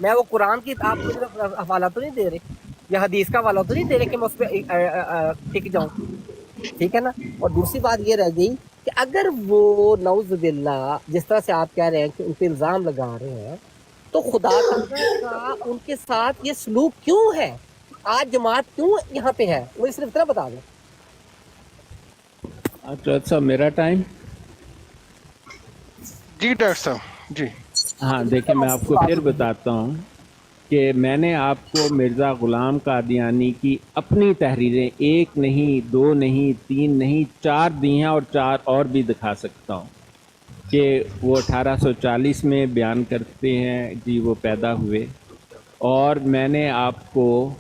میں وہ قرآن کی آپ مجھے حوالہ تو نہیں دے رہے یا حدیث کا حوالہ تو نہیں دے رہے کہ میں اس پہ ٹک جاؤں، ٹھیک ہے نا. اور دوسری بات یہ رہ گئی کہ اگر وہ نعوذ باللہ جس طرح سے آپ کہہ رہے ہیں کہ ان پہ الزام لگا رہے ہیں، تو خدا تعالیٰ کا ان کے ساتھ یہ سلوک کیوں ہے؟ آج جماعت کیوں یہاں پہ ہے؟ مجھے صرف اتنا بتا دیں. ڈاکٹر صاحب میرا ٹائم. جی ڈاکٹر صاحب جی. ہاں دیکھیں، میں آپ کو پھر بتاتا ہوں کہ میں نے آپ کو مرزا غلام قادیانی کی اپنی تحریریں 1 نہیں 2 نہیں 3 نہیں 4 دی ہیں، اور 4 اور بھی دکھا سکتا ہوں کہ وہ 1840 میں بیان کرتے ہیں جی وہ پیدا ہوئے. اور میں نے آپ کو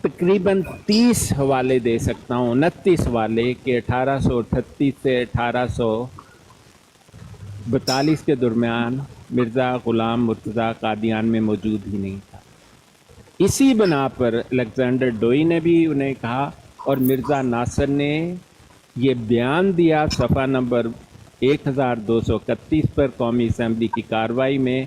تقریباً 30 حوالے دے سکتا ہوں، 29 حوالے کہ 1838 سے 1842 کے درمیان مرزا غلام مرتضیٰ قادیان میں موجود ہی نہیں تھا. اسی بنا پر الیگزینڈر ڈوئی نے بھی انہیں کہا، اور مرزا ناصر نے یہ بیان دیا صفحہ نمبر 1231 پر قومی اسمبلی کی کارروائی میں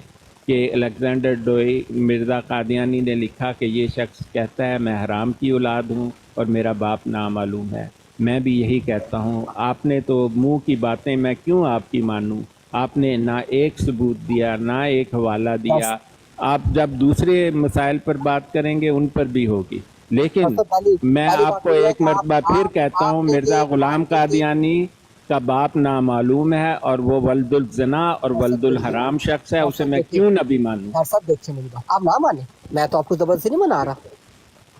کہ الیگزینڈر ڈوئی مرزا قادیانی نے لکھا کہ یہ شخص کہتا ہے میں حرام کی اولاد ہوں اور میرا باپ نامعلوم ہے. میں بھی یہی کہتا ہوں. آپ نے تو منہ کی باتیں میں کیوں آپ کی مانوں؟ آپ نے نہ ایک ثبوت دیا، نہ ایک حوالہ دیا. آپ جب دوسرے مسائل پر بات کریں گے ان پر بھی ہوگی، لیکن میں پہلی آپ بات کو تو یہ ہے ایک کہ مرتبہ پھر کہتا ہوں آپ نے مرزا ایک غلام بات کی. قادیانی کا باپ نامعلوم ہے اور وہ ولد الزنا اور ولد الحرام شخص ہے، اسے میں کیوں نبی مانوں؟ سب دیکھیں میری بات، آپ نہ مانیں، میں تو آپ کو زبردستی نہیں منا رہا.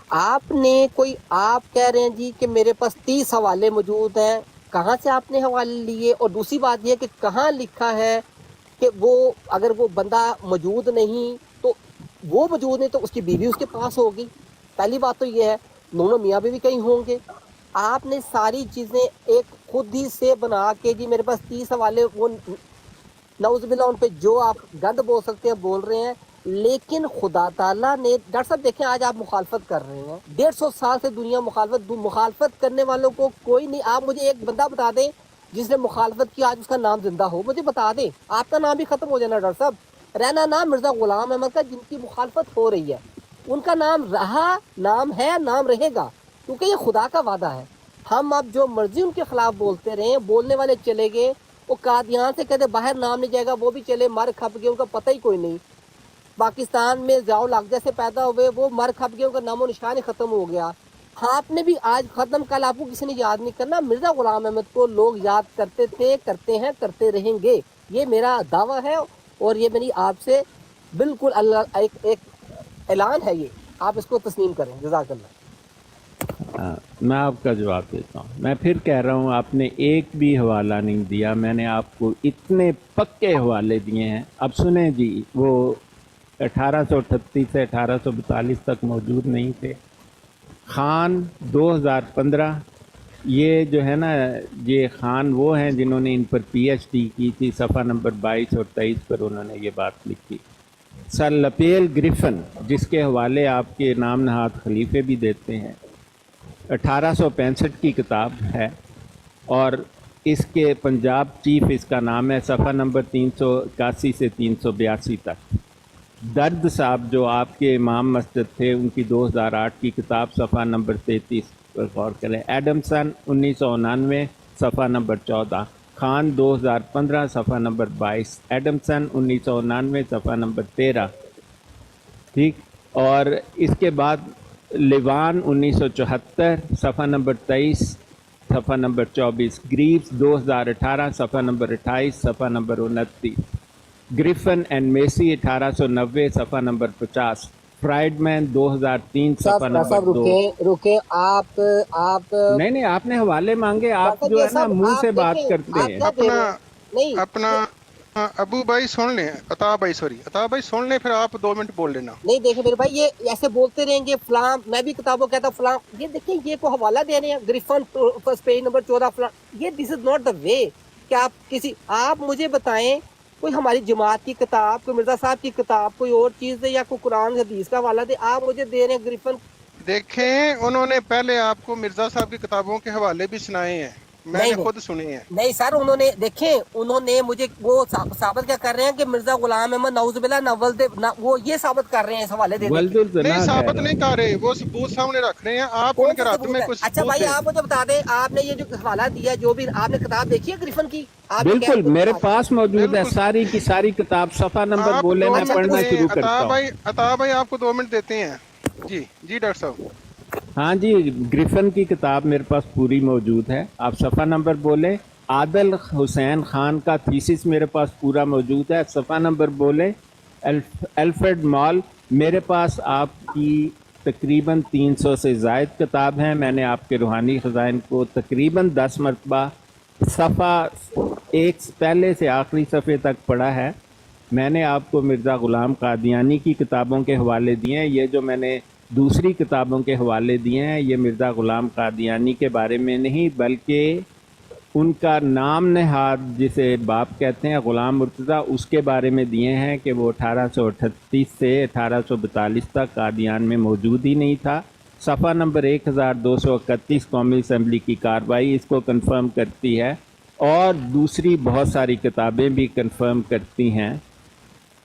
آپ نے آپ کہہ رہے ہیں جی کہ میرے پاس 30 حوالے موجود ہیں. کہاں سے آپ نے حوالے لیے؟ اور دوسری بات یہ کہ کہاں لکھا ہے کہ وہ اگر وہ بندہ موجود نہیں تو وہ موجود نہیں تو اس کی بیوی اس کے پاس ہوگی. پہلی بات تو یہ ہے. دونوں میاں بیوی کہیں ہوں گے. آپ نے ساری چیزیں ایک خود ہی سے بنا کے جی میرے پاس 30 حوالے، وہ نعوذ باللہ ان پہ جو آپ گند بول سکتے ہیں بول رہے ہیں. لیکن خدا تعالیٰ نے ڈاکٹر صاحب دیکھیں آج آپ مخالفت کر رہے ہیں، 150 سال سے دنیا مخالفت کرنے والوں کو کوئی نہیں. آپ مجھے ایک بندہ بتا دیں جس نے مخالفت کی آج اس کا نام زندہ ہو، مجھے بتا دیں. آپ کا نام بھی ختم ہو جانا ڈاکٹر صاحب. رہنا نام مرزا غلام احمد کا جن کی مخالفت ہو رہی ہے، ان کا نام رہا، نام ہے، نام رہے گا، کیونکہ یہ خدا کا وعدہ ہے. ہم اب جو مرضی ان کے خلاف بولتے رہے، بولنے والے چلے گئے. وہ قادیان سے کہتے باہر نام نہیں جائے گا، وہ بھی چلے مر کھپ گئے، ان کا پتہ ہی کوئی نہیں. پاکستان میں ضیاء الحق جیسے پیدا ہوئے، وہ مر کھپ گئے، ان کا نام و نشان ہی ختم ہو گیا. ہاں آپ نے بھی آج ختم، کل آپ کو کسی نے یاد نہیں کرنا. مرزا غلام احمد کو لوگ یاد کرتے تھے، کرتے ہیں، کرتے رہیں گے. یہ میرا دعویٰ ہے اور یہ میری آپ سے بالکل اللہ ایک اعلان ہے. یہ آپ اس کو تسلیم کریں. جزاک اللہ. میں آپ کا جواب دیتا ہوں. میں پھر کہہ رہا ہوں آپ نے ایک بھی حوالہ نہیں دیا. میں نے آپ کو اتنے پکے حوالے دیے ہیں. اب سنیں جی، وہ 1838 سے 1842 تک موجود نہیں تھے. خان 2015، یہ جو ہے نا، یہ خان وہ ہیں جنہوں نے ان پر پی ایچ ڈی کی تھی. صفحہ نمبر 22 اور 23 پر انہوں نے یہ بات لکھی. سر لپیل گریفن، جس کے حوالے آپ کے نام نہاد خلیفے بھی دیتے ہیں، 1865 کی کتاب ہے، اور اس کے پنجاب چیف اس کا نام ہے. صفحہ نمبر 381 سے 382 تک. درد صاحب جو آپ کے امام مسجد تھے، ان کی 2008 کی کتاب صفحہ نمبر 33 پر غور کریں. ایڈمسن 1999 صفحہ نمبر 14. خان 2015 صفحہ نمبر 22. ایڈمسن 1999 صفحہ نمبر 13. ٹھیک. اور اس کے بعد لیوان 1974 صفحہ نمبر 23 صفحہ نمبر 24. گریفز 2018 صفحہ نمبر 28 صفحہ نمبر 29. گریفن اینڈ میسی 1890 صفحہ نمبر 50. فرائیڈ مین 2003 صفحہ نمبر 2. رکیں آپ نہیں آپ نے حوالے مانگے، آپ ڈاکٹر جو یہ ہے نا سب منہ سے آپ بات دیکھیں کرتے آپ ہیں. کیا دے اپنا رہے ہیں. نہیں اپنا ابو بھائی سن لیں، عطا بھائی سن لیں، پھر آپ 2 منٹ بول لینا. نہیں دیکھیں میرے بھائی، یہ ایسے بولتے رہیں گے فلاں. میں بھی کتابوں کہتا ہوں فلاں. یہ دیکھیں یہ کو حوالہ دے رہے ہیں گریفن فرسٹ پیج نمبر 14 فلاں. یہ دس از ناٹ دا وے کہ آپ مجھے بتائیں کوئی ہماری جماعت کی کتاب، کوئی مرزا صاحب کی کتاب، کوئی اور چیز دے یا کوئی قرآن حدیث کا حوالہ دے. آپ مجھے دے رہے ہیں گریفن. دیکھیں انہوں نے پہلے آپ کو مرزا صاحب کی کتابوں کے حوالے بھی سنائے ہیں. मैंने नहीं खुद सुनी है। नहीं सर, उन्होंने देखें, उन्होंने मुझे वो साबित क्या कर रहे हैं कि मिर्जा गुलाम अहमद नौजुबिल्ला वो ये साबित कर रहे हैं इस हवाले दे दे के। वल्दुल नहीं जना कह साबित रहा नहीं हूँ। कर रहे, वो सबूत सामने रख रहे हैं, आप कौन उनके सा रद्द सबूत में है? कुछ अच्छा सबूत भाई, दें। आप मुझे बता दें, आपने ये जो हवाला दिया, जो भी आपने किताब देखी है ग्रिफिन की? आप ये कह बिल्कुल रहे हो मेरे बता दें। पास मौजूद है, बिल्कुल। सारी की सारी किताब, सफा नंबर आप बोले, 2 मैं अच्छा मिनट पढ़ना उस शुरू दें, करता हूँ। अता भाई आपको 2 मिनट देते हैं। जी जी डॉक्टर साहब। हाँ जी, ग्रिफिन की किताब मेरे पास पूरी मौजूद है। आप सफ़ा नंबर बोले। आदिल हुसैन खान का थीसिस मेरे पास पूरा मौजूद है। सफ़ा नंबर बोले। अल्फ्रेड मॉल, मेरे पास आपकी तकरीबन 300 से ज़ायद किताब हैं। मैंने आपके रूहानी ख़ज़ाइन को तकरीबन 10 मरतबा सफ़ा एक पहले से आखिरी सफ़े तक पढ़ा है। मैंने आपको मिर्ज़ा ग़ुलाम क़ादियानी की किताबों के हवाले दिए हैं। ये जो मैंने दूसरी किताबों के हवाले दिए हैं, ये मिर्ज़ा ग़ुलाम क़ादियानी के बारे में नहीं, बल्कि उनका नाम नहाद जिसे बाप कहते हैं ग़ुलाम मुर्तज़ा, उसके बारे में दिए हैं कि वो 1838 से 1842 तक कादियान में मौजूद ही नहीं था। सफ़ा नंबर 1231 कौमी असम्बली की कार्रवाई इसको कंफर्म करती है, और दूसरी बहुत सारी किताबें भी कंफर्म करती हैं।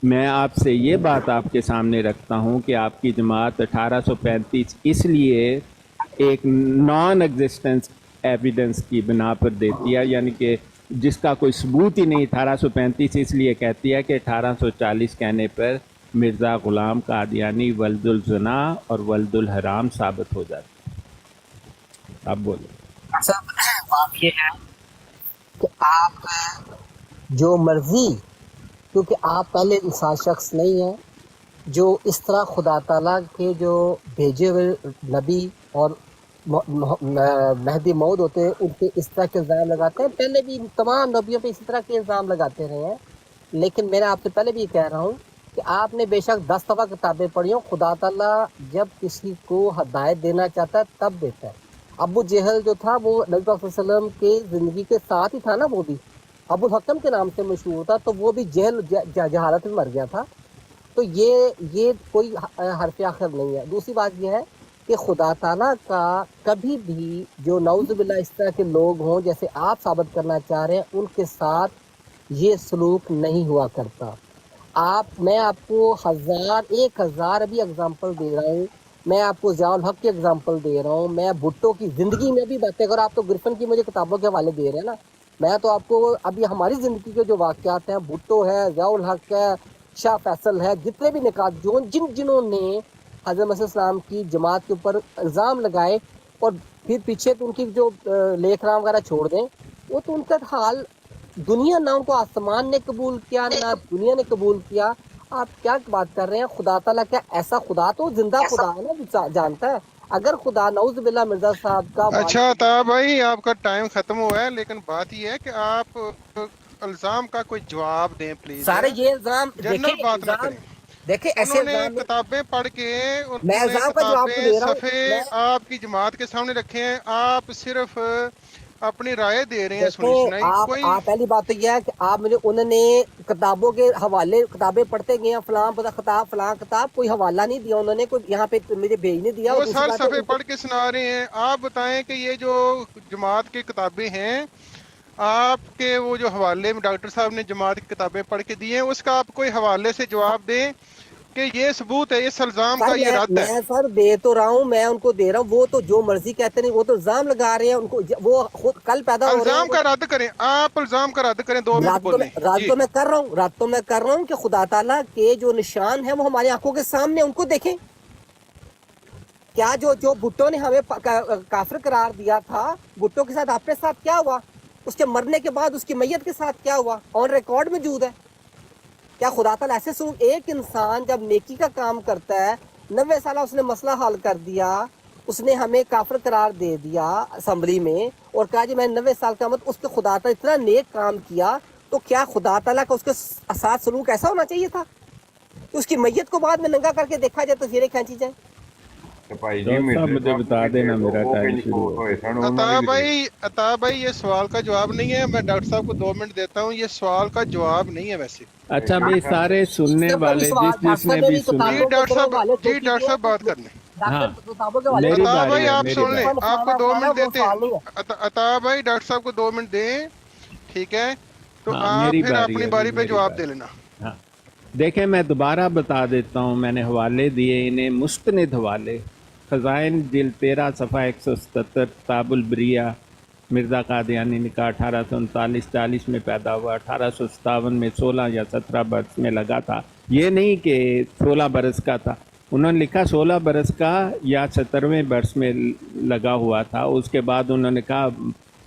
मैं आपसे ये बात आपके सामने रखता हूँ कि आपकी जमात 1835 इसलिए एक नॉन एग्जिस्टेंस एविडेंस की बिना पर देती है, यानी कि जिसका कोई सबूत ही नहीं। 1835 इसलिए कहती है कि 1840 कहने पर मिर्ज़ा ग़ुलाम क़ादियानी वल्दुल ज़ना और वल्दुल हराम साबित हो जाता है। अब बोलो। सब बात ये है कि आप जो मर्जी, क्योंकि आप पहले इंसान शख्स नहीं हैं जो इस तरह खुदा ताला के जो भेजे हुए नबी और महदी मौद होते हैं, उन पे इस तरह के इल्ज़ाम लगाते हैं। पहले भी तमाम नबियों पे इसी तरह के इल्ज़ाम लगाते रहे हैं। लेकिन मैं आपसे पहले भी कह रहा हूँ कि आपने बेशक 10 दफ़ा किताबें पढ़ी हो, खुदा ताला जब किसी को हदायत देना चाहता है तब देता है। अबू जहल जो था वो नबी पाक सल्लल्लाहु अलैहि वसल्लम के ज़िंदगी के साथ ही था ना, वो भी अबू हकम के नाम से मशहूर था, तो वो भी जहालत में मर गया था। तो ये कोई हरफ आखिर नहीं है। दूसरी बात यह है कि खुदा ताला का कभी भी जो नौजुबिल्लाह इस तरह के लोग हों जैसे आप साबित करना चाह रहे हैं, उनके साथ ये सलूक नहीं हुआ करता। मैं आपको 1000 अभी एग्जाम्पल दे रहा हूँ। मैं आपको ज़ियाउल हक की एग्जाम्पल दे रहा हूँ। मैं भुट्टो की ज़िंदगी में भी बातें कर, आप तो ग्रिफिन की मुझे किताबों के हवाले दे रहे हैं ना। मैं तो आपको अभी हमारी ज़िंदगी के जो वाक़यात हैं, भुट्टो है, ज़ियाउल हक है, शाह फैसल है, जितने भी निकात जो जिन्होंने हज़रत मसीह इस्लाम की जमात के ऊपर इल्ज़ाम लगाए और फिर पीछे तो उनकी जो लेख राम वगैरह छोड़ दें, वो तो उनका हाल दुनिया ना उनको आसमान ने कबूल किया ना दुनिया ने कबूल किया। आप क्या बात कर रहे हैं? खुदा ताला क्या ऐसा खुदा तो जिंदा खुदा है ना, जो जानता है। अगर खुदा नौजुबिल्लाह मिर्जा साहब का अच्छा अता भाई आपका टाइम खत्म हुआ है, लेकिन बात यह है कि आप इल्जाम का कोई जवाब दें प्लीज। सारे ये इल्जाम जनरल बात ना करें। देखे ऐसे उन्होंने किताबें पढ़ के मैं इल्जाम का जवाब तो दे रहा हूँ। सफ़े आपकी जमात के सामने रखे हैं, आप सिर्फ अपनी राय दे रहे हैं सुनी देखो सुनाई। आप पहली बात तो यह है कि आप मुझे उन्होंने किताबों के हवाले किताबें पढ़ते गए हैं, फलां किताब कोई हवाला नहीं दिया उन्होंने, कोई यहाँ पे मुझे भेज नहीं दिया। वो सारे सफ़े पढ़ के सुना रहे हैं। आप बताएं कि ये जो जमात की किताबें हैं, आपके वो जो हवाले में डॉक्टर साहब ने जमात की किताबें पढ़ के दी हैं, उसका आप कोई हवाले से जवाब दें कि ये सबूत है, इस इल्जाम का ये रद्द है। मैं सर दे तो रहा हूँ, मैं उनको दे रहा हूँ। वो तो जो मर्जी कहते नहीं, वो तो इल्जाम लगा रहे हैं उनको, वो खुद कल पैदा हो रहे हैं। इल्जाम का रद्द करें, आप इल्जाम का रद्द करें। 2 मिनट बोलें। रद्द तो मैं कर रहा हूँ कि खुदा ताला के जो निशान है वो हमारी आंखों के सामने, उनको देखें। क्या जो भुट्टो ने हमें काफिर करार दिया था, भुट्टो के साथ आपके साथ क्या हुआ? उसके मरने के बाद उसकी मैयत के साथ क्या हुआ? ऑन रिकॉर्ड मौजूद है। क्या खुदा ताला ऐसे एक इंसान जब नेकी का काम करता है, 90 साल उसने मसला हल कर दिया, उसने हमें काफिर करार दे दिया असम्बली में और कहा जी मैं 90 साल का मत, उसके खुदा ताला इतना नेक काम किया, तो क्या खुदा ताला का उसके साथ सलूक ऐसा होना चाहिए था कि उसकी मैयत को बाद में नंगा करके देखा जाए, तस्वीरें खींची जाए? मुझे बता देना, मेरा टाइम शुरू हो। अता भाई ये सवाल का जवाब नहीं है। मैं डॉक्टर साहब को 2 मिनट देता हूँ। ये सवाल का जवाब नहीं है वैसे। अच्छा भाई सारे सुनने वाले जिसने भी सुना, जी डॉक्टर साहब बात कर लें। हाँ, डॉक्टर किताबों के हवाले मेरी अता बारी भाई है, आप मेरी सुन लें, बारी। आपको 2 मिनट देते सवाल नहीं हैं। है। अता भाई डॉक्टर साहब को 2 मिनट दें, ठीक है, तो हाँ, आप मेरी फिर बारी अपनी है, बारी पे मेरी जवाब बारी। दे लेना। हाँ, देखें मैं दोबारा बता देता हूँ, मैंने हवाले दिए इन्हें, मुस्तनिद हवाले। ख़ज़ाइन जिल्द 13 सफ़ा 177, ताबुल बरिया, मिर्ज़ा कादियानी निकाह 1839-40 में पैदा हुआ, 1857 में 16 या 17 बरस में लगा था। ये नहीं कि 16 बरस का था, उन्होंने लिखा 16 बरस का या 17वें बरस में लगा हुआ था। उसके बाद उन्होंने कहा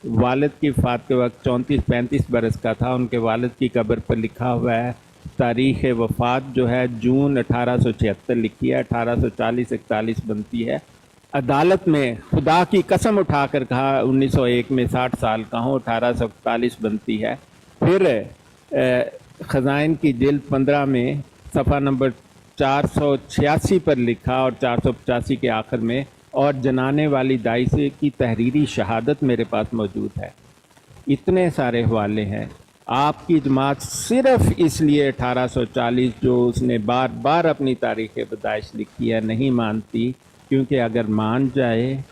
वालिद की वफ़ात के वक्त 34-35 बरस का था। उनके वालिद की कब्र पर लिखा हुआ है, तारीख़ वफ़ात जो है जून 1876 लिखी है, 1840-41 बनती है। अदालत में खुदा की कसम उठाकर कहा 1901 में 60 साल का हूँ, 1841 बनती है। फिर ख़ज़ाइन की जिल्द 15 में सफ़ा नंबर 486 पर लिखा और 485 के आखिर में, और जनाने वाली दाई से की तहरीरी शहादत मेरे पास मौजूद है। इतने सारे हवाले हैं। आपकी जमात सिर्फ इसलिए 1840 जो उसने बार बार अपनी तारीख़ पैदाइश लिखी है नहीं मानती, क्योंकि अगर मान जाए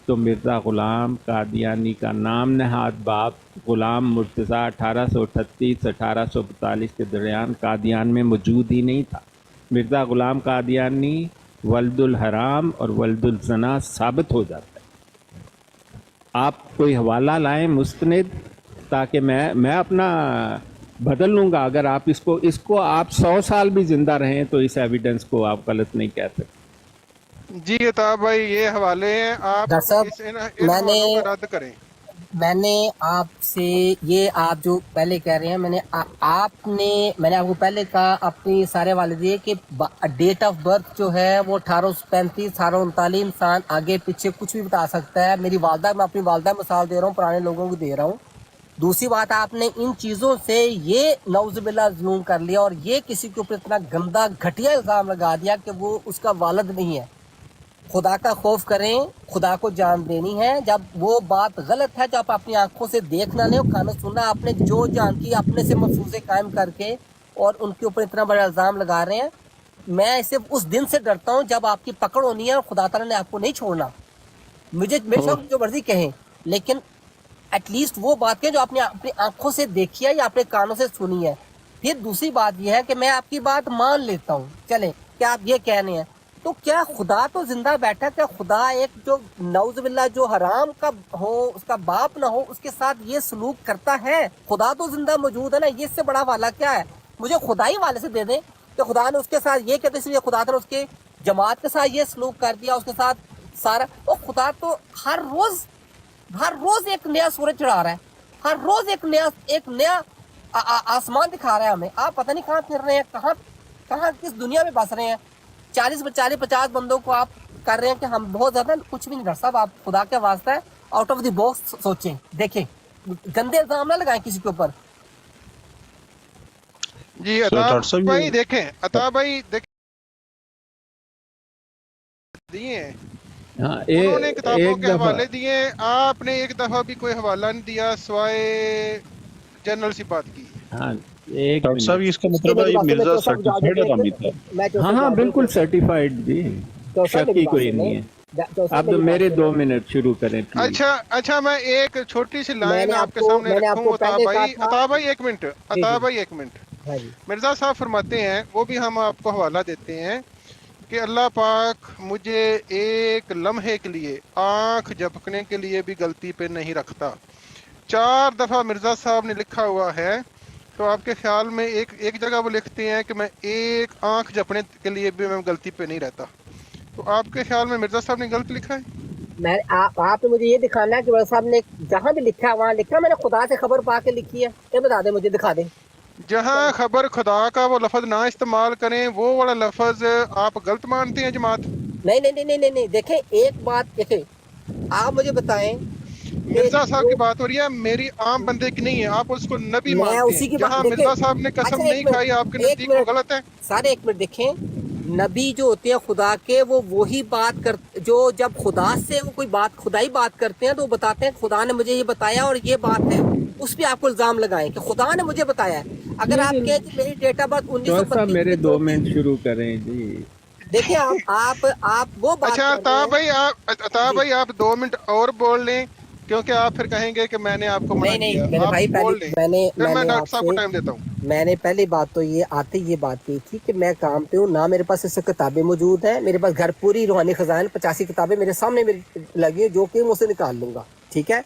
तो मिर्ज़ा ग़ुलाम कादियानी का नाम नहाद बाप ग़ुलाम मुर्तज़ा 1838-1842 के दरमियान कादियान में मौजूद ही नहीं था। मिर्ज़ा ग़ुलाम कादियानी वल्दुल हराम और वल्दुल ज़ना साबित हो जाता है। आप कोई हवाला लाएं मुस्तनिद, ताकि मैं अपना बदल लूँगा। अगर आप इसको आप 100 साल भी ज़िंदा रहें तो इस एविडेंस को आप गलत नहीं कह सकते। जी अता भाई ये हवाले हैं, आप डॉक्टर साहब, इन मैंने हवालों को रद्द करें। मैंने आपसे ये आप जो पहले कह रहे हैं, मैंने आपको पहले कहा अपनी सारे वाले दिए कि डेट ऑफ बर्थ जो है वो 1835 1839 इंसान आगे पीछे कुछ भी बता सकता है। मैं अपनी वालदा मिसाल दे रहा हूँ, पुराने लोगों को दे रहा हूँ। दूसरी बात, आपने इन चीज़ों से ये नौजुबिल्ला जुनून कर लिया और ये किसी के ऊपर इतना गंदा घटिया इल्ज़ाम लगा दिया कि वो उसका वालिद नहीं है। खुदा का खौफ करें, खुदा को जान देनी है। जब वो बात गलत है, जब आप अपनी आंखों से देखना नहीं और कानों सुनना, आपने जो जान की अपने से महसूसे कायम करके और उनके ऊपर इतना बड़ा इल्ज़ाम लगा रहे हैं। मैं सिर्फ उस दिन से डरता हूँ जब आपकी पकड़ होनी है और खुदा ताला ने आपको नहीं छोड़ना। मुझे बेशक जो मर्जी कहें, लेकिन एटलीस्ट वो बात कहें जो आपने अपनी आंखों से देखी है या अपने कानों से सुनी है। फिर दूसरी बात यह है कि मैं आपकी बात मान लेता हूँ, चलें, क्या आप ये कह रहे हैं, तो क्या खुदा तो जिंदा बैठा, क्या खुदा एक जो नौजुबिल्ला जो हराम का हो, उसका बाप ना हो, उसके साथ ये सलूक करता है? खुदा तो जिंदा मौजूद है ना, ये इससे बड़ा वाला क्या है? मुझे खुदा ही वाले से दे दें कि खुदा ने उसके साथ ये कहते, इसलिए खुदा ने उसके जमात के साथ ये सलूक कर दिया, उसके साथ सारा। और खुदा तो हर रोज एक नया सूरज चढ़ा रहा है, हर रोज एक नया आसमान दिखा रहा है हमें। आप पता नहीं कहाँ फिर रहे हैं, कहाँ किस दुनिया में बस रहे हैं। 40-50 बंदों को आप कर रहे हैं कि हम बहुत ज्यादा कुछ भी नहीं। डॉक्टर साहब, आप खुदा के वास्ते आउट ऑफ द बॉक्स सोचें, देखें, गंदे इल्जाम ना लगाएं किसी के ऊपर। जी अता भाई देखें, अता भाई देखें दिए हैं, हाँ, उन्होंने किताबों एक के हवाले दिए, आपने एक दफा भी कोई हवाला नहीं दिया सिवाय जनरल सी बात की। हाँ, एक डॉक्टर साहब इसका मतलब है ये मिर्जा सर्टिफाइड हरामी था। हाँ बिल्कुल सर्टिफाइड जी, शक की कोई नहीं है। अब तो मेरे 2 मिनट शुरू करें प्लीज। अच्छा मैं एक छोटी सी लाइन आपके सामने रखूं। अता भाई एक मिनट। मिर्जा साहब फरमाते हैं, वो भी हम आपको हवाला देते हैं कि अल्लाह पाक मुझे एक लम्हे के लिए, आंख झपकने के लिए भी गलती पे नहीं रखता। 4 दफा मिर्जा साहब ने लिखा हुआ है, तो आपके ख्याल में एक जगह वो लिखते हैं कि मैं एक आंख झपकने के लिए भी मैं गलती पे नहीं रहता, तो आपके ख्याल में मिर्जा साहब ने गलत लिखा है? आपने मुझे ये दिखाना है कि मिर्जा साहब ने जहाँ भी लिखा है वहाँ लिखा, मैंने खुदा से खबर पा के लिखी है, ये बता दे मुझे, दिखा दे। जहाँ खबर खुदा का वो लफ्ज ना इस्तेमाल करें, वो वाला लफ्ज आप गलत मानते हैं जमात? नहीं, देखें एक बात, देखें, आप मुझे बताएं, मिर्जा साहब की बात हो रही है, मेरी आम बंदे की नहीं है। आप उसको नबी मानते हैं, जहाँ मिर्जा साहब ने कसम नहीं खाई आपके नजदीक वो गलत है? सारे एक मिनट देखें, नबी जो होते हैं खुदा के, वो वही बात कर, जो जब खुदा से वो कोई बात खुदाई बात करते हैं तो वो बताते हैं खुदा ने मुझे ये बताया और ये बात है, उस पर आपको इल्जाम लगाएं कि खुदा ने मुझे बताया है। अगर आप कहें कि मेरी डेट ऑफ बर्थ 1925, मेरे 2 मिनट शुरू करें जी। देखिए आप वो बात अच्छा कर रहे हैं। अता भाई आप 2 मिनट और बोल लें, क्योंकि आप फिर कहेंगे कि मैंने आपको मना नहीं नहीं किया। मेरे आप भाई, पहली बोल लें, मैंने फिर मैं मैंने डॉक्टर साहब को आपसे टाइम देता हूँ। मैंने पहली बात तो ये आते ये बात की थी कि मैं काम पे हूँ ना, मेरे पास इससे किताबें मौजूद हैं, मेरे पास घर पूरी रूहानी खजान 85 किताबें मेरे सामने मेरी लगी है, जो कि मैं उसे निकाल लूंगा, ठीक है।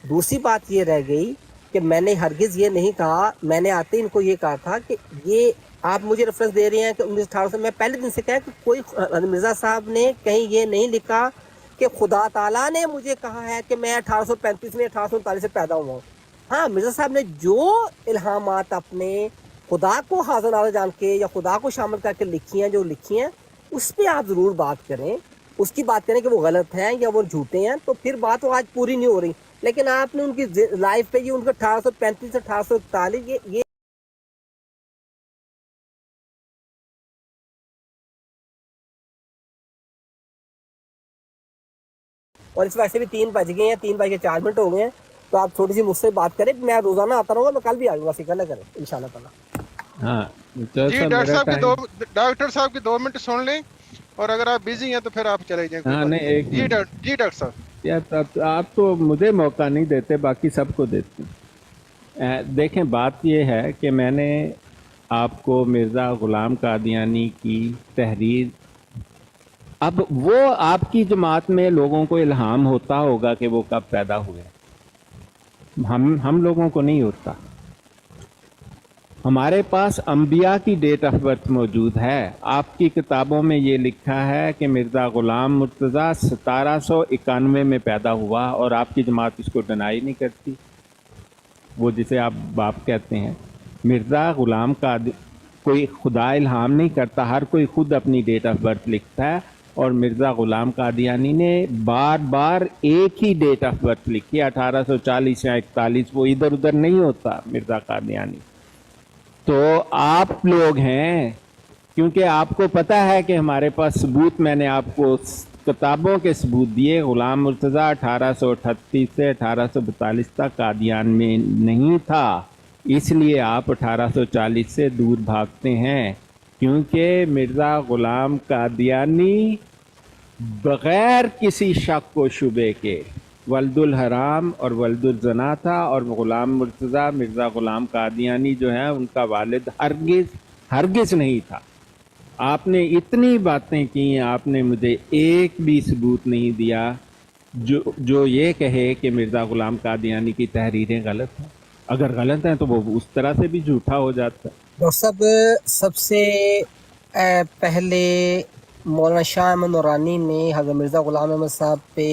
दूसरी बात ये रह गई कि मैंने हरगिज ये नहीं कहा, मैंने आते इनको ये कहा था कि ये आप मुझे रेफरेंस दे रहे हैं कि 1918 से, मैं पहले दिन से कहा कि कोई मिर्जा साहब ने कहीं ये नहीं लिखा कि खुदा ताला ने मुझे कहा है कि मैं 1835 में 1839 से पैदा हुआ हूँ। हाँ, मिर्जा साहब ने जो इल्हामात अपने खुदा को हाजिर नाज़िर जान के या खुदा को शामिल करके लिखी हैं, जो लिखी हैं, उस पर आप ज़रूर बात करें, उसकी बात करें कि वो गलत हैं या वो झूठे हैं, तो फिर बात वो आज पूरी नहीं हो रही। लेकिन आपने उनकी लाइफ पे ये उनका 1835 से 1841 ये और इस वैसे भी 3 बज गए हैं, 3 बज के 4 मिनट हो गए हैं, तो आप थोड़ी सी मुझसे बात करें। मैं रोजाना आता रहूँगा, मैं कल भी आ जाऊँगा, फिक्र न करें इंशाल्लाह ताला। हाँ जी जैसा डॉक्टर मेरा साहब की टाइम। डॉक्टर साहब की 2 मिनट सुन लें, और अगर आप बिजी हैं तो फिर आप चले जाएं, कोई हाँ बात नहीं, नहीं। एक मिनट जी डॉक्टर साहब। यार, आप तो मुझे मौका नहीं देते, बाकी सबको देते हैं। देखें, बात ये है कि मैंने आपको मिर्ज़ा ग़ुलाम कादियानी की तहरीर, अब वो आपकी जमात में लोगों को इल्हाम होता होगा कि वो कब पैदा हुए, हम लोगों को नहीं होता। हमारे पास अंबिया की डेट ऑफ बर्थ मौजूद है। आपकी किताबों में ये लिखा है कि मिर्ज़ा ग़ुलाम मुर्तज़ा 1791 में पैदा हुआ, और आपकी जमात इसको डिनाई नहीं करती, वो जिसे आप बाप कहते हैं। मिर्ज़ा ग़ुलाम का कोई खुदा इल्हाम नहीं करता, हर कोई खुद अपनी डेट ऑफ बर्थ लिखता है, और मिर्ज़ा ग़ुलाम कादियानी ने बार बार एक ही डेट ऑफ बर्थ लिखी, 1840 या 41, वो इधर उधर नहीं होता मिर्ज़ा कादियानी। तो आप लोग हैं, क्योंकि आपको पता है कि हमारे पास सबूत, मैंने आपको किताबों के सबूत दिए। ग़ुलाम मुर्तज़ा 1838 से 1842 तक कादियान में नहीं था, इसलिए आप 1840 से दूर भागते हैं, क्योंकि मिर्ज़ा ग़ुलाम कादियानी बग़ैर किसी शक व शुबे के वल्दुल हराम और वल्दुल जना था, और ग़ुलाम मुर्तज़ा मिर्ज़ा ग़ुलाम कादियानी जो है उनका वालिद हरगिज़ नहीं था। आपने इतनी बातें की, आपने मुझे एक भी सबूत नहीं दिया जो ये कहे कि मिर्ज़ा ग़ुलाम कादियानी की तहरीरें गलत हैं। अगर गलत हैं तो वो उस तरह से भी झूठा हो जाता है। डॉक्टर साहब, सबसे पहले मौलाना शाह अहमद नूरानी ने हज़रत मिर्ज़ा ग़ुलाम अहमद साहब पे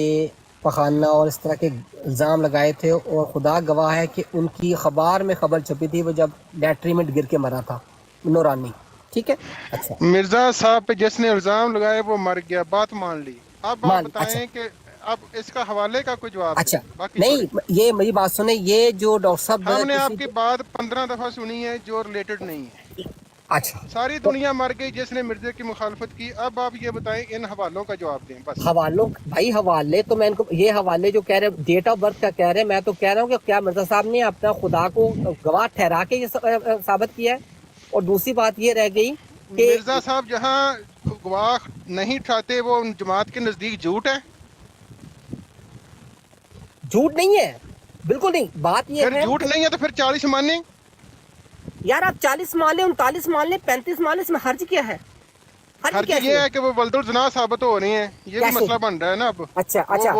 पखाना और इस तरह के इल्ज़ाम लगाए थे, और खुदा गवाह है कि उनकी अखबार में खबर छपी थी, वो जब लैटरी में गिर के मरा था नूरानी, ठीक है। अच्छा, मिर्जा साहब पे जिसने इल्जाम लगाए वो मर गया, बात मान ली। अब आप बताएं अच्छा कि अब इसका हवाले का कोई जवाब अच्छा, दें, बाकी नहीं छोड़ें। ये मेरी बात सुने, ये जो डॉक्टर साहब हमने किसी आपकी बात 15 दफा सुनी है जो रिलेटेड नहीं है। अच्छा, सारी तो दुनिया मर गई जिसने मिर्जे की मुखालफत की। अब आप ये बताएं, इन हवालों का जवाब दें बस। हवालों, भाई हवाले तो मैं इनको, ये हवाले जो कह रहे डेट ऑफ बर्थ का कह रहे हैं, मैं तो कह रहा हूँ कि क्या मिर्जा साहब ने अपना खुदा को गवाह ठहरा के ये साबित किया है। और दूसरी बात ये रह गई कि मिर्जा साहब जहाँ गवाह नहीं ठाते वो उन जमात के नजदीक झूठ है। झूठ नहीं है, बिल्कुल नहीं। बात ये फिर है, झूठ नहीं है तो फिर 40 माने। यार आप 40 मान लें, 39 मान लें, 35 मान लें, इसमें हर्ज क्या है? हर्ज क्या ये है कि वो वल्दुल जना साबित हो रही हैं, ये भी कैसे? मसला बन रहा है ना अब। अच्छा अच्छा,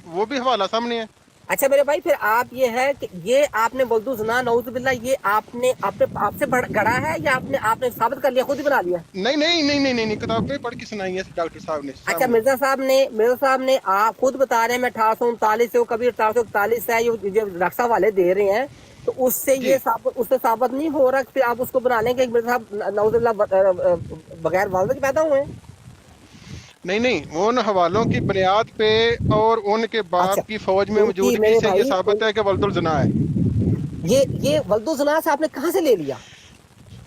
वो भी हवाला सामने है। अच्छा मेरे भाई, फिर आप ये है कि ये आपने वल्दुल जना नऊजुबिल्लाह ये आपसे गढ़ा है, या आपने साबित कर लिया, खुद ही बना लिया? नहीं, किताबें पढ़ के सुनाई है डॉक्टर साहब ने। अच्छा, मिर्जा साहब ने आप खुद बता रहे हैं मैं 1839 से हूँ, कभी 1841 से है, ये रक्षा वाले दे रहे हैं, तो उससे ये उससे साबित नहीं हो रहा, फिर आप उसको बना लेंगे मिर्जा साहब नऊजुबिल्लाह बगैर वालिद के पैदा हुए हैं। नहीं, उन हवालों की बुनियाद पे और उनके बाप अच्छा, की फौज में मौजूदगी से ये साबित है कि वल्दुल जना है। ये वल्दुल जना से आपने कहाँ से ले लिया?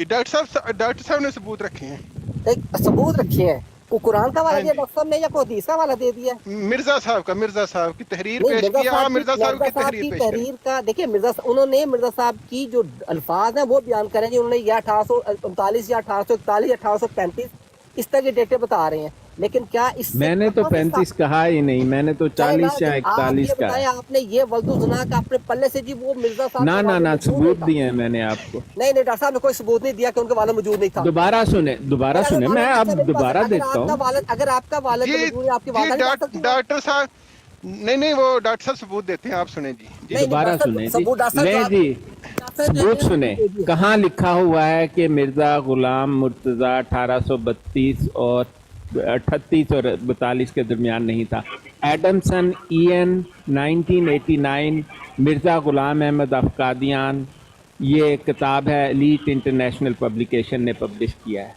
डॉक्टर साहब ने सबूत रखे हैं, एक सबूत रखे हैं, को कुरान का वाला दिया डॉक्टर साहब ने, या कोई हदीस का वाला दे दिया? मिर्जा साहब की तहरीर पेश किया। मिर्जा साहब की तहरीर का देखिए, उन्होंने मिर्जा साहब की जो अल्फाज हैं वो बयान करें जी, उन्होंने या 1839 या 1841 या 1835 इस तरह के डेटे बता रहे हैं, लेकिन क्या इससे मैंने तो कहाँ से 35 कहा ही नहीं, मैंने तो चलेगा? 40 या लेकिन आप 41 ये का बताएं, है। आपने ये वल्दू जना का अपने पल्ले से जी वो मिर्जा साहब ना के ना वाले ना में क्यों सबूत नहीं था? दिए हैं मैंने आपको। नहीं डॉक्टर साहब ने कोई सबूत नहीं दिया कि उनके वाले मौजूद नहीं था। दोबारा सुने मैं अब दोबारा देता हूँ। अगर आपका वालिद जी मौजूद है, आपकी जी वालदा नहीं जा सकती? डॉक्टर साहब नहीं वो डॉक्टर साहब सबूत देते हैं, आप सुने जी। नहीं, दोबारा डॉक्टर सुने साहब, सबूत डॉक्टर ले साहब जी, डॉक्टर साहब सबूत कहते सुने। हैं, कहाँ लिखा हुआ है कि मिर्जा गुलाम मुर्तजा 1832 और 38 और 42 के दरमियान नहीं था। एडमसन ईएन 1989 मिर्जा गुलाम अहमद अफकादियान, ये किताब है, एलीट इंटरनेशनल पब्लिकेशन ने पब्लिश किया है।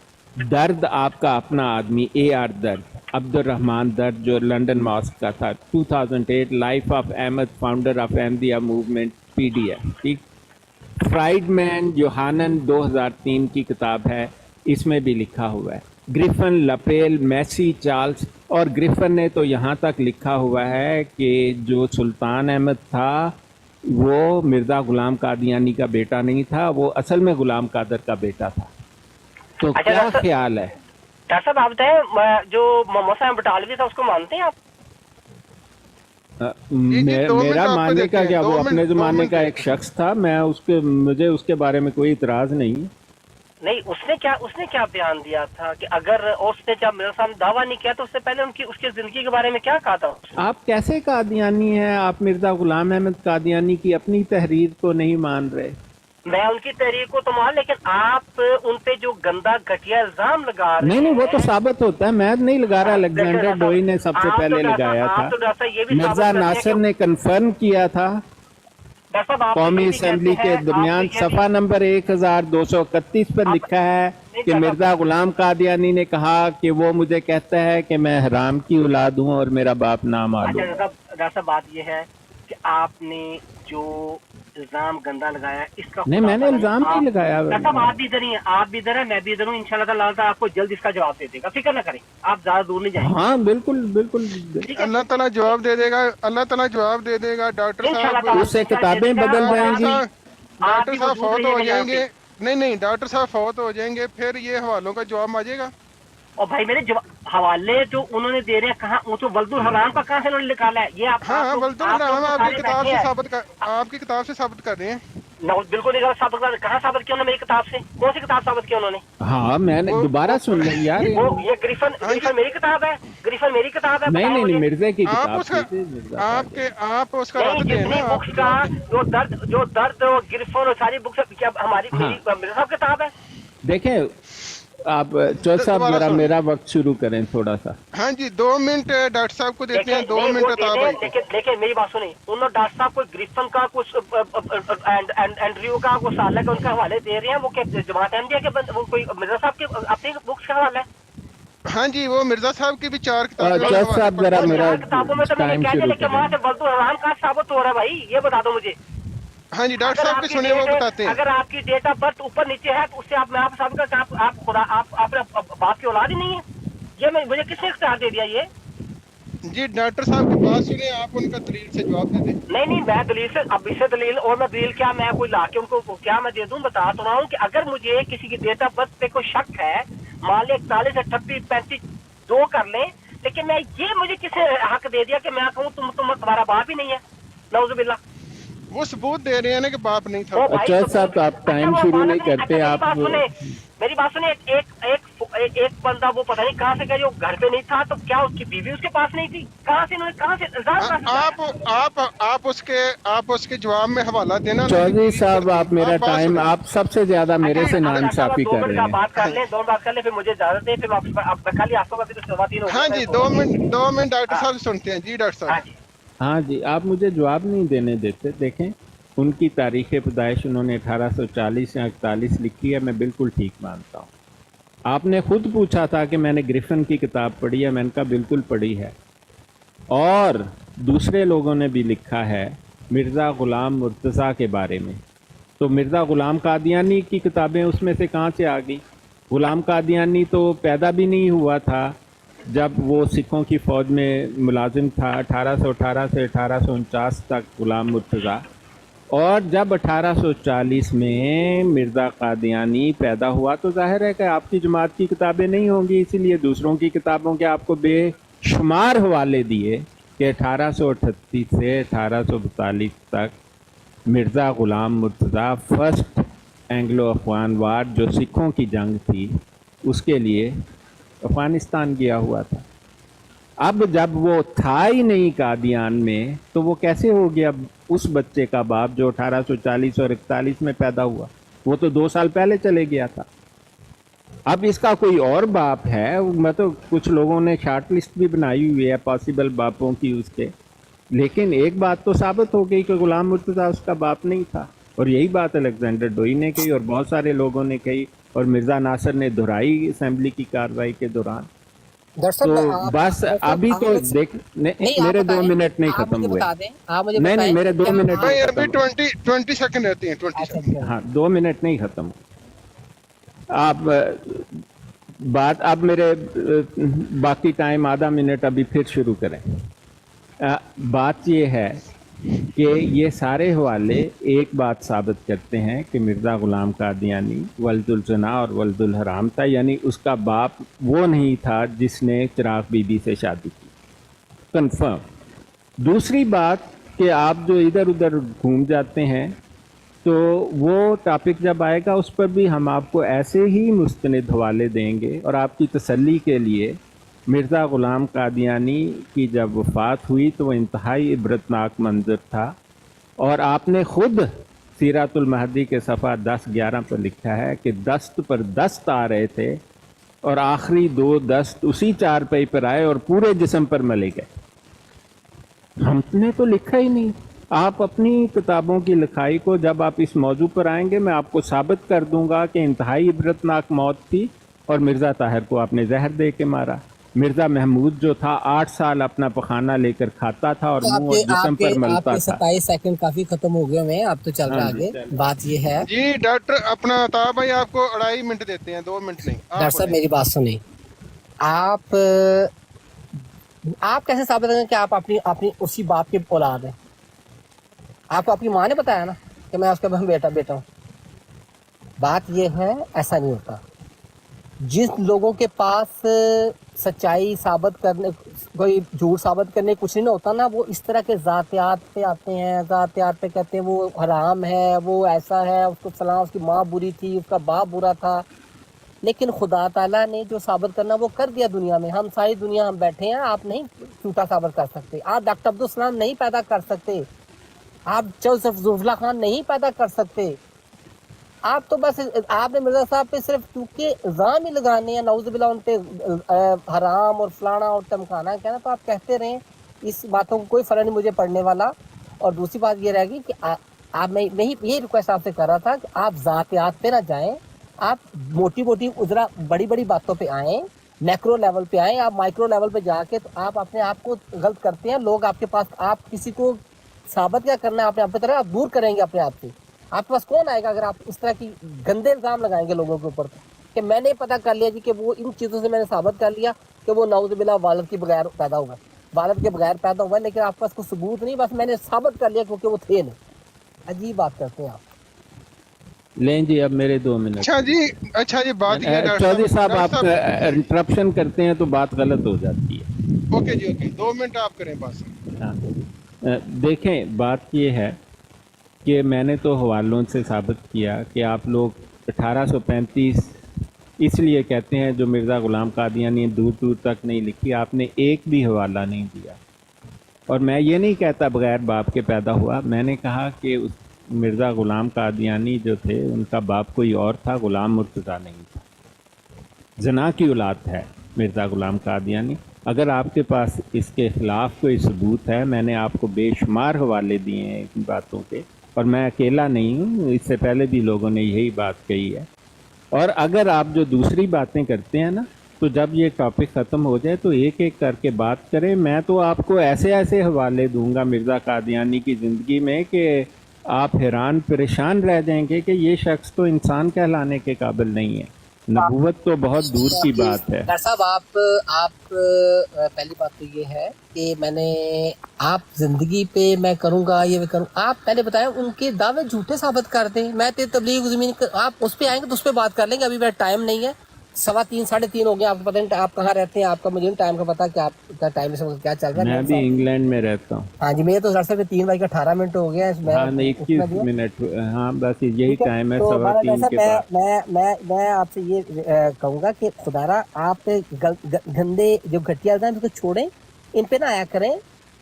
दर्द आपका अपना आदमी AR दर्द, अब्दुल रहमान दर्द, जो लंदन मॉस्क का था। 2008 life of Ahmad, founder of Ahmadiyya movement, PDF। ठीक। फ्राइडमैन योहानन 2003 की किताब है, इसमें भी लिखा हुआ है। ग्रिफन, लपेल, मैसी, चार्ल्स, और ग्रिफन ने तो यहाँ तक लिखा हुआ है कि जो सुल्तान अहमद था वो मिर्ज़ा गुलाम कादियानी का बेटा नहीं था, वो असल में गुलाम कादर का बेटा था। तो अच्छा, क्या डॉक्टर ख्याल है? साहब आप बताएं, जो मोहम्मद साहब बटालवी था उसको मानते हैं आप? जी, 2 मिनट मेरा आपको मानने देते का हैं, क्या, 2 वो अपने मिनट, 2 ज़माने मिनट का एक शख्स था, मुझे उसके बारे में कोई इतराज़ नहीं। नहीं, उसने क्या बयान दिया था कि अगर, और उसने जब मेरे सामने दावा नहीं किया तो उससे पहले उसकी जिंदगी के बारे में क्या कहा था? आप कैसे कादियानी हैं? आप मिर्ज़ा गुलाम अहमद कादियानी की अपनी तहरीर को नहीं मान रहे। मैं उनकी तहरीर को तो मान, लेकिन आप उन पे जो गंदा घटिया इल्जाम लगा रहे हैं। नहीं वो तो साबित होता है, मैं नहीं लगा रहा, अलेक्जेंडर डोई ने सबसे पहले लगाया था। मिर्जा नासिर ने कंफर्म किया था कौमी असेंबली के दरमियान। सफ़ा नंबर 1231 पर लिखा है कि मिर्जा गुलाम कादियानी ने कहा कि वो मुझे कहता है कि मैं हराम की औलाद हूँ और मेरा बाप नामालूम। अच्छा, बात ये है कि आपने जो इल्जाम गंदा लगाया इसका, नहीं मैंने इल्जाम नहीं लगाया। आप भी इधर ही हैं, आप भी इधर हैं, मैं भी इधर हूँ। इंशाल्लाह ताला आपको जल्द इसका जवाब दे देगा, फिक्र ना करें, आप ज्यादा दूर नहीं जाएंगे। हाँ बिल्कुल बिल्कुल, अल्लाह ताला जवाब दे देगा, अल्लाह ताला जवाब दे देगा। डॉक्टर साहब उससे किताबें बदल जाएंगी। डॉक्टर साहब फौत हो जाएंगे। नहीं डॉक्टर साहब फौत हो जाएंगे, फिर ये हवालों का जवाब आ जाएगा। और भाई मेरे हवाले जो उन्होंने दे रहे हैं, कहाँ वो तो वल्दुल हराम का कहाँ से उन्होंने निकाला है? ये आप हाँ वल्दुल हराम आपकी किताब से साबित कर रहे हैं। बिल्कुल नहीं साबित कर। कहाँ साबित किया उन्होंने? मेरी किताब से? कौन सी किताब साबित किया उन्होंने? हाँ मैंने दोबारा सुन लिया यार। वो ये ग्रिफन मेरी किताब है, ग्रिफन मेरी किताब है। नहीं मिर्जे की आप किताब उसका आप उसका रद्द दें जितनी ना। बुक्स का जो दर्द और गिरफ्तार और सारी बुक्स क्या हमारी मेरे साहब किताब है? देखें आप चौधरी साहब जरा मेरा वक्त शुरू करें थोड़ा सा। हाँ जी 2 मिनट डॉक्टर साहब को देते हैं, 2 मिनट लेकिन मेरी बात सुनिए, उन्होंने डॉक्टर साहब को ग्रिफन का कुछ एंड्रयू का कुछ साल का उनका हवाले दे रहे हैं। वो क्या जमात अहमदिया के वो कोई मिर्जा साहब के अपनी बुक्स का हवाला है? हाँ जी वो मिर्जा साहब की भी 4 चौधरी साहब जरा मेरा किताबों में तो मैंने टाइम क्या शुरू लेकिन वहाँ से वल्दुल हराम का साबित हो रहा है भाई, ये बता दो मुझे। हाँ जी डॉक्टर साहब की सुनिए, वो बताते हैं। अगर आपकी डेट ऑफ बर्थ ऊपर नीचे है तो उससे आप मैं आप साबित कर आप खुदा आप अपने बाप की औलाद ही नहीं है। ये मुझे किसने इख्तियार दे दिया ये? जी डॉक्टर साहब की बात सुनिए, आप उनका दलील से जवाब दे दें। नहीं मैं दलील से, अब इससे दलील और मैं दलील क्या मैं कोई ला के उनको क्या मैं दे दूं? बता तो रहा हूँ कि अगर मुझे किसी की डेट ऑफ बर्थ पे कोई शक है, मान ली 41, 38, 35 2 कर लें, लेकिन मैं ये मुझे किसने हक दे दिया कि मैं कहूँ तुम्हारा बाप ही नहीं है? नौजुबिल्ला। वो सबूत दे रहे हैं ना कि बाप नहीं था। अच्छा साहब तो आप टाइम शुरू नहीं करते। आप मेरी बात सुने, एक बंदा वो पता नहीं कहाँ से गया जो घर पे नहीं था, तो क्या उसकी बीवी उसके पास नहीं थी? कहाँ से आप उसके जवाब में हवाला देना। चौधरी साहब आप मेरा टाइम, आप सबसे ज्यादा मेरे से नाइंसाफी कर रहे हैं। बात कर ले फिर मुझे इजाजत है, फिर आप खाली आपको हाँ जी 2 मिनट डॉक्टर साहब सुनते हैं। जी डॉक्टर साहब। हाँ जी आप मुझे जवाब नहीं देने देते। देखें उनकी तारीख़ पैदाइश उन्होंने 1840 या 41 लिखी है, मैं बिल्कुल ठीक मानता हूँ। आपने खुद पूछा था कि मैंने ग्रिफिन की किताब पढ़ी है, मैंने कहा बिल्कुल पढ़ी है। और दूसरे लोगों ने भी लिखा है मिर्ज़ा ग़ुलाम मुर्तज़ा के बारे में, तो मिर्ज़ा ग़ुलाम कादियानी की किताबें उसमें से कहाँ से आ गई? ग़ुलाम कादियानी तो पैदा भी नहीं हुआ था जब वो सिखों की फ़ौज में मुलाजिम था। 1818 से 1849 तक ग़ुलाम मुर्तज़ा اور جب 1840 میں مرزا قادیانی پیدا ہوا تو ظاہر ہے کہ آپ کی جماعت کی کتابیں نہیں ہوں گی، اسی لیے دوسروں کی کتابوں کے آپ کو بے شمار حوالے دیے کہ 1838 سے 1842 تک مرزا غلام مرتضیٰ فرسٹ اینگلو افغان وار جو سکھوں کی جنگ تھی اس کے لیے افغانستان گیا ہوا تھا۔ اب جب وہ تھا ہی نہیں قادیان میں تو وہ کیسے ہو گیا اس بچے کا باپ جو 1840 اور 41 میں پیدا ہوا؟ وہ تو 2 سال پہلے چلے گیا تھا۔ اب اس کا کوئی اور باپ ہے؟ میں تو کچھ لوگوں نے شارٹ لسٹ بھی بنائی ہوئی ہے پاسبل باپوں کی اس کے، لیکن ایک بات تو ثابت ہو گئی کہ غلام مرتضیٰ اس کا باپ نہیں تھا، اور یہی بات الیگزینڈر ڈوئی نے کہی اور بہت سارے لوگوں نے کہی اور مرزا ناصر نے دہرائی اسمبلی کی کارروائی کے دوران۔ تو بس ابھی تو دیکھ میرے 2 منٹ نہیں ختم ہوئے، نہیں میرے 2 منٹ نہیں ابھی 20 سیکنڈ رہتی ہیں 20 سیکنڈ۔ ہاں 2 منٹ نہیں ختم ہوئے۔ آپ بات اب میرے باقی ٹائم آدھا منٹ ابھی پھر شروع کریں۔ بات یہ ہے کہ یہ سارے حوالے ایک بات ثابت کرتے ہیں کہ مرزا غلام قادیانی ولد الزنا اور ولد الحرام تھا، یعنی اس کا باپ وہ نہیں تھا جس نے چراغ بی بی سے شادی کی، کنفرم۔ دوسری بات کہ آپ جو ادھر ادھر گھوم جاتے ہیں تو وہ ٹاپک جب آئے گا اس پر بھی ہم آپ کو ایسے ہی مستند حوالے دیں گے، اور آپ کی تسلی کے لیے مرزا غلام قادیانی کی جب وفات ہوئی تو وہ انتہائی عبرتناک منظر تھا، اور آپ نے خود سیرت المہدی کے صفحہ 10-11 پر لکھا ہے کہ دست پر دست آ رہے تھے اور آخری 2 دست اسی چارپائی پر آئے اور پورے جسم پر ملے گئے۔ ہم نے تو لکھا ہی نہیں۔ آپ اپنی کتابوں کی لکھائی کو جب آپ اس موضوع پر آئیں گے میں آپ کو ثابت کر دوں گا کہ انتہائی عبرتناک موت تھی، اور مرزا طاہر کو آپ نے زہر دے کے مارا۔ مرزا محمود جو تھا 8 سال اپنا پخانہ لے کر کھاتا تھا اور منہ اور جسم پر ملتا تھا۔ 27 سیکنڈ کافی ختم ہو گئے ہیں، اب تو چل رہا آگے۔ بات یہ ہے جی ڈاکٹر اپنا عطا بھائی آپ کو 2.5 منٹ دیتے ہیں، 2 منٹ نہیں۔ ڈاکٹر صاحب میری بات سنیں، آپ کیسے ثابت کریں کہ آپ اپنی اسی باپ کے اولاد ہیں؟ آپ کو اپنی ماں نے بتایا نا کہ میں اس کا بیٹا ہوں۔ بات یہ ہے ایسا نہیں ہوتا۔ جس لوگوں کے پاس سچائی ثابت کرنے، کوئی جھوٹ ثابت کرنے کچھ نہیں ہوتا نا، وہ اس طرح کے ذاتیات پہ آتے ہیں، ذاتیات پہ کہتے ہیں وہ حرام ہے، وہ ایسا ہے، اس کو فلاں، اس کی ماں بری تھی، اس کا باپ برا تھا۔ لیکن خدا تعالیٰ نے جو ثابت کرنا وہ کر دیا دنیا میں۔ ہم ساری دنیا ہم بیٹھے ہیں، آپ نہیں جھوٹا ثابت کر سکتے۔ آپ ڈاکٹر عبدالسلام نہیں پیدا کر سکتے، آپ ظفراللہ خان نہیں پیدا کر سکتے۔ آپ تو بس آپ نے مرزا صاحب پہ صرف کیونکہ الزام ہی لگانے ہیں، نعوذ باللہ ان پہ حرام اور فلانا اور تمکانا کہنا، تو آپ کہتے رہیں، اس باتوں کو کوئی فرق نہیں مجھے پڑھنے والا۔ اور دوسری بات یہ رہے گی کہ آپ میں یہی ریکویسٹ آپ سے کر رہا تھا کہ آپ ذاتیات پہ نہ جائیں، آپ موٹی ذرا بڑی بڑی باتوں پہ آئیں، میکرو لیول پہ آئیں۔ آپ مائکرو لیول پہ جا کے تو آپ اپنے آپ کو غلط کرتے ہیں۔ لوگ آپ کے پاس، آپ کسی کو ثابت کیا کرنا ہے اپنے آپ کی طرح، آپ دور کریں گے اپنے آپ سے۔ آپ کے پاس کون آئے گا اگر آپ اس طرح کی گندے الزام لگائیں گے لوگوں کے اوپر کہ میں نے پتہ کر لیا جی کہ وہ ان چیزوں سے میں نے ثابت کر لیا کہ وہ نعوذ باللہ والد کے بغیر پیدا ہوا ہے، والد کے بغیر پیدا ہوا ہے، لیکن آپ کے پاس کوئی ثبوت نہیں، بس میں نے ثابت کر لیا کیونکہ وہ تھے نہیں۔ عجیب بات کرتے ہیں آپ۔ لیں جی اب میرے 2 منٹ۔ اچھا جی بات یہ ہے چودھری صاحب آپ انٹرپشن کرتے ہیں تو بات غلط ہو جاتی ہے۔ اوکے جی اوکے، 2 منٹ آپ کریں بس۔ دیکھیں بات یہ ہے کہ میں نے تو حوالوں سے ثابت کیا کہ آپ لوگ 1835 اس لیے کہتے ہیں جو مرزا غلام قادیانی دور دور تک نہیں لکھی، آپ نے ایک بھی حوالہ نہیں دیا۔ اور میں یہ نہیں کہتا بغیر باپ کے پیدا ہوا، میں نے کہا کہ مرزا غلام قادیانی جو تھے ان کا باپ کوئی اور تھا، غلام مرتضیٰ نہیں تھا۔ زنا کی اولاد ہے مرزا غلام قادیانی۔ اگر آپ کے پاس اس کے خلاف کوئی ثبوت ہے، میں نے آپ کو بے شمار حوالے دیے ہیں ان باتوں کے، اور میں اکیلا نہیں ہوں، اس سے پہلے بھی لوگوں نے یہی بات کہی ہے۔ اور اگر آپ جو دوسری باتیں کرتے ہیں نا، تو جب یہ ٹاپک ختم ہو جائے تو ایک ایک کر کے بات کریں۔ میں تو آپ کو ایسے حوالے دوں گا مرزا قادیانی کی زندگی میں کہ آپ حیران پریشان رہ جائیں گے کہ یہ شخص تو انسان کہلانے کے قابل نہیں ہے۔ नबूवत तो बहुत दूर की बात है। डॉक्टर साहब आप पहली बात तो ये है कि मैंने आप जिंदगी पे मैं करूंगा ये करूँ, आप पहले बताएं उनके दावे झूठे साबित कर दें। मैं तो तबलीग ज़मीन आप उस पे आएंगे तो उस पे बात कर लेंगे, अभी मेरा टाइम नहीं है, 3:15 3:30 हो गया। आपको पता नहीं आप कहाँ रहते हैं, आपका मुझे टाइम का पता कि आपका टाइम इस वक्त क्या चल रहा है। मैं भी इंग्लैंड में रहता हूँ। हाँ जी, मेरे तो डॉक्टर साहब 3:18 हो गया है। हाँ 21 मिनट, हाँ बस यही टाइम है, तो 3:15 के बाद। मैं आपसे ये कहूंगा कि खुदारा आप गंदे जो घटिया हैं उसको छोड़ें, इन पे ना आया करें।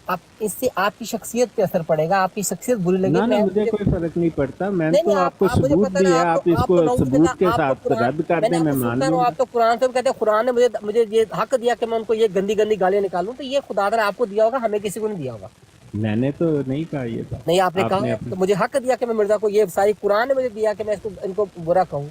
आप इससे आपकी शख्सियत पे असर पड़ेगा, आपकी शख्सियत बुरी लगेगी। ना मुझे कोई फर्क नहीं पड़ता, मैंने तो आपको मुझे सबूत पता है, दिया, आप इसको सबूत के साथ रद्द कर दें, मैं मैंने मान आपको लूंगा। आप तो कुरान से कहते हैं, कुरान ने मुझे ये हक दिया कि मैं उनको ये गंदी गंदी गालियां निकालूं, तो ये खुदा ने आपको दिया होगा, हमें किसी को नहीं दिया होगा। मैंने तो नहीं कहा ये बात। नहीं आपने कहा, तो मुझे हक दिया कि मैं मिर्जा को, ये सारी कुरान ने मुझे दिया कि मैं इनको बुरा कहूँ।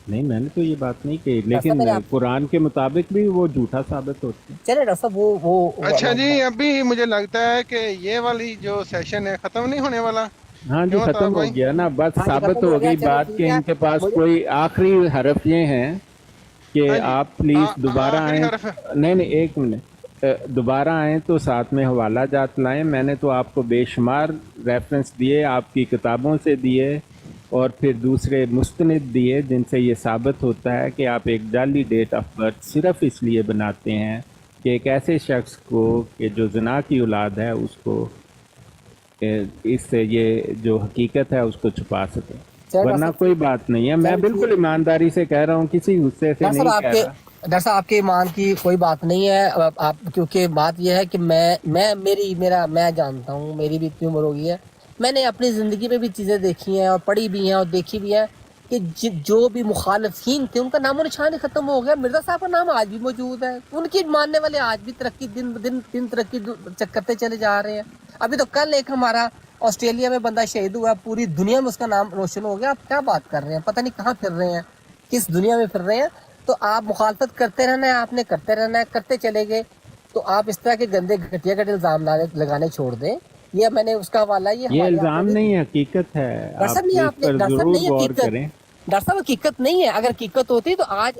नहीं मैंने तो ये बात नहीं कही, लेकिन कुरान के मुताबिक भी वो झूठा साबित होती है। चले डॉक्टर साहब वो अच्छा जी, अभी मुझे लगता है कि ये वाली जो सेशन है खत्म नहीं होने वाला। हाँ जी खत्म हो गया ना, बस साबित हो गई बात कि इनके पास कोई आखिरी हरफ ये हैं कि आप प्लीज दोबारा आए। नहीं एक मिनट, दोबारा आए तो साथ में हवाला जात लाएं। मैंने तो आपको बेशुमार रेफरेंस दिए, आपकी किताबों से दिए और फिर दूसरे मुस्तनिद दिए, जिनसे ये साबित होता है कि आप एक जाली डेट ऑफ बर्थ सिर्फ इसलिए बनाते हैं कि एक ऐसे शख्स को कि जो ज़िना की औलाद है उसको इससे ये जो हकीकत है उसको छुपा सके, वरना कोई बात नहीं है। मैं बिल्कुल ईमानदारी से कह रहा हूँ, किसी गुस्से से नहीं कह रहा। डॉक्टर साहब आपके ईमान की कोई बात नहीं है, आप क्योंकि बात यह है कि मैं जानता हूँ, मेरी भी इतनी उम्र हो गई है, मैंने अपनी ज़िंदगी में भी चीज़ें देखी हैं और पढ़ी भी हैं और देखी भी हैं कि जो भी मुखालफीन थे उनका नामो निशान ख़त्म हो गया। मिर्ज़ा साहब का नाम आज भी मौजूद है, उनकी मानने वाले आज भी तरक्की दिन तरक्की करते चले जा रहे हैं। अभी तो कल एक हमारा ऑस्ट्रेलिया में बंदा शहीद हुआ, पूरी दुनिया में उसका नाम रोशन हो गया। आप क्या बात कर रहे हैं, पता नहीं कहाँ फिर रहे हैं, किस दुनिया में फिर रहे हैं। तो आप मुखालफत करते रहना है, आपने करते रहना है, करते चले गए तो आप इस तरह के गंदे घटिया इल्ज़ाम लगाने छोड़ दें। ये मैंने उसका हवाला ये इल्ज़ाम नहीं है, हकीकत है। डॉक्टर साहब हकीकत नहीं है, अगर हकीकत होती तो आज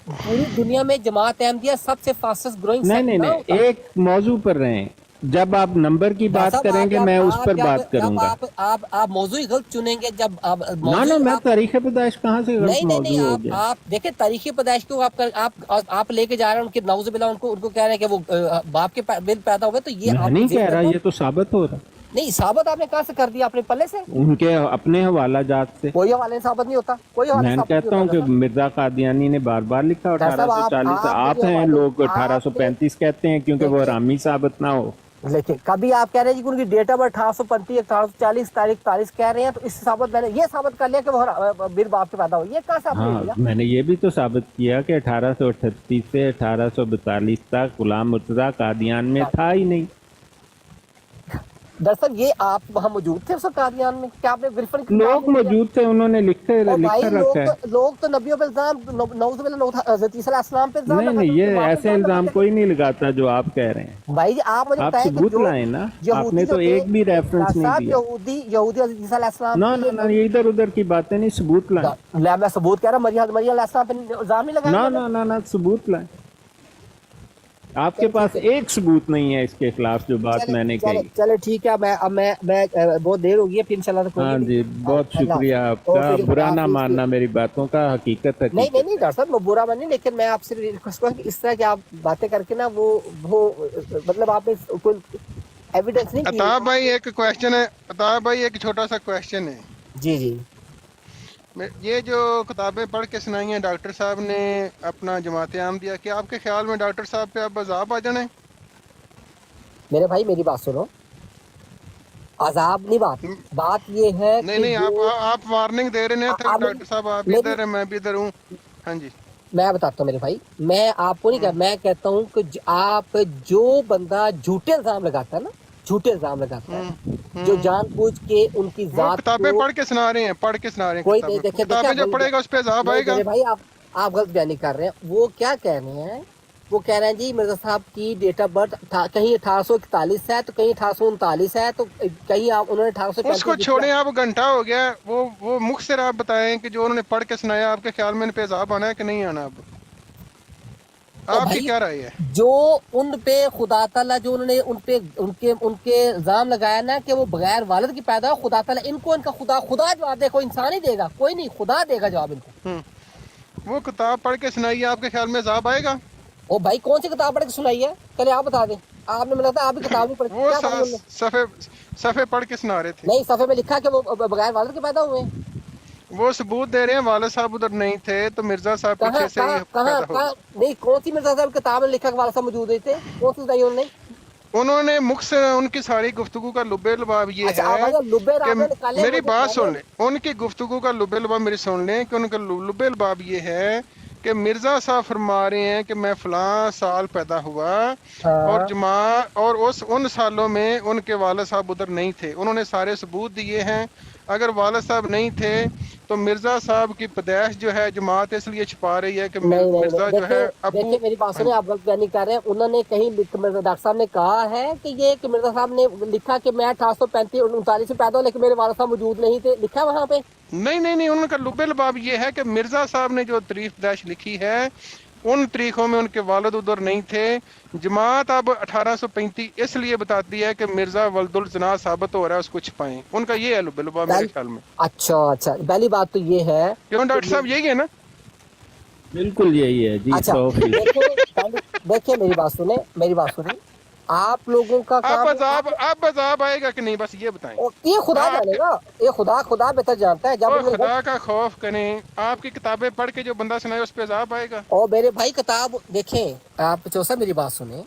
पूरी दुनिया में जमात अहमदिया सबसे फास्टेस्ट ग्रोइंग। नहीं एक मौजू पर रहें, जब आप नंबर की बात करेंगे मैं उस पर बात करूंगा। आप मौजू ही गलत चुनेंगे जब आप ना मैं तारीख पैदाइश कहाँ से गलत मौजू हो गया। आप देखें तारीख पैदाइश को आप लेके जा रहे हैं, उनके नाउज़ुबिल्लाह उनको कह रहे हैं कि वो बाप के बिल पैदा हुए, तो ये मैं नहीं कह रहा, ये तो साबित हो रहा। नहीं साबित आपने कहाँ से कर दिया, अपने पल्ले से, उनके अपने हवाला जात से। कोई हवाले साबित नहीं होता, कोई मैं कहता हूँ कि मिर्जा कादियानी ने बार लिखा 1840, आप हैं लोग 1835 कहते हैं क्योंकि वो हरामी साबित ना हो। लेकिन कभी आप कह रहे हैं कि उनकी डेट ऑफ बर्थ 1835 1840 तारीख कह रहे हैं, तो इस साबित मैंने ये साबित कर लिया कि वो बीर बाप के पैदा हुई, ये कहाँ से आपने लिया? मैंने ये भी तो साबित किया कि 1838 से 1842 तक गुलाम मुर्तजा कादियान में था ही नहीं। दरअसल ये आप वहाँ मौजूद थे उस कादियान में, क्या आपने लोग मौजूद थे, उन्होंने लिखा रखा है। लोग तो नबियों पे इल्जाम हज़रत ईसा अलैहिस्सलाम पे इल्जाम नहीं ये ऐसे इल्जाम कोई नहीं लगाता जो आप कह रहे हैं। भाई आप मुझे आप सबूत लाएं ना, आपने तो एक भी रेफरेंस नहीं दिया। यहूदी हज़रत ईसा अलैहिस्सलाम ना ये इधर उधर की बातें नहीं, सबूत लाएं। मैं सबूत कह रहा हूँ, मरियम अलैहिस्सलाम पे इल्जाम नहीं लगाया। ना सबूत लाएं। आपके पास एक सबूत नहीं है इसके खिलाफ जो बात मैंने कही। चले ठीक है, मैं बहुत देर हो गई है, फिर इंशाल्लाह। हाँ जी बहुत शुक्रिया आपका, बुरा ना मानना मेरी बातों का, हकीकत है। नहीं डॉक्टर साहब मैं बुरा मानिए, लेकिन मैं आपसे रिक्वेस्ट करूँ कि इस तरह की आप बातें करके ना वो मतलब आपने कोई एविडेंस नहीं। अताब भाई एक क्वेश्चन है, अताब भाई एक छोटा सा क्वेश्चन है। जी ये जो किताबें पढ़ के सुनाई हैं डॉक्टर साहब ने अपना जमात अहमदिया, कि आपके ख्याल में डॉक्टर साहब पे अब अजाब आ जाने? मेरे भाई मेरी बात सुनो, अजाब नहीं, बात ये है नहीं आप वार्निंग दे रहे हैं डॉक्टर साहब, आप इधर है मैं भी इधर हूँ। हाँ जी मैं बताता हूँ मेरे भाई, मैं आपको नहीं मैं कहता हूँ कि आप जो बंदा झूठे इल्जाम लगाता है ना, जो जानबूझ के उनकी जात किताबें पढ़ के सुना रहे हैं, कोई देखे किताबें जो पढ़ेगा उस पे अजाब आएगा। भाई आप गलत बयानी कर रहे हैं। वो क्या कह रहे हैं वो कह रहे हैं जी मिर्जा साहब की डेट ऑफ बर्थ कहीं 1841 है तो कहीं 1839 है तो कहीं आप उन्होंने 1835 उसको छोड़े, आप घंटा हो गया। वो मुख से आप बताएं कि जो उन्होंने पढ़ के सुनाया, आपके ख्याल में इन पे अजाब आना है कि नहीं आना? अब तो आपकी भाई क्या राय है? जो उन पे खुदा ताला जो उन्होंने उन पे उनके उनके इल्जाम लगाया ना कि वो बगैर वालिद की पैदा हो, खुदा ताला इनको इनका खुदा जवाब दे, कोई इंसान ही देगा, कोई नहीं, खुदा देगा जवाब इनको। वो किताब पढ़ के सुनाइए, आपके ख्याल में अजाब आएगा? ओ भाई कौन सी किताब पढ़ के सुनाई है, पहले आप बता दें। आपने मुझे लगता है आप भी किताब नहीं पढ़ी, वो क्या पढ़ी उन्होंने? सफ़े पढ़ के सुना रहे थे। नहीं, सफे में लिखा कि वो बगैर वालिद के पैदा हुए हैं। वो सबूत दे रहे हैं वालिद साहब उधर नहीं थे, तो मिर्जा साहब कहाँ पीछे से ही कहाँ पैदा कहाँ हो कहाँ नहीं, कौन सी मिर्जा साहब किताब में लिखा कि वालिद साहब मौजूद थे, कौन सी बताई उन्होंने? उन्होंने मुख से उनकी सारी गुफ्तगू का लुबे लबाब ये अच्छा आप है अगर लुब्बे कि आपने निकाले मेरी मुझे बात पहले- सुन लें, उनकी गुफ्तगू का लुबे लबाब मेरी सुन लें कि उनका लुबे लबाब ये है कि मिर्जा साहब फरमा रहे हैं कि मैं फलां साल पैदा हुआ और हाँ। जमात और उन सालों में उनके वालिद साहब उधर नहीं थे। उन्होंने सारे सबूत दिए हैं। अगर वालिद साहब नहीं थे तो मिर्जा साहब की पैदाइश जो है जमात इसलिए छुपा रही है कि नहीं मिर्जा जो है देखिए मेरी बात सुनिए, आप गलत बयानी कर रहे हैं। उन्होंने कहीं डॉक्टर साहब ने कहा है कि ये कि मिर्जा साहब ने लिखा कि मैं 1835 39 में पैदा हूँ लेकिन मेरे वालिद साहब मौजूद नहीं थे, लिखा है वहाँ पे? नहीं, उनका लुबे लबाब ये है कि मिर्जा साहब ने जो तारीफ दाश लिखी है उन तरीकों में उनके वालिद उधर नहीं थे। जमात अब 1835 इसलिए बताती है कि मिर्जा वल्दुल जना साबित हो रहा है, उसको छुपाएं। उनका ये है लुबे लबाब मेरे ख्याल में। अच्छा, पहली बात तो ये है, क्यों डॉक्टर साहब, यही है ना? बिल्कुल यही है जी। अच्छा 100%। देखिए मेरी बात सुनिए, आप लोगों का काम अब अजाब आएगा कि नहीं, बस ये बताएं। ये खुदा जानेगा, ये खुदा बेहतर जानता है। और जब खुदा का खौफ करें, आपकी किताबें पढ़ के जो बंदा सुनाए उस पे अजाब आएगा। और मेरे भाई किताब देखें, आप चौसा मेरी बात सुने,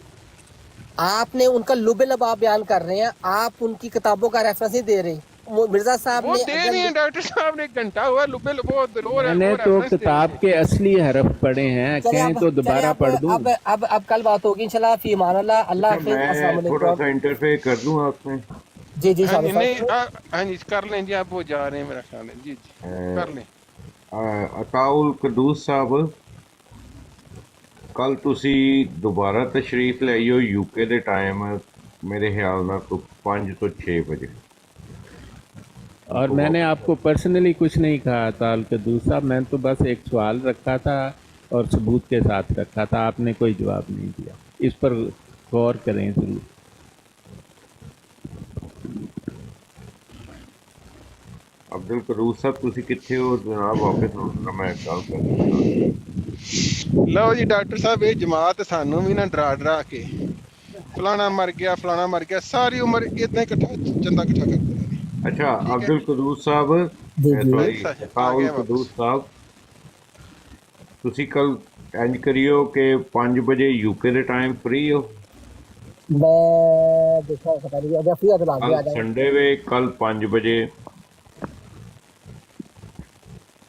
आपने उनका लुबे लबाब बयान कर रहे हैं, आप उनकी किताबों का रेफरेंस नहीं दे रहे। मिर्जा साहब वो ने दे अगर- रही हैं डॉक्टर साहब ने, एक घंटा हुआ लुबे मैंने तो किताब के असली हरफ पढ़े हैं, चलिए कहें अब- तो चलिए दोबारा अब- पढ़ दूं। अब कल बात होगी इंशाल्लाह। फी अमान अल्लाह, अल्लाह हाफिज़, अस्सलाम मैं थोड़ा सा वालेकुम। इंटरफेयर कर दूं आपसे। जी हाँ शाबाश जी, नहीं साहब। हाँ जी कर लें जी, आप वो जा रहे हैं मेरा ख्याल है। जी कर लें। अताउल कदूस साहब, कल तुसी दोबारा तशरीफ ले आइयो यूके दे टाइम मेरे ख्याल नाल तो 5 ਤੋਂ 6 बजे। और मैंने आपको पर्सनली कुछ नहीं कहा था अलकदूस साहब, मैं तो बस एक सवाल रखा था और सबूत के साथ रखा था, आपने कोई जवाब नहीं दिया। इस पर गौर करें जरूर। अब्दुल कदूस साहब तुसी किथे हो जनाब? वापस आउंगा मैं गल कर। लो जी डॉक्टर साहब, ये जमात सानू भी ना डरा डरा के फलाना मर गया सारी उम्र इतना इकट्ठा चंदा इकट्ठा करते रहे। अच्छा अब्दुल कदूस साहब, जी, जी। सॉरी सही, आ अताउल गया वापस। कदूस साहब, तुसी कल इंज करियो कि 5 बजे यूके दे टाइम फ्री हो? मैं देखा पता नहीं, अगर फ्री है तो बाद में आ कल जाएगा। संडे वे, कल 5 बजे।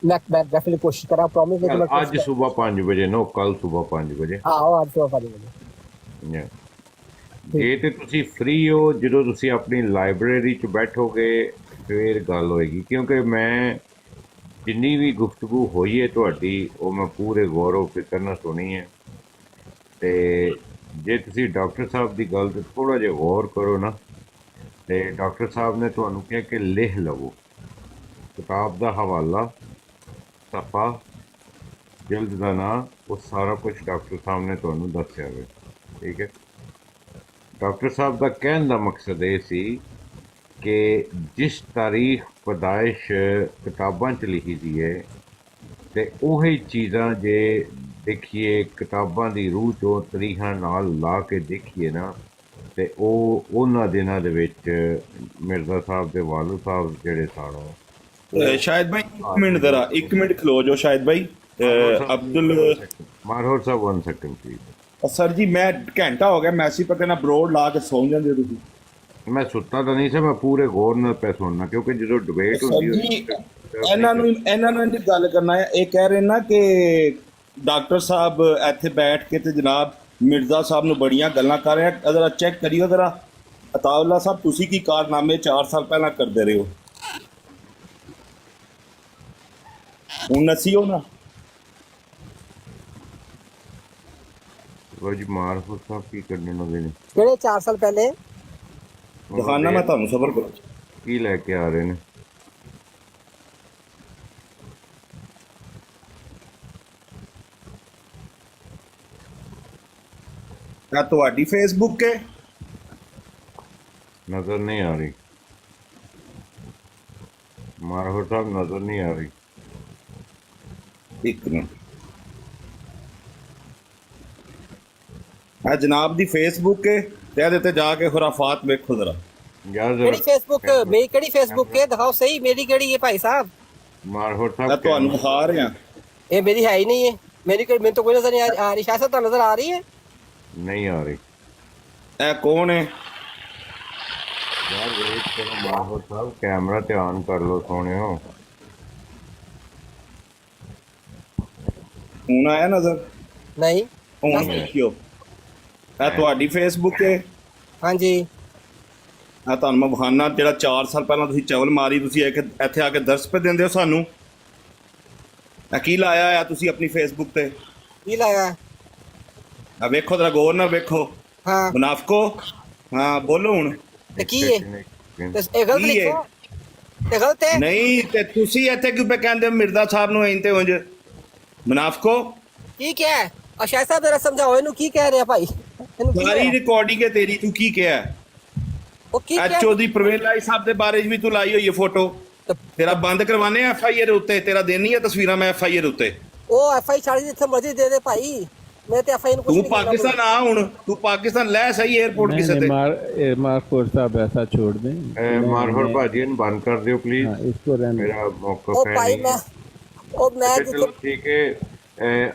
मैं डेफिनेटली कोशिश करा, प्रॉमिस कल आज सुबह 5 बजे नो, कल सुबह 5 बजे। आओ आज सुबह 5 बजे। ਜੇ ਤੇ ਤੁਸੀਂ ਫ੍ਰੀ ਹੋ, ਜਦੋਂ ਤੁਸੀਂ ਆਪਣੀ ਲਾਇਬ੍ਰੇਰੀ 'ਚ ਬੈਠੋਗੇ ਫਿਰ ਗੱਲ ਹੋਏਗੀ, ਕਿਉਂਕਿ ਮੈਂ ਜਿੰਨੀ ਵੀ ਗੁਫ਼ਤਗੂ ਹੋਈ ਹੈ ਤੁਹਾਡੀ ਉਹ ਮੈਂ ਪੂਰੇ ਗੌਰ ਫਿਕਰ ਨਾਲ ਸੁਣੀ ਹੈ। ਤੇ ਜੇ ਤੁਸੀਂ ਡਾਕਟਰ ਸਾਹਿਬ ਦੀ ਗੱਲ 'ਤੇ ਥੋੜ੍ਹਾ ਜਿਹਾ ਗੌਰ ਕਰੋ ਨਾ, ਤੇ ਡਾਕਟਰ ਸਾਹਿਬ ਨੇ ਤੁਹਾਨੂੰ ਕਿਹਾ ਕਿ ਲਿਖ ਲਵੋ ਕਿਤਾਬ ਦਾ ਹਵਾਲਾ, ਸਫਾ, ਜਲਦ ਦਾ ਨਾਂ, ਉਹ ਸਾਰਾ ਕੁਝ ਡਾਕਟਰ ਸਾਹਿਬ ਨੇ ਤੁਹਾਨੂੰ ਦੱਸਿਆ ਹੋਵੇ। ਠੀਕ ਹੈ। ਡਾਕਟਰ ਸਾਹਿਬ ਦਾ ਕਹਿਣ ਦਾ ਮਕਸਦ ਇਹ ਸੀ ਕਿ ਜਿਸ ਤਾਰੀਖ ਪੈਦਾਇਸ਼ ਕਿਤਾਬਾਂ 'ਚ ਲਿਖੀ ਦੀ ਹੈ ਤੇ ਉਹੀ ਚੀਜ਼ਾਂ ਜੇ ਦੇਖੀਏ ਕਿਤਾਬਾਂ ਦੀ ਰੂਹ 'ਚੋਂ ਤਰੀਖਾਂ ਨਾਲ ਲਾ ਕੇ ਦੇਖੀਏ ਨਾ, ਤੇ ਉਹ ਉਹਨਾਂ ਦਿਨਾਂ ਦੇ ਵਿੱਚ ਮਿਰਜ਼ਾ ਸਾਹਿਬ ਦੇ ਵਾਲਦ ਸਾਹਿਬ ਜਿਹੜੇ ਸਨ। शाहिद भाई एक मिनट जरा, एक मिनट खलो जो शाहिद भाई। अब्दुल ਮਾਰਹੋਰ ਸਾਹਿਬ 1 ਸੈਕਿੰਡ ਪਲੀਜ਼। सर जी मैं घंटा हो गया मैसी पर कहना ब्रोड ला के सौ जाते हो तुसी। ਮੈਂ ਸੁੱਤਾ ਤਾਂ ਨਹੀਂ ਸੀ, ਮੈਂ ਪੂਰੇ ਗੌਰ ਨਾਲ ਪੈ ਸੁਣਨਾ, ਕਿਉਂਕਿ ਜਦੋਂ ਡਿਬੇਟ सर ਹੁੰਦੀ जी ਇਹਨਾਂ ਨੂੰ ਇੰਨੀ ਗੱਲ ਕਰਨਾ ਹੈ। ਇਹ ਕਹਿ ਰਹੇ ਨਾ ਕਿ ਡਾਕਟਰ ਸਾਹਿਬ ਇੱਥੇ ਬੈਠ ਕੇ ਤੇ ਜਨਾਬ ਮਿਰਜ਼ਾ ਸਾਹਿਬ ਨੂੰ ਬੜੀਆਂ ਗੱਲਾਂ ਕਰ ਰਹੇ ਆ। ਜ਼ਰਾ ਚੈੱਕ ਕਰਿਓ ਜ਼ਰਾ ਅਤਾਉल्ला ਸਾਹਿਬ, ਤੁਸੀਂ ਕੀ ਕਾਰਨਾਮੇ 4 ਸਾਲ ਪਹਿਲਾਂ ਕਰਦੇ ਰਹੇ ਹੋ, ਹੁਣ ਨਸੀਓ ਨਾ। ਵਜ ਮਾਰਫਤ ਸਾਹਿਬ ਕੀ ਕਰਨ ਲੱਗੇ ਨੇ? ਕਿਹੜੇ 4 ਸਾਲ ਪਹਿਲੇ ਦਿਖਾਣਾ ਮੈਂ ਤੁਹਾਨੂੰ, ਸਬਰ ਕਰੋ। ਕੀ ਲੈ ਕੇ ਆ ਰਹੇ ਨੇ? ਆ ਤੁਹਾਡੀ ਫੇਸਬੁੱਕ ਹੈ? नजर नहीं आ रही मारहर साहब, नजर नहीं आ रही। ਇੱਕ ਮਿੰਟ, ਆ ਜਨਾਬ ਦੀ ਫੇਸਬੁੱਕ ਹੈ ਤੇ ਇਹਦੇ ਤੇ ਜਾ ਕੇ ਖੁਰਾਫਾਤ ਵੇਖੋ ਜ਼ਰਾ। यार ਕਿਹੜੀ ਫੇਸਬੁੱਕ, ਮੇਰੀ ਕਿਹੜੀ ਫੇਸਬੁੱਕ ਹੈ ਦਿਖਾਓ ਸਹੀ, ਮੇਰੀ ਕਿਹੜੀ ਹੈ ਭਾਈ ਸਾਹਿਬ? मारहर ਮੈਂ साहब ਤੁਹਾਨੂੰ ਦਿਖਾ ਰਿਹਾ। ਇਹ ਮੇਰੀ ਹੈ ਹੀ ਨਹੀਂ ਹੈ, ਮੇਰੀ ਕੋਈ, ਮੈਨੂੰ ਤਾਂ ਕੋਈ ਨਜ਼ਰ ਨਹੀਂ ਆ ਰਹੀ। ਸ਼ਾਇਦ ਤੁਹਾਨੂੰ ਨਜ਼ਰ ਆ ਰਹੀ ਹੈ? नहीं आ रही। ਇਹ ਕੌਣ ਹੈ? यार वेट करो मारहर साहब, कैमरा ते ऑन कर लो सोनियो। ਹੁਣ ਆਇਆ ਨਜ਼ਰ? ਨਹੀਂ। ਹੁਣ ਦੇਖਿਓ, ਇਹ ਤੁਹਾਡੀ ਫੇਸਬੁੱਕ ਹੈ? ਹਾਂਜੀ। ਆ ਤੁਹਾਨੂੰ ਮੈਂ ਬਹਾਨਾ, ਜਿਹੜਾ 4 ਸਾਲ ਪਹਿਲਾਂ ਤੁਸੀਂ ਚਵਲ ਮਾਰੀ, ਤੁਸੀਂ ਇੱਥੇ ਆ ਕੇ ਦਰਸ ਪੇ ਦਿੰਦੇ ਹੋ ਸਾਨੂੰ। ਇਹ ਕੀ ਲਾਇਆ ਆ ਤੁਸੀਂ ਆਪਣੀ ਫੇਸਬੁੱਕ ਤੇ? ਕੀ ਲਾਇਆ? ਆ ਵੇਖੋ ਜ਼ਰਾ, ਗੌਰ ਨਾਲ ਵੇਖੋ। ਹਾਂ ਮੁਨਾਫਕੋ, ਹਾਂ ਬੋਲੋ ਹੁਣ। ਤੇ ਕੀ ਹੈ? ਤੇ ਇਹ ਗਲਤ ਕੀ ਹੈ? ਲਿਖੋ, ਇਹ ਗਲਤ ਹੈ। ਨਹੀਂ ਤੇ ਤੁਸੀਂ ਇੱਥੇ ਕਿਉਂ ਪੇ ਕਹਿੰਦੇ ਹੋ ਮਿਰਜ਼ਾ ਸਾਹਿਬ ਨੂੰ ਇੰਤੇ ਉਂਝ? ਮੁਨਾਫਕੋ, ਕੀ ਕਿਹਾ ਹੈ? ਸ਼ਾਇਦ ਸਾਹਿਬ ਜਰਾ ਸਮਝਾਓ ਇਹਨੂੰ ਕੀ ਕਹਿ ਰਿਹਾ ਭਾਈ, ਇਹਨੂੰ ਕੀ ਸਾਰੀ ਹੋਇਆ? ਰਿਕਾਰਡਿੰਗ ਹੈ ਤੇਰੀ, ਤੂੰ ਕੀ ਕਿਹਾ? ਉਹ ਕੀ ਆ ਕਿਹਾ? ਚੌਧਰੀ ਪ੍ਰਵੇਸ਼ ਲਾਈ ਸਾਹਿਬ ਦੇ ਬਾਰੇ 'ਚ ਵੀ ਤੂੰ ਲਾਈ ਹੋਈ ਹੈ ਫੋਟੋ। ਤੇਰਾ ਬੰਦ ਕਰਵਾਣੇ ਐਫ ਆਈ ਆਰ ਉੱਤੇ, ਤੇਰਾ ਦੇਣੀ ਹੈ ਤਸਵੀਰਾਂ ਮੈਂ ਐਫ ਆਈ ਆਰ ਉੱਤੇ। ਉਹ ਐਫ ਆਈ 40 ਜਿੱਥੇ ਮਰਜ਼ੀ ਦੇ ਦੇ ਭਾਈ, ਮੈਂ ਤੇ ਐਫ ਆਈ ਨੂੰ ਕੁਝ ਤੂੰ ਨਹੀਂ ਕਹਿਣਾ। ਪਾਕਿਸਤਾਨ ਆ, ਹੁਣ ਤੂੰ ਪਾਕਿस्तान ਲੈ ਸਹੀ 에어ਪੋर्ट ਕਿਸੇ ਤੇ। मारखोर साहब ऐसा छोड़ दें। मारहर भाजी इन बंद कर दियो प्लीज। हाँ, इसको रहने मेरा ਉਹ मौकफ है ਭਾਈ नहीं। ਮੈਂ ਉਹ ਮੈਂ अच्छा, चलो जिथे ठीक है।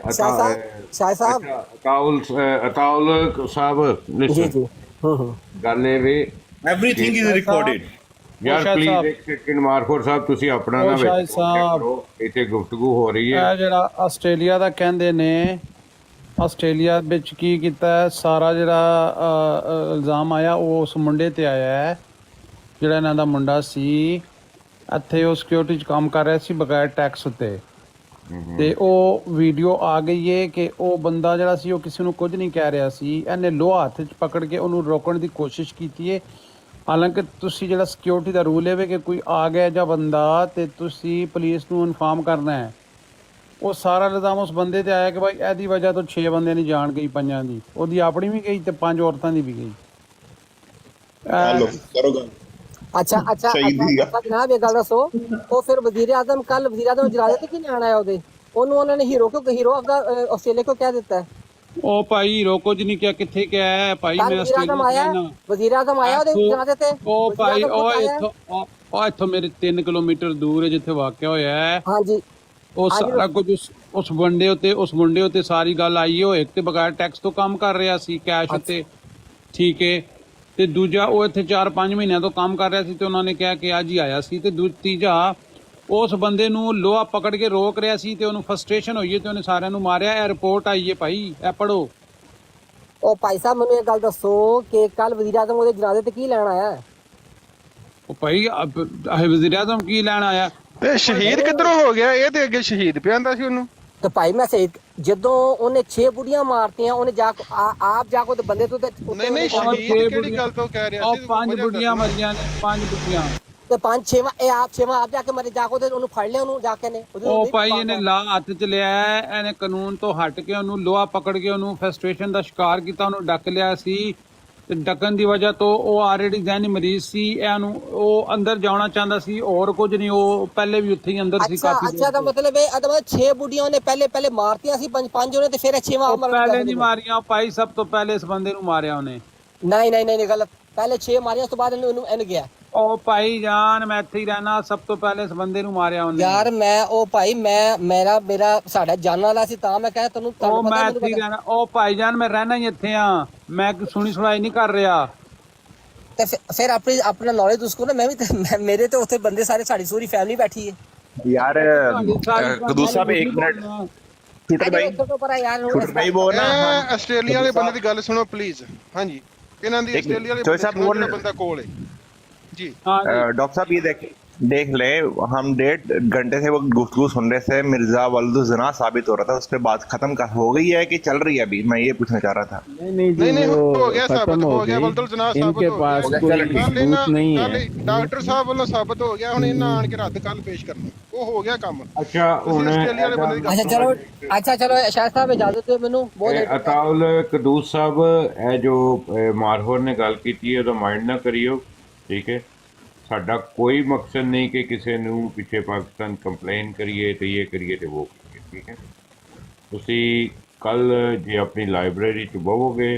शाह साहब अताउल साहब जी लिसन, जी ਗੱਲ ਇਹ ਵੇ ਐਵਰੀਥਿੰਗ ਇਜ਼ ਰਿਕਾਰਡਡ। ਯਾਰ ਸ਼ਾਹਿਦ ਪਲੀਜ਼ ਸਾਹਿਬ। ਇੱਕ ਸੈਕਿੰਡ ਮਾਰਖੋਰ ਸਾਹਿਬ, ਤੁਸੀਂ ਆਪਣਾ ਨਾ ਸ਼ਾਹਿਦ ਵਿੱਚ ਸਾਹਿਬ। ਕਰੋ, ਇੱਥੇ ਗੁਫ਼ਤਗੂ ਹੋ ਰਹੀ ਹੈ। ਇਹ ਜਿਹੜਾ ਆਸਟ੍ਰੇਲੀਆ ਦਾ ਕਹਿੰਦੇ ਨੇ, ਆਸਟ੍ਰੇਲੀਆ ਵਿੱਚ ਕੀ ਕੀਤਾ ਹੈ, ਸਾਰਾ ਜਿਹੜਾ ਇਲਜ਼ਾਮ ਆਇਆ ਉਹ ਉਸ ਮੁੰਡੇ ਤੇ ਆਇਆ ਹੈ ਜਿਹੜਾ ਇਹਨਾਂ ਦਾ ਮੁੰਡਾ ਸੀ। ਇੱਥੇ ਉਹ ਸਿਕਿਉਰਿਟੀ 'ਚ ਕੰਮ ਕਰ ਰਿਹਾ ਸੀ ਬਗੈਰ ਟੈਕਸ ਉੱਤੇ, ਤੇ ਉਹ ਵੀਡੀਓ ਆ ਗਈ ਹੈ ਕਿ ਉਹ ਬੰਦਾ ਜਿਹੜਾ ਸੀ ਉਹ ਕਿਸੇ ਨੂੰ ਕੁਝ ਨਹੀਂ ਕਹਿ ਰਿਹਾ ਸੀ। ਇਹਨੇ ਲੋਹਾ ਹੱਥ 'ਚ ਪਕੜ ਕੇ ਉਹਨੂੰ ਰੋਕਣ ਦੀ ਕੋਸ਼ਿਸ਼ ਕੀਤੀ ਹੈ। ਹਾਲਾਂਕਿ ਤੁਸੀਂ ਜਿਹੜਾ ਸਿਕਿਉਰਿਟੀ ਦਾ ਰੂਲ ਹੈ ਕਿ ਕੋਈ ਆ ਗਿਆ ਜਾਂ ਬੰਦਾ ਤੇ ਤੁਸੀਂ ਪੁਲਿਸ ਨੂੰ ਇਨਫਾਰਮ ਕਰਨਾ ਹੈ। ਉਹ ਸਾਰਾ ਇਲਜ਼ਾਮ ਉਸ ਬੰਦੇ ਤੇ ਆਇਆ ਕਿ ਭਾਈ ਇਹਦੀ ਵਜ੍ਹਾ ਤੋਂ 6 ਬੰਦਿਆਂ ਦੀ ਜਾਨ ਗਈ, 5 ਦੀ, ਉਹਦੀ ਆਪਣੀ ਵੀ ਗਈ ਤੇ 5 ਔਰਤਾਂ ਦੀ ਵੀ ਗਈ। ਹਲੋ ਕਰੋ ਗੱਲ। अच्छा अच्छा अच्छा जनाब ये गल दसो, ਉਹ ਫਿਰ ਵਜ਼ੀਰ ਆਜ਼ਮ ਕੱਲ ਵਜ਼ੀਰ ਆਜ਼ਮ ਜਨਾਜ਼ੇ ਤੇ ਕੀ ਲੈਣ ਆਇਆ ਉਹਦੇ? ਉਹਨੂੰ ਉਹਨਾਂ ਨੇ ਹੀਰੋ ਅੱਗਾ ਆਸਟ੍ਰੇਲੀਆ ਕਿਉਂ ਕਹਿ ਦਿੱਤਾ ਹੈ? ਉਹ ਭਾਈ ਹੀਰੋ ਕੁਝ ਨਹੀਂ ਕਿਹਾ, ਕਿੱਥੇ ਕਿਹਾ ਹੈ ਭਾਈ? ਕੱਲ ਮੈਂ ਵਜ਼ੀਰ ਆਜ਼ਮ ਆਇਆ, ਆਸਟ੍ਰੇਲੀਆ ਵਜ਼ੀਰ ਆਜ਼ਮ ਆਇਆ ਉਹਦੇ ਜਨਾਜ਼ੇ ਤੇ। ਉਹ ਵਜ਼ੀਰ ਭਾਈ ਆਜ਼ਮ ਉਹ ਖੁਦ ਆਇਆ। ਇੱਥੋਂ ਮੇਰੇ 3 ਕਿਲੋਮੀਟਰ ਦੂਰ ਹੈ ਜਿੱਥੇ ਵਾਕਿਆ ਹੋਇਆ ਹੈ। ਹਾਂਜੀ ਉਹ ਸਾਰਾ ਕੁਝ ਉਸ ਮੁੰਡੇ ਉੱਤੇ ਸਾਰੀ ਗੱਲ ਆਈ ਹੈ। ਉਹ ਇੱਕ ਤੇ ਬਗੈਰ ਟੈਕਸ ਤੋਂ ਕੰਮ ਕਰ ਰਿਹਾ ਸੀ, ਕੈਸ਼ ਉੱਤੇ, ਠੀਕ ਹੈ, ਤੇ ਦੂਜਾ ਉਹ ਇੱਥੇ 4-5 ਮਹੀਨਿਆਂ ਤੋਂ ਕੰਮ ਕਰ ਰਿਹਾ ਸੀ ਤੇ ਉਹਨਾਂ ਨੇ ਕਿਹਾ ਕਿ ਅੱਜ ਹੀ ਆਇਆ ਸੀ। ਤੇ ਤੀਜਾ ਉਸ ਬੰਦੇ ਨੂੰ ਲੋਹਾ ਪਕੜ ਕੇ ਰੋਕ ਰਿਹਾ ਸੀ ਤੇ ਉਹਨੂੰ ਫਰਸਟ੍ਰੇਸ਼ਨ ਹੋਈ ਹੈ ਤੇ ਉਹਨੇ ਸਾਰਿਆਂ ਨੂੰ ਮਾਰਿਆ। ਇਹ ਰਿਪੋਰਟ ਆਈ ਹੈ ਭਾਈ, ਇਹ ਪੜੋ। ਉਹ ਭਾਈ ਸਾਹਿਬ ਮੈਨੂੰ ਇਹ ਗੱਲ ਦੱਸੋ ਕਿ ਕੱਲ ਵਜ਼ੀਰ ਆਜ਼ਮ ਉਹਦੇ ਜਨਾਜ਼ੇ ਤੇ ਕੀ ਲੈਣ ਆਇਆ? ਉਹ ਭਾਈ ਵਜ਼ੀਰ ਆਜ਼ਮ ਕੀ ਲੈਣ ਆਇਆ? ਤੇ ਸ਼ਹੀਦ ਕਿੱਧਰੋਂ ਹੋ ਗਿਆ? ਇਹ ਤੇ ਅੱਗੇ ਸ਼ਹੀਦ ਪਿਆ ਹੁੰਦਾ ਸੀ ਉਹਨੂੰ। ਤੇ ਭਾਈ ਮੈਂ ਸਹੀ, ਜਦੋਂ ਉਹਨੇ 6 ਬੁੜੀਆਂ ਮਾਰਤੀਆਂ, ਉਹਨੇ ਜਾ ਆਪ ਜਾ ਕੇ ਬੰਦੇ ਤੋਂ ਨਹੀਂ ਨਹੀਂ, ਸ਼ਹੀਦ ਕਿਹੜੀ ਗੱਲ ਤੋਂ ਕਹਿ ਰਿਹਾ ਉਹ ਸੀ? 5 ਬੁੱਢੀਆਂ ਮਰੀਆਂ ਨੇ, 5 ਬੁੱਢੀਆਂ। ਤੇ 5-6 ਇਹ ਆਪ 6 ਆਪ ਜਾ ਕੇ ਮਰੇ, ਜਾ ਕੇ ਉਹਨੂੰ ਫੜ ਲਿਆ ਉਹਨੂੰ ਜਾ ਕੇ ਨੇ। ਉਹ ਭਾਈ ਇਹਨੇ ਲਾ ਹੱਥ ਚ ਲਿਆ ਹੈ, ਇਹਨੇ ਕਾਨੂੰਨ ਤੋਂ ਹਟ ਕੇ ਉਹਨੂੰ ਲੋਹਾ ਪਕੜ ਕੇ ਉਹਨੂੰ ਫਰਸਟ੍ਰੇਸ਼ਨ ਦਾ ਸ਼ਿਕਾਰ ਕੀਤਾ, ਉਹਨੂੰ ਡੱਕ ਲਿਆ ਸੀ। ਤੇ ਡੱਕਣ ਦੀ ਵਜ੍ਹਾ ਤੋਂ ਉਹ ਆਲਰੇਡੀ ਜ਼ਹਿਨੀ ਮਰੀਜ਼ ਸੀ, ਇਹਨੂੰ ਉਹ ਅੰਦਰ ਜਾਣਾ ਚਾਹੁੰਦਾ ਸੀ, ਹੋਰ ਕੁਝ ਨਹੀਂ, ਉਹ ਪਹਿਲੇ ਵੀ ਉੱਥੇ ਹੀ ਅੰਦਰ ਸੀ ਕਾਫੀ ਅੱਛਾ ਦਾ ਮਤਲਬ ਇਹ ਅਦਮ 6 ਬੁੜੀਆਂ ਨੇ ਪਹਿਲੇ ਮਾਰਤੀਆਂ ਸੀ, 5 ਉਹਨੇ, ਤੇ ਫਿਰ 6ਵਾਂ ਉਹ ਪਹਿਲੇ ਨਹੀਂ ਮਾਰੀਆਂ ਭਾਈ, ਸਭ ਤੋਂ ਪਹਿਲੇ ਇਸ ਬੰਦੇ ਨੂੰ ਮਾਰਿਆ ਉਹਨੇ। ਨਹੀਂ ਗਲਤ, ਪਹਿਲੇ 6 ਮਾਰੀਆਂ, ਉਸ ਤੋਂ ਬਾਅਦ ਇਹਨੂੰ ਗਿਆ। ਉਹ ਭਾਈ ਜਾਨ, ਮੈਂ ਇੱਥੇ ਹੀ ਰਹਿਣਾ, ਸਭ ਤੋਂ ਪਹਿਲੇ ਇਸ ਬੰਦੇ ਨੂੰ ਮਾਰਿਆ ਉਹਨੇ। ਯਾਰ ਮੈਂ ਉਹ ਭਾਈ ਮੇਰਾ ਸਾਡਾ ਜਾਨਣ ਵਾਲਾ ਸੀ, ਤਾਂ ਮੈਂ ਕਹਿ ਤੈਨੂੰ ਉਹ ਮੈਂ ਇੱਥੇ ਹੀ ਰਹਿਣਾ। ਉਹ ਭਾਈ ਜਾਨ ਮੈਂ ਰਹਿਣਾ ਹੀ ਇੱਥੇ ਆ, ਮੈਂ ਸੁਣੀ ਸੁਣਾਈ ਨਹੀਂ ਕਰ ਰਿਹਾ। ਤੇ ਫਿਰ ਆਪਣਾ ਨੌਲੇਜ ਉਸਕੋ ਨਾ, ਮੈਂ ਵੀ ਮੇਰੇ ਤੇ ਉੱਥੇ ਬੰਦੇ ਸਾਰੇ, ਸਾਡੀ ਸੂਰੀ ਫੈਮਿਲੀ बैठी है यार कदूस साहब 1 मिनट शूटर भाई वो ना ਆਸਟ੍ਰੇਲੀਆ ਦੇ ਬੰਦੇ ਦੀ ਗੱਲ ਸੁਣੋ ਪਲੀਜ਼। ਹਾਂਜੀ, ਇਹਨਾਂ ਦੀ ਆਸਟ੍ਰੇਲੀਆ ਦੇ चोई साहब वो ਬੰਦਾ ਕੋਲ ਹੈ ਜੀ। डॉक्टर साहब ये देखें देख ले, हम 1.5 घंटे से वो गुफ्तगू सुन रहे थे, मिर्जा वल्द जना साबित हो रहा था, उस पर बात खत्म कर हो गई है कि चल रही है अभी? मैं ये पूछना चाह रहा था। नहीं जी, नहीं वो हो गया, खत्म साबित हो हो गया, गई। बलदल जनाब इनके साबित हो पास गया। कोई ਕੱਲ੍ਹ सबूत नहीं ਕੱਲ੍ਹ है। ਡਾਕਟਰ ਸਾਹਿਬ ਵੱਲੋਂ ਸਾਬਤ ਹੋ ਗਿਆ, ਹੁਣ ਇਹਨਾਂ ਆਣ ਕੇ ਰੱਦ ਕੱਲ ਪੇਸ਼ ਕਰਨਾ, ਉਹ ਹੋ ਗਿਆ ਕੰਮ। ਅੱਛਾ ਤੁਸੀਂ ਹੁਣ ਆਸਟ੍ਰੇਲੀਆ ਵਾਲੇ ਬੰਦੇ ਦੀ ਗੱਲ अच्छा चलो, अच्छा चलो शायद साहब इजाजत दो मैनू बहुत देर ਅਤਾਉਲ ਕਦੂਸ ਸਾਹਿਬ, ਇਹ ਜੋ ਮਾਰਹੋਰ ਨੇ ਗੱਲ ਕੀਤੀ ਹੈ ਉਹਦਾ ਮਾਈਂਡ ਨਾ ਕਰਿਓ, ਠੀਕ ਹੈ। ਸਾਡਾ ਕੋਈ ਮਕਸਦ ਨਹੀਂ ਕਿ ਕਿਸੇ ਨੂੰ ਪਿੱਛੇ ਪਾਕਿਸਤਾਨ ਕੰਪਲੇਨ ਕਰੀਏ ਤੇ ਇਹ ਕਰੀਏ ਤੇ ਉਹ ਕਰੀਏ, ਠੀਕ ਹੈ। ਤੁਸੀਂ ਕੱਲ ਜੇ ਆਪਣੀ ਲਾਇਬ੍ਰੇਰੀ 'ਚ ਬਵੋਗੇ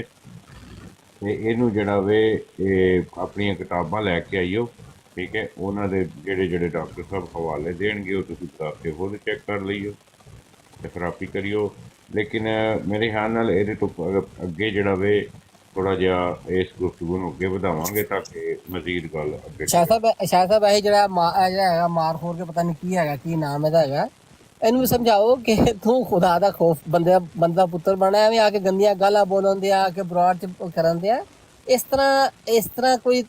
ਤੇ ਇਹਨੂੰ ਜਿਹੜਾ ਵੇ ਇਹ ਆਪਣੀਆਂ ਕਿਤਾਬਾਂ ਲੈ ਕੇ ਆਈਓ, ਠੀਕ ਹੈ। ਉਹਨਾਂ ਦੇ ਜਿਹੜੇ ਡਾਕਟਰ ਸਾਹਿਬ ਹਵਾਲੇ ਦੇਣਗੇ ਉਹ ਤੁਸੀਂ ਕਿਤਾਬ ਤੇ ਖੁਦ ਚੈੱਕ ਕਰ ਲਈਓ ਤੇ ਥੈਰੇਪੀ ਕਰਿਓ। ਲੇਕਿਨ ਮੇਰੇ ਖਿਆਲ ਨਾਲ ਇਹਦੇ ਤੋਂ ਅੱਗੇ ਜਿਹੜਾ ਵੇ ਥੋੜਾ ਜਿਹਾ ਇਸ ਗੁਫ਼ਤਗੂ ਨੂੰ ਅੱਗੇ ਵਧਾਵਾਂਗੇ ਤਾਂ ਕਿ ਮਜ਼ੀਦ ਗੱਲ ਅੱਗੇ शाह साहब ਇਹ ਜਿਹੜਾ ਹੈਗਾ ਮਾਰ ਖੋਰ ਕੇ ਪਤਾ ਨਹੀਂ ਕੀ ਹੈਗਾ, ਕੀ ਨਾਮ ਇਹਦਾ ਹੈਗਾ, ਇਹਨੂੰ ਵੀ ਸਮਝਾਓ ਕਿ ਤੂੰ ਖੁਦਾ ਦਾ ਖੌਫ ਬੰਦਾ ਪੁੱਤਰ ਬਣਾ, ਐਵੇਂ ਆ ਕੇ ਗੰਦੀਆਂ ਗਾਲਾਂ ਬੋਲਣ ਦਿਆ, ਆ ਕੇ ਬਰਾੜ ਚ ਕਰਨ ਦਿਆ, ਇਸ ਤਰ੍ਹਾਂ ਕੋਈ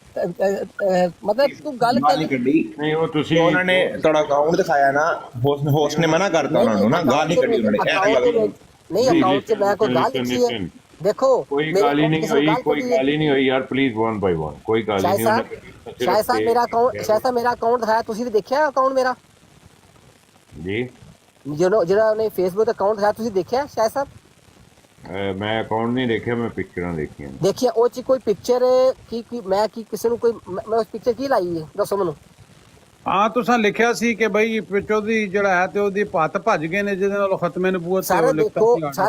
ਮਤਲਬ ਤੂੰ ਗੱਲ ਗਾਲ ਨਹੀਂ ਕੱਢੀ, ਨਹੀਂ ਉਹ ਤੁਸੀਂ ਉਹਨਾਂ ਨੇ ਤੁਹਾਡਾ ਅਕਾਊਂਟ ਦਿਖਾਇਆ ਨਾ, ਹੋਸਟ ਨੇ ਮਨਾ ਕਰਤਾ ਉਹਨਾਂ ਨੂੰ ਨਾ, ਗਾਲ ਨਹੀਂ ਕੱਢੀ ਉਹਨਾਂ ਨੇ, ਇਹ ਗੱਲ ਨਹੀਂ ਅਕਾਊਂਟ 'ਚ ਮੈਂ ਕੋਈ ਗੱਲ ਲਿਖੀ ਹੈ, ਦੇਖੋ ਕੋਈ ਗੱਲ ਹੀ ਨਹੀਂ ਹੋਈ, ਕੋਈ ਗੱਲ ਹੀ ਨਹੀਂ ਹੋਈ ਯਾਰ, ਪਲੀਜ਼ 1 by 1 ਕੋਈ ਗੱਲ ਹੀ ਨਹੀਂ। ਸ਼ਾਇਦ ਸਾਹਿਬ ਮੇਰਾ ਅਕਾਊਂਟ ਦਿਖਾਇਆ, ਤੁਸੀਂ ਵੀ ਦੇਖਿਆ ਅਕਾਊਂਟ ਮੇਰਾ ਜੀ? ਜਿਹੜਾ ਉਹਨੇ ਫੇਸਬੁੱਕ ਤੇ ਅਕਾਊਂਟ ਦਿਖਾਇਆ, ਤੁਸੀਂ ਦੇਖਿਆ ਸ਼ਾਇਦ ਸਾਹਿਬ? ਮੈਂ ਅਕਾਊਂਟ ਨਹੀਂ ਦੇਖਿਆ, ਮੈਂ ਪਿਕਚਰਾਂ ਦੇਖੀਆਂ। ਦੇਖਿਆ ਉਹ ਚ ਕੋਈ ਪਿਕਚਰ ਕੀ ਮੈਂ ਕੀ ਕਿਸੇ ਨੂੰ ਕੋਈ ਮੈਂ ਉਸ ਪਿਕਚਰ ਕੀ ਲਾਈ ਹੈ ਦੱਸੋ ਮੈਨੂੰ। ਹਾਂ ਤੁਸੀਂ ਲਿਖਿਆ ਸੀ ਕਿ ਬਈ ਚੌਧਰੀ ਜਿਹੜਾ ਹੈ ਤੇ ਉਹਦੀ ਭੱਤ ਭੱਜ ਗਏ ਨੇ, ਜਿਹਦੇ ਨਾਲ ਖਤਮੇ ਨਬੂਵਤ ਸਰ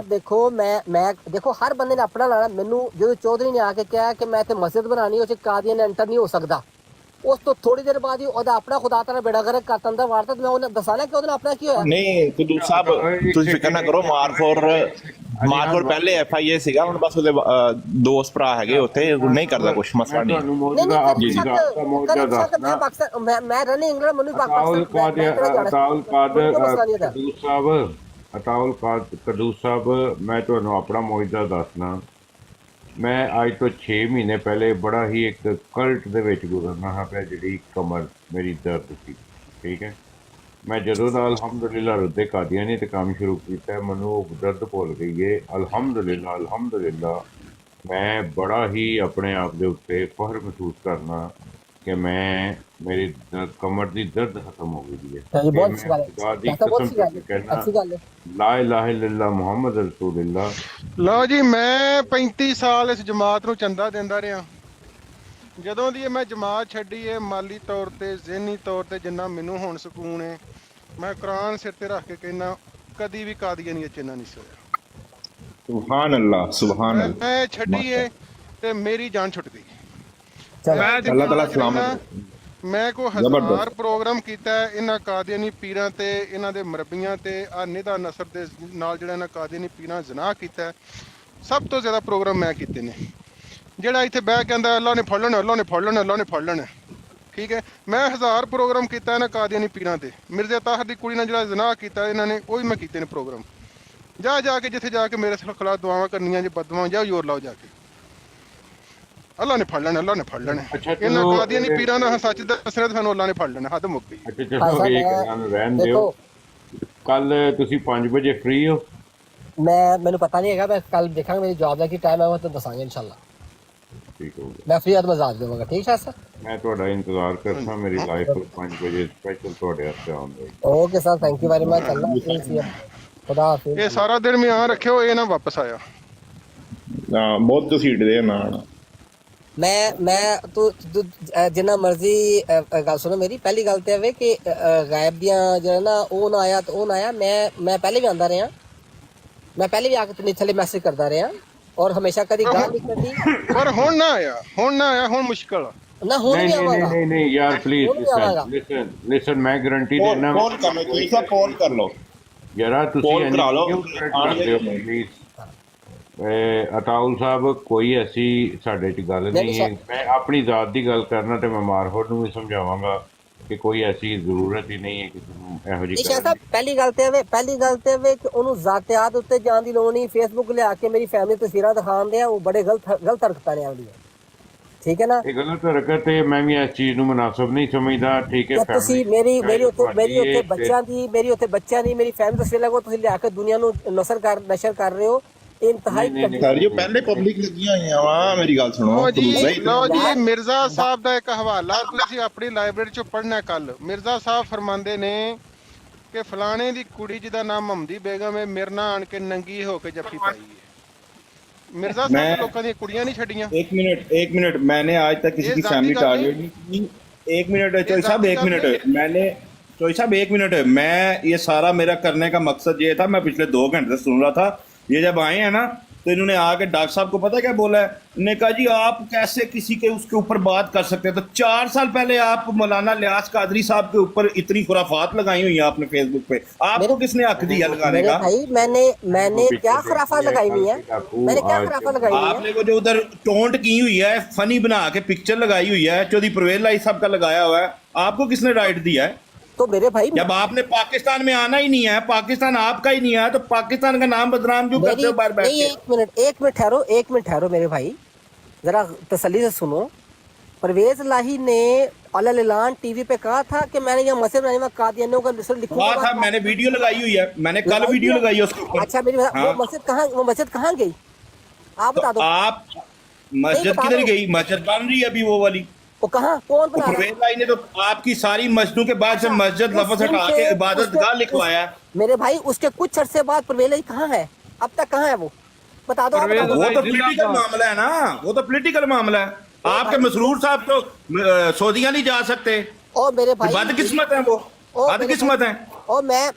ਦੇਖੋ ਮੈਂ ਦੇਖੋ ਹਰ ਬੰਦੇ ਨੇ ਆਪਣਾ ਲਾਣਾ। ਮੈਨੂੰ ਜਦੋਂ ਚੌਧਰੀ ਨੇ ਆ ਕੇ ਕਿਹਾ ਕਿ ਮੈਂ ਤੇ ਮਸਜਿਦ ਬਣਾਣੀ, ਉਹ ਚ ਕਾਦੀਆਨ ਐਂਟਰ ਨਹੀਂ ਹੋ ਸਕਦਾ, ਉਸ ਤੋਂ ਥੋੜੀ ਦੇਰ ਬਾਅਦ ਹੀ ਉਹਦਾ ਆਪਣਾ ਖੁਦਾ ਤਾਲਾ ਬੇੜਾ ਗਰਕ ਕਰ ਦਿੰਦਾ ਵਾਰਤਾ। ਮੈਂ ਉਹਨੇ ਦੱਸਾਂ ਕਿ ਉਹਦੇ ਨਾਲ ਆਪਣਾ ਕੀ ਹੋਇਆ। ਨਹੀਂ ਕਦੂਸ ਸਾਹਿਬ ਤੁਸੀਂ ਫਿਕਰ ਨਾ ਕਰੋ, ਮਾਰਫੋਰ ਪਹਿਲੇ FIA ਸੀਗਾ, ਹੁਣ ਬਸ ਉਹਦੇ ਦੋਸਤ ਭਰਾ ਹੈਗੇ ਉੱਥੇ, ਨਹੀਂ ਕਰਦਾ ਕੁਝ, ਮਸਲਾ ਨਹੀਂ। ਤੁਹਾਨੂੰ ਮੌਜੂਦਾ ਮੌਜੂਦਾ ਦੱਸਣਾ। ਮੈਂ ਰਹਿੰਦੀ ਇੰਗਲੈਂਡ, ਮੈਨੂੰ ਅਤਾਉਲ ਕਦੂਸ ਸਾਹਿਬ, ਮੈਂ ਤੁਹਾਨੂੰ ਆਪਣਾ ਮੌਜੂਦਾ ਦੱਸਣਾ। ਮੈਂ ਅੱਜ ਤੋਂ 6 ਮਹੀਨੇ ਪਹਿਲੇ ਬੜਾ ਹੀ ਇੱਕ ਕਲਟ ਦੇ ਵਿੱਚ ਗੁਜ਼ਰਨਾ ਹਾਂ ਪਿਆ, ਜਿਹੜੀ ਕਮਰ ਮੇਰੀ ਦਰਦ ਸੀ, ਠੀਕ ਹੈ। ਮੈਂ ਜਦੋਂ ਦਾ ਅਲਹਮਦੁਲਿਲਾ ਰੱਦੇ ਕਾਦੀਆਨੀ ਤੇ ਕੰਮ ਸ਼ੁਰੂ ਕੀਤਾ, ਮੈਨੂੰ ਉਹ ਦਰਦ ਭੁੱਲ ਗਈ ਹੈ। ਅਲਹਮਦੁਲਿਲਾ ਮੈਂ ਬੜਾ ਹੀ ਆਪਣੇ ਆਪ ਦੇ ਉੱਤੇ ਫਖਰ ਮਹਿਸੂਸ ਕਰਨਾ ਕਿ ਮੇਰੀ ਕਮਰ ਦੀ ਦਰਦ ਖਤਮ ਹੋ ਗਈ ਹੈ। ਲਾ ਇਲਾਹਾ ਇਲੱਲ੍ਲਾਹ ਮੁਹੰਮਦ ਰਸੂਲੁल्लाह। ਲਓ ਜੀ, ਮੈਂ 35 ਸਾਲ ਇਸ ਜਮਾਤ ਨੂੰ ਚੰਦਾ ਦਿੰਦਾ ਰਿਹਾ। ਜਦੋਂ ਦੀ ਮੈਂ ਜਮਾਤ ਛੱਡੀ ਹੈ, ਮਾਲੀ ਤੌਰ ਤੇ ਜ਼ਿਹਨੀ ਤੌਰ ਤੇ ਜਿੰਨਾ ਮੈਨੂੰ ਹੁਣ ਸਕੂਨ ਹੈ, ਮੈਂ ਕੁਰਾਨ ਸਿਰ ਤੇ ਰੱਖ ਕੇ ਕਹਿਣਾ ਕਦੀ ਵੀ ਕਾਦੀਆਨੀ ਵਿੱਚ ਇੰਨਾ ਨਹੀਂ ਸੋਇਆ। ਸੁਭਾਨ ਅੱਲਾਹ, ਸੁਭਾਨ ਅੱਲਾਹ। ਮੈਂ ਛੱਡੀ ਹੈ ਤੇ ਮੇਰੀ ਜਾਨ ਛੁੱਟ ਗਈ। ਅੱਲਾਹ ਤਾਲਾ ਸਲਾਮਤ। ਮੈਂ ਕੋਈ 1000 ਪ੍ਰੋਗਰਾਮ ਕੀਤਾ ਇਹਨਾਂ ਕਾਦੀਆਨੀ ਪੀਰਾਂ ਤੇ, ਇਹਨਾਂ ਦੇ ਮਰਬੀਆਂ ਤੇ, ਆ ਨਿਦਾ ਨਸਰ ਦੇ ਨਾਲ ਜਿਹੜਾ ਇਹਨਾਂ ਕਾਦੀਆਨੀ ਪੀਰਾਂ ਜ਼ਨਾਹ ਕੀਤਾ, ਸਭ ਤੋਂ ਜ਼ਿਆਦਾ ਪ੍ਰੋਗਰਾਮ ਮੈਂ ਕੀਤੇ ਨੇ। ਜਿਹੜਾ ਇੱਥੇ ਬਹਿ ਕੇ ਕਹਿੰਦਾ ਅੱਲਾਹ ਨੇ ਫੜ ਲੈਣਾ, ਅੱਲਾਹ ਨੇ ਫੜ ਲੈਣਾ, ਅੱਲਾਹ ਨੇ ਫੜ ਲੈਣਾ, ਠੀਕ ਹੈ। ਮੈਂ 1000 ਪ੍ਰੋਗਰਾਮ ਕੀਤਾ ਇਹਨਾਂ ਕਾਦੀਆਨੀ ਪੀਰਾਂ ਤੇ। ਮਿਰਜ਼ਾ ਤਾਹਰ ਦੀ ਕੁੜੀ ਨਾਲ ਜਿਹੜਾ ਜ਼ਨਾਹ ਕੀਤਾ ਇਹਨਾਂ ਨੇ, ਉਹ ਵੀ ਮੈਂ ਕੀਤੇ ਨੇ ਪ੍ਰੋਗਰਾਮ। ਜਾ ਕੇ ਜਿੱਥੇ ਜਾ ਕੇ ਮੇਰੇ ਖਿਲਾਫ ਦੁਆਵਾਂ ਕਰਨੀਆਂ, ਜੇ ਬਦਦੁਆਵਾਂ, ਜਾਓ ਜ਼ੋਰ ਲਾਓ ਜਾ ਕੇ, ਅੱਲਾਹ ਨੇ ਫੜ ਲੈਣਾ, ਅੱਲਾਹ ਨੇ ਫੜ ਲੈਣਾ। ਇਹਨਾਂ ਕਾਦੀਆਨੀ ਪੀਰਾਂ ਦਾ ਸੱਚ ਦੱਸਣਾ, ਸਾਨੂੰ ਅੱਲਾਹ ਨੇ ਫੜ ਲੈਣਾ, ਹੱਦ ਮੁੱਕ ਗਈ। ਅੱਛਾ ਚਲੋ ਇਹ ਗੱਲ ਰਹਿਣ ਦਿਓ। ਕੱਲ ਤੁਸੀਂ 5 ਵਜੇ ਫ੍ਰੀ ਹੋ? ਮੈਨੂੰ ਪਤਾ ਨਹੀਂ ਹੈਗਾ, ਮੈਂ ਕੱਲ ਦੇਖਾਂਗਾ ਮੇਰੀ ਜੌਬ ਦਾ ਕੀ ਟਾਈਮ ਹੈ, ਉਹ ਤਾਂ ਦੱਸਾਂਗੇ ਇਨਸ਼ਾਅੱਲਾ। ਠੀਕ ਹੋ ਗਿਆ, ਮੈਂ ਫ੍ਰੀ ਮੈਂ ਦੱਸ ਦੇਵਾਂਗਾ। ਠੀਕ ਹੈ ਸਰ, ਮੈਂ ਤੁਹਾਡਾ ਇੰਤਜ਼ਾਰ ਕਰਦਾ। ਮੇਰੀ ਲਾਈਫ 5 ਵਜੇ ਸਪੈਸ਼ਲ ਤੁਹਾਡੇ ਵਾਸਤੇ ਆਉਂਦਾ। Okay sir, thank you very much. ਅੱਲਾਹ ਖੁਦਾ ਹਾਫਿਜ਼। ਇਹ ਸਾਰਾ ਦਿਨ ਮੈਂ ਰੱਖਿਓ, ਇਹ ਨਾ ਵਾਪਸ ਆਇਆ। ਬਹੁਤ ਘਸੀਟਦੇ ਨਾ। ਮੈਂ ਤੂੰ ਜਿੰਨਾ ਮਰਜ਼ੀ ਗੱਲ ਸੁਣੋ ਮੇਰੀ। ਪਹਿਲੀ ਗੱਲ ਤੇ ਇਹ ਕਿ ਗਾਇਬ ਦੀਆਂ ਜਿਹੜਾ ਨਾ ਉਹ ਨਾ ਆਇਆ ਤੇ ਉਹ ਨਾ ਆਇਆ। ਮੈਂ ਪਹਿਲੇ ਵੀ ਆਉਂਦਾ ਰਿਹਾ, ਮੈਂ ਪਹਿਲੇ ਵੀ ਆ ਕੇ ਥੱਲੇ ਮੈਸੇਜ ਕਰਦਾ ਰਿਹਾ, ਔਰ ਹਮੇਸ਼ਾ ਕਦੀ ਗੱਲ ਨਹੀਂ ਕਰਦੀ। ਪਰ ਹੁਣ ਨਾ ਆਇਆ, ਹੁਣ ਮੁਸ਼ਕਲ ਆ ਨਾ। ਹੁਣ ਵੀ ਆਵਾਂਗਾ। ਨਹੀਂ ਯਾਰ ਪਲੀਜ਼ ਲਿਸਨ, ਮੈਂ ਗਾਰੰਟੀ ਦੇਣਾ। ਫੋਨ ਕਰ ਲਓ, ਤੁਸੀਂ ਸਭ ਫੋਨ ਕਰ ਲਓ ਯਾਰ, ਤੁਸੀਂ ਕਰਾ ਲਓ। ਪਲੀਜ਼ ਅਤਾਉਲ ਸਾਹਿਬ, ਕੋਈ ਐਸੀ ਸਾਡੇ 'ਚ ਗੱਲ ਨਹੀਂ ਹੈ। ਮੈਂ ਆਪਣੀ ਜ਼ਾਤ ਦੀ ਗੱਲ ਕਰਨਾ ਤੇ ਮੈਂ ਮਾਰਹੋਰ ਨੂੰ ਵੀ ਸਮਝਾਵਾਂਗਾ ਕਿ ਕੋਈ ਐਸੀ ਜ਼ਰੂਰਤ ਹੀ ਨਹੀਂ ਹੈ ਕਿਸੇ ਨੂੰ ਇਹੋ ਜਿਹੀ ਗੱਲ। ਪਹਿਲੀ ਗੱਲ ਤੇ ਵੇ ਕਿ ਉਹਨੂੰ ਜ਼ਾਤਿਆਤ ਉੱਤੇ ਜਾਣ ਦੀ ਲੋੜ ਨਹੀਂ। ਫੇਸਬੁੱਕ ਲਿਆ ਕੇ ਮੇਰੀ ਫੈਮਿਲੀ ਤਸਵੀਰਾਂ ਦਿਖਾਉਂਦੇ ਆ, ਉਹ ਬੜੇ ਗਲਤ ਹਰਕਤਾਂ ਨੇ ਆਉਂਦੀਆਂ। ਠੀਕ ਹੈ ਨਾ। ਇਹ ਗਲਤ ਹਰਕਤ ਹੈ, ਮੈਂ ਵੀ ਇਸ ਚੀਜ਼ ਨੂੰ ਮੁਨਾਸਬ ਨਹੀਂ ਸਮਝਦਾ। ਠੀਕ ਹੈ, ਕਿ ਤੁਸੀਂ ਮੇਰੀ ਉੱਥੇ ਬੱਚਿਆਂ ਦੀ ਮੇਰੀ ਫੈਮਿਲੀ ਤਸਵੀਰ ਲਗੋ ਤੁਸੀਂ ਲਿਆ ਕੇ ਦੁਨੀਆ ਨੂੰ ਨਸ਼ਰ ਕਰ ਰਹੇ ਹੋ। ਇੰਤਹਾਈ ਸਰ ਜੀ ਪਹਿਲੇ ਪਬਲਿਕ ਲੱਗੀਆਂ ਹੋਈਆਂ ਵਾ, ਮੇਰੀ ਗੱਲ ਸੁਣੋ। ਲਓ ਜੀ ਮਿਰਜ਼ਾ ਸਾਹਿਬ ਦਾ ਇੱਕ ਹਵਾਲਾ ਤੁਸੀਂ ਆਪਣੀ ਲਾਇਬ੍ਰੇਰੀ ਚੋਂ ਪੜ੍ਹਨਾ ਕੱਲ। ਮਿਰਜ਼ਾ ਸਾਹਿਬ ਫਰਮਾਉਂਦੇ ਨੇ ਕਿ ਫਲਾਣੇ ਦੀ ਕੁੜੀ ਜਿਹਦਾ ਨਾਮ ਮਮਦੀ ਬੇਗਮ ਹੈ ਮੇਰੇ ਨਾਲ ਆਣ ਕੇ ਨੰਗੀ ਹੋ ਕੇ ਜੱਫੀ ਪਾਈ ਹੈ। मिर्जा साहब लोगों की कुड़ियां नहीं छड़ियां। एक मिनट मैंने आज तक किसी की फैमिली टारगेट नहीं की। एक मिनट चोई साहब, एक मिनट मैंने चोई साहब एक मिनट, मैं ये सारा मेरा करने का मकसद ये था, मैं पिछले 2 घंटे से सुन रहा था। ये जब आए हैं ना तो इन्होंने आके डॉक्टर साहब को पता क्या बोला है, ने कहा जी आप कैसे किसी के उसके ऊपर बात कर सकते हैं। तो 4 साल पहले आप मौलाना लियास कादरी साहब के ऊपर इतनी खुराफात लगाई हुई है आपने फेसबुक पे, आपको किसने हक दिया लगाने का? भाई मैंने क्या खुराफात लगाई हुई है? मैंने क्या खुराफात लगाई हुई है? आपने वो जो उधर टोंट की हुई है, फनी बना के पिक्चर लगाई हुई है, चौधरी परवेज लाई साहब का लगाया हुआ है, आपको किसने राइट दिया है? तो मेरे भाई जब आपने पाकिस्तान में आना ही नहीं है, पाकिस्तान आपका ही नहीं है, तो पाकिस्तान का नाम बदनाम क्यों करते हो बार बार? एक मिनट ठहरो मेरे भाई, जरा तसल्ली से सुनो। परवेज लाही ने अल-ऐलान टीवी पे कहा था कि मैंने यहाँ मसजिद बनाने में कादियानियों का लिस्ट लिखूंगा। था, मैंने वीडियो लगाई हुई है, मैंने कल वीडियो लगाई है उसके ऊपर। अच्छा मेरी वो मस्जिद कहाँ गई आप बता दो। आप मस्जिद किधर गई? मस्जिद बन रही है अभी वो वाली। वो कहाँ कौन बना रहा है? परवेज लाई ने तो आपकी सारी मस्जिदों के बाद से मस्जिद लफ्ज़ हटा के इबादतगाह लिखवाया है। मेरे भाई उसके कुछ अरसे बाद परवेज लाई कहाँ है? अब तक कहाँ है वो बता दो। वो तो पॉलिटिकल मामला है ना, वो तो पॉलिटिकल मामला है। आपके मसरूर साहब तो सऊदीया नहीं जा सकते, और मेरे भाई बदकिस्मत है वो, बदकिस्मत है। और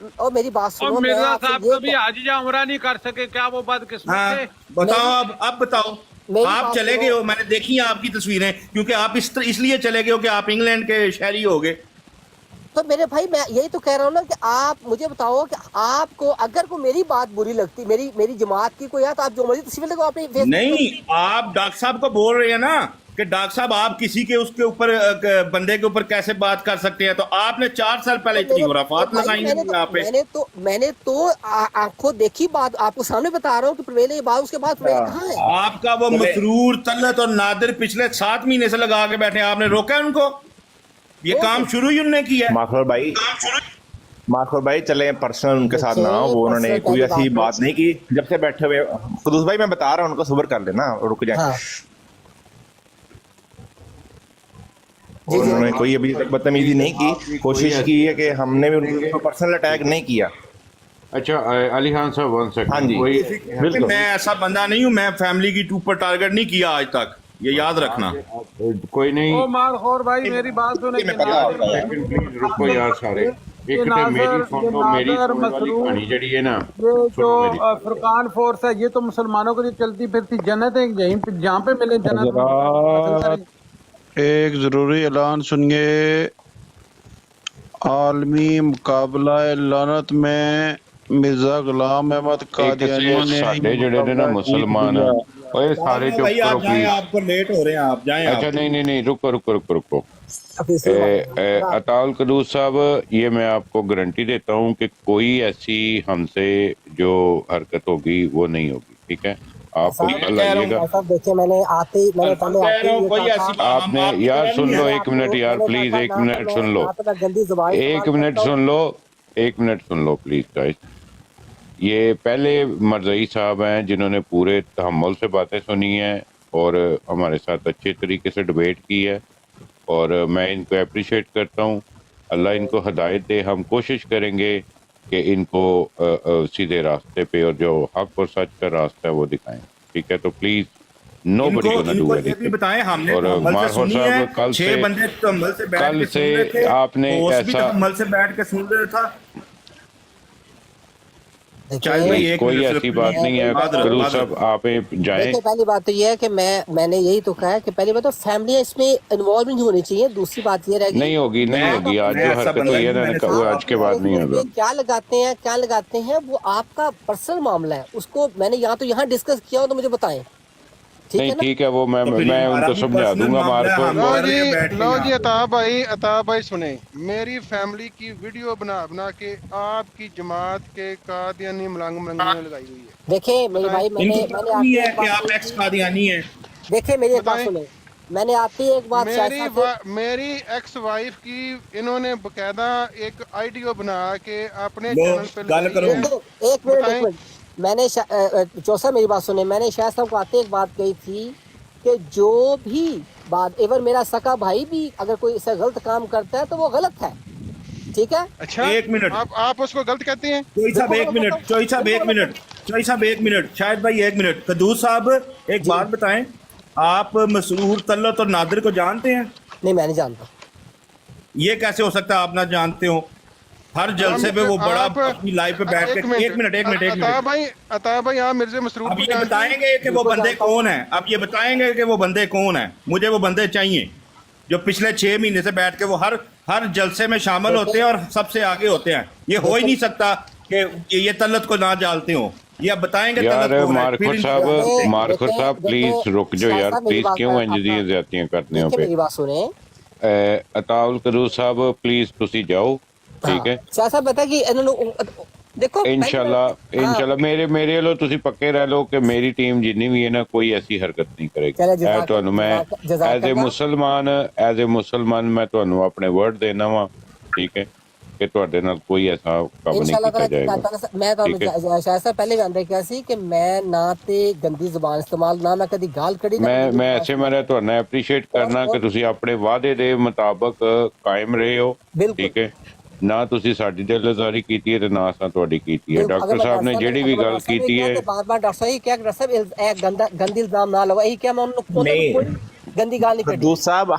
मेरी बात सुनो, मिर्जा साहब कभी हाजी या उमरा नहीं कर सके, क्या वो बदकिस्मत हाँ, थे? बताओ अब बताओ। आप चले गए हो, मैंने देखी है आपकी तस्वीरें, क्योंकि आप इसलिए चले गए हो कि आप इंग्लैंड के शहरी हो गए। तो मेरे भाई मैं यही तो कह रहा हूँ ना कि आप मुझे बताओ कि आपको अगर कोई मेरी बात बुरी लगती, मेरी जमात की कोई है, तो आप जो मर्जी तस्वीर लगाओ अपनी। नहीं, आप डॉक्टर साहब को बोल रहे हैं ना कि डॉक्टर साहब आप किसी के उसके ऊपर बंदे के ऊपर कैसे बात कर सकते हैं, तो आपने 4 साल पहले इतनी खुराफात लगाई है यहाँ पे। मैंने तो आंखों देखी बात आपको सामने बता रहा हूँ कि पहले ये बात, उसके बाद कहाँ है? आपका वो मसरूर तलत और नादिर पिछले 7 महीने से लगा के बैठे, आपने रोका उनको? ये काम शुरू ही उन्होंने किया है। माखौर भाई चले पर्सनल उनके साथ ना, वो उन्होंने कोई ऐसी बात नहीं की जब से बैठे हुए। कुदूस भाई मैं बता रहा हूँ, उनको सब्र कर लेना, रुक जाए। हाँ। और उन्होंने कोई अभी तक बदतमीजी नहीं की, कोशिश की है कि हमने भी उनको पर्सनल अटैक नहीं किया। अच्छा अली खान साहब 1 सेकंड। हाँ जी, बिल्कुल। मैं ऐसा बंदा नहीं हूँ, मैं फैमिली की ऊपर टारगेट नहीं किया आज तक, ये याद रखना। कोई नहीं, ओ माखौर भाई मेरी बात सुने। प्लीज रुको यार सारे, एक तो मेरी फोटो मेरी कहानी जड़ी है ना, ये जो फुरकान फोर्स है, ये तो मुसलमानों के लिए चलती फिरती जन्नत है, यहीं पे जहाँ पे मिले जन्नत। एक ज़रूरी ऐलान सुनिए। आलमी मुकाबला लानत में मिर्जा गुलाम अहमद कादियानी ने साडे जड़े ने ना मुसलमान ओए सारे चुप करो प्लीज, आपको लेट हो रहे हैं, आप जाएं। अच्छा नहीं रुको अताउल कदूस साहब, ये मैं आपको गारंटी देता हूँ कि कोई ऐसी हमसे जो हरकत होगी वो नहीं होगी, ठीक है? आपको कल आइएगा। आपने यार सुन लो 1 मिनट यार, please 1 minute soon low, 1 minute soon low, 1 minute soon low please guys. ये पहले मरज़ई साहब हैं जिन्होंने पूरे तहम्मुल से बातें सुनी हैं और हमारे साथ अच्छे तरीके से डिबेट की है, और मैं इनको अप्रिशिएट करता हूँ। अल्लाह इनको हिदायत दे। हम कोशिश करेंगे कि इनको सीधे रास्ते पे और जो हक और सच का रास्ता है वो दिखाएं, ठीक है? तो please nobody gonna do anything. बताएं, हमने और माखौर साहब कल से आपने ऐसा से बैठ के सुन रहे था, कोई ऐसी बात नहीं है। गुरु साहब आप जाएं। पहली बात तो ये है कि मैंने यही तो कहा है कि पहली बात तो फैमिली इसमें इन्वॉल्व नहीं होनी चाहिए। दूसरी बात ये रहेगी नहीं होगी आज जो हरकत हुई है ना, आज के बाद नहीं होगा। क्या लगाते हैं वो आपका पर्सनल मामला है, उसको मैंने यहाँ डिस्कस किया हो तो मुझे बताएं, नहीं ठीक है? वो मैं उनको समझा दूंगा। लो जी अता भाई सुने, मेरी फैमिली की वीडियो बना के आपकी जमात के कादियानी मलंगियों लगाई हुई है। देखिए मेरे भाई, मैंने कि आप एक्स कादियानी हैं। देखिए मेरी बात सुने, میں نے آتے ہی ایک بات میری ایکس وائف کی انہوں نے باقاعدہ ایک آئیڈیو بنا کے اپنے لو، چینل پہ گل کرو۔ ایک منٹ میں نے چوسا میری بات سنیں، میں نے شاہد صاحب کو آتے ایک بات کہی تھی کہ جو بھی بات ایون میرا سکا بھائی بھی اگر کوئی اسے غلط کام کرتا ہے تو وہ غلط ہے، ٹھیک ہے؟ اچھا ایک منٹ، آپ اس کو غلط کہتے ہیں؟ چوئی صاحب ایک منٹ، چوئی صاحب ایک منٹ، چوئی صاحب ایک منٹ، شاہد بھائی ایک منٹ، قدوس صاحب ایک بات بتائیں، آپ مسرور، طلعت اور نادر کو جانتے ہیں؟ نہیں میں نہیں جانتا۔ یہ کیسے ہو سکتا ہے آپ نہ جانتے ہو؟ ہر جلسے پہ وہ بڑا اپنی لائف پہ بیٹھ کے ایک منٹ عطا بھائی آپ مرزا مسرور اب کو یہ جانتے بتائیں ہیں؟ گے کہ وہ بندے کون ہیں؟ اب یہ بتائیں گے کہ وہ بندے کون ہیں؟ مجھے وہ بندے چاہیے جو پچھلے 6 مہینے سے بیٹھ کے وہ ہر جلسے میں شامل ہوتے ہیں اور سب سے آگے ہوتے ہیں۔ یہ ہو ہی نہیں سکتا کہ یہ طلعت کو نہ جانتے ہوں۔ یہ اب بتائیں گے یار طلعت کون ہے؟ مارکر صاحب پلیز رک جاؤ یار، پلیز کیوں انجدی زیادتیاں کرتے ہو پہ؟ میری بات سنیں عطا القدوس صاحب پلیز تسی جاؤ، ٹھیک ہے؟ شاہ صاحب بتا کہ انہوں نے دیکھو انشاءاللہ میرے لو تسی پکے رہ لو کہ میری ٹیم جتنی بھی ہے نا کوئی ایسی حرکت نہیں کرے گی۔ میں ایز اے مسلمان میں تمہیں اپنے ورڈ دینا وا، ٹھیک ہے، کہ تواڈے نال کوئی ایسا کام نہیں کیتا جائے گا۔ میں شاہ صاحب پہلے جانتے کیا سی کہ میں نہ تے گندی زبان استعمال نہ میں کدی گال کڑی میں ایسے میں تمہیں اپریشیٹ کرنا کہ تسی اپنے وعدے دے مطابق قائم رہے ہو، ٹھیک ہے، نہ تسی ساڈی دلداری کیتی ہے تے نہ اساں تہاڈی کیتی ہے۔ ڈاکٹر صاحب نے جڑی بھی گل کیتی ہے بار بار ڈاکٹر صاحب کیا ڈاکٹر صاحب گندی الزام نہ لگا، یہی کیا میں انہوں نے کوئی گندی گال نہیں کڑی۔ قدوس صاحب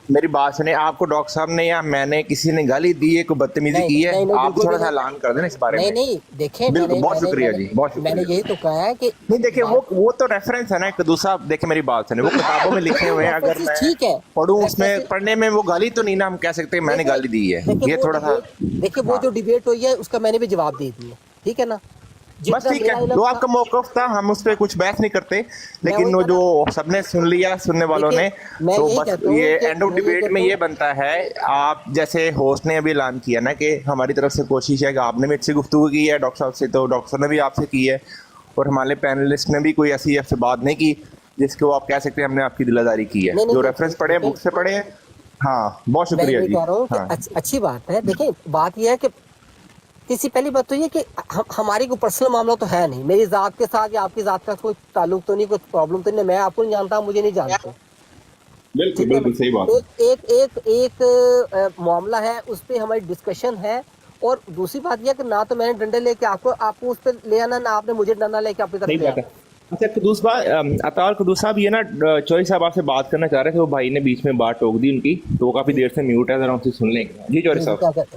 میری بات سنیں، آپ کو ڈاکٹر صاحب نے یا میں نے کسی نے گالی دی ہے، کوئی بدتمیزی کی ہے؟ آپ تھوڑا سا اعلان کر دیں اس بارے میں۔ نہیں دیکھیں بالکل، بہت شکریہ جی، بہت شکریہ۔ میں نے یہی تو کہا ہے کہ نہیں دیکھیں وہ تو ریفرنس ہے نا قدوس صاحب، دیکھیں میری بات سنیں، وہ کتابوں میں لکھے ہوئے ہیں، اگر میں پڑھوں اس میں پڑھنے میں وہ گالی تو نہیں نا ہم کہہ سکتے میں نے گالی دی ہے، یہ تھوڑا سا دیکھیں وہ جو ڈیبیٹ ہوئی ہے اس کا میں نے بھی جواب دے دیا، ٹھیک ہے نا؟ بس ٹھیک ہے، جو آپ کا موقف تھا ہم اس پہ کچھ بحث نہیں کرتے، لیکن وہ جو سب نے سن لیا سننے والوں نے، تو بس یہ اینڈ آف ڈیبیٹ میں یہ بنتا ہے، آپ جیسے ہوسٹ نے ابھی اعلان کیا نا کہ ہماری طرف سے کوشش ہے کہ آپ نے بھی اچھی گفتگو کی ہے ڈاکٹر صاحب سے، تو ڈاکٹر صاحب نے بھی آپ سے کی ہے، اور ہمارے پینلسٹ نے بھی کوئی ایسی آپ سے بات نہیں کی جس کو آپ کہہ سکتے ہیں ہم نے آپ کی دلداری کی ہے۔ جو ریفرنس پڑھے بک سے پڑھے، ہاں بہت شکریہ جی۔ کہہ رہا ہوں کہ اچھی بات ہے۔ دیکھیں بات یہ ہے کہ کسی پہلی بات تو یہ کہ ہماری کوئی پرسنل معاملہ تو ہے نہیں، میری ذات کے ساتھ یا آپ کی ذات کا کوئی تعلق تو نہیں، کوئی پرابلم تو نہیں، میں آپ کو نہیں جانتا، مجھے نہیں جانتے۔ بالکل بالکل صحیح بات۔ ایک معاملہ ہے، اس پہ ہماری ڈسکشن ہے، اور دوسری بات یہ کہ نہ تو میں نے ڈنڈے لے کے آپ کو اس پہ لے آنا، نہ آپ نے مجھے ڈنڈا لے کے اپنی طرف لے آنا۔ اچھا قدوس عطا قدوس صاحب، یہ نا چوئی صاحب آپ سے بات کرنا چاہ رہے تھے، وہ بھائی نے بیچ میں بات ٹوک دی ان کی، تو وہ کافی دیر سے میوٹ ہے، ذرا ان سے سن لیں گے۔ جی چوئی صاحب۔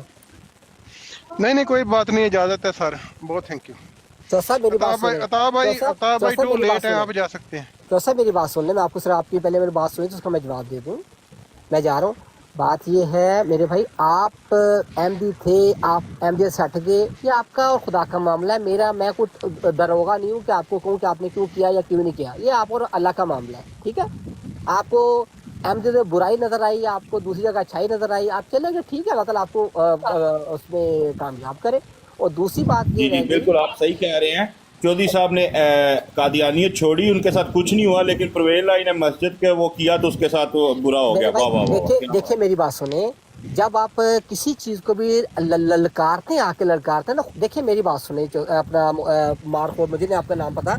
نہیں کوئی بات نہیں، اجازت ہے سر، بہت تھینک یو۔ عطا بھائی ٹو لیٹ ہیں، آپ جا سکتے ہیں۔ تو سر میری بات سن لیں، میں آپ کو سر آپ کی پہلے میری بات سنی تو اس کا میں جواب دے دوں، میں جا رہا ہوں۔ بات یہ ہے میرے بھائی، آپ ایم ڈی تھے، آپ ایم ڈی سے ہٹ گئے، یہ آپ کا اور خدا کا معاملہ ہے، میرا میں کچھ دروغہ نہیں ہوں کہ آپ کو کہوں کہ آپ نے کیوں کیا یا کیوں نہیں کیا، یہ آپ اور اللہ کا معاملہ ہے، ٹھیک ہے؟ آپ کو ایم ڈی سے برائی نظر آئی، آپ کو دوسری جگہ اچھائی نظر آئی، آپ چلیں گے، ٹھیک ہے، اللہ تعالیٰ آپ کو اس میں کامیاب کرے۔ اور دوسری بات یہ جی بالکل آپ صحیح کہہ رہے ہیں، چودھری صاحب نے قادیانیت چھوڑی، ان کے ساتھ کچھ نہیں ہوا، لیکن پرویز لائی نے مسجد کے وہ کیا تو اس کے ساتھ وہ برا ہو گیا۔ واہ واہ واہ۔ دیکھیں میری بات سنیں، جب آپ کسی چیز کو بھی للکارتے ہیں، آ کے للکارتے ہیں نا، دیکھیں میری بات سنیں، اپنا مارکو، مجھے نہیں آپ کا نام پتا،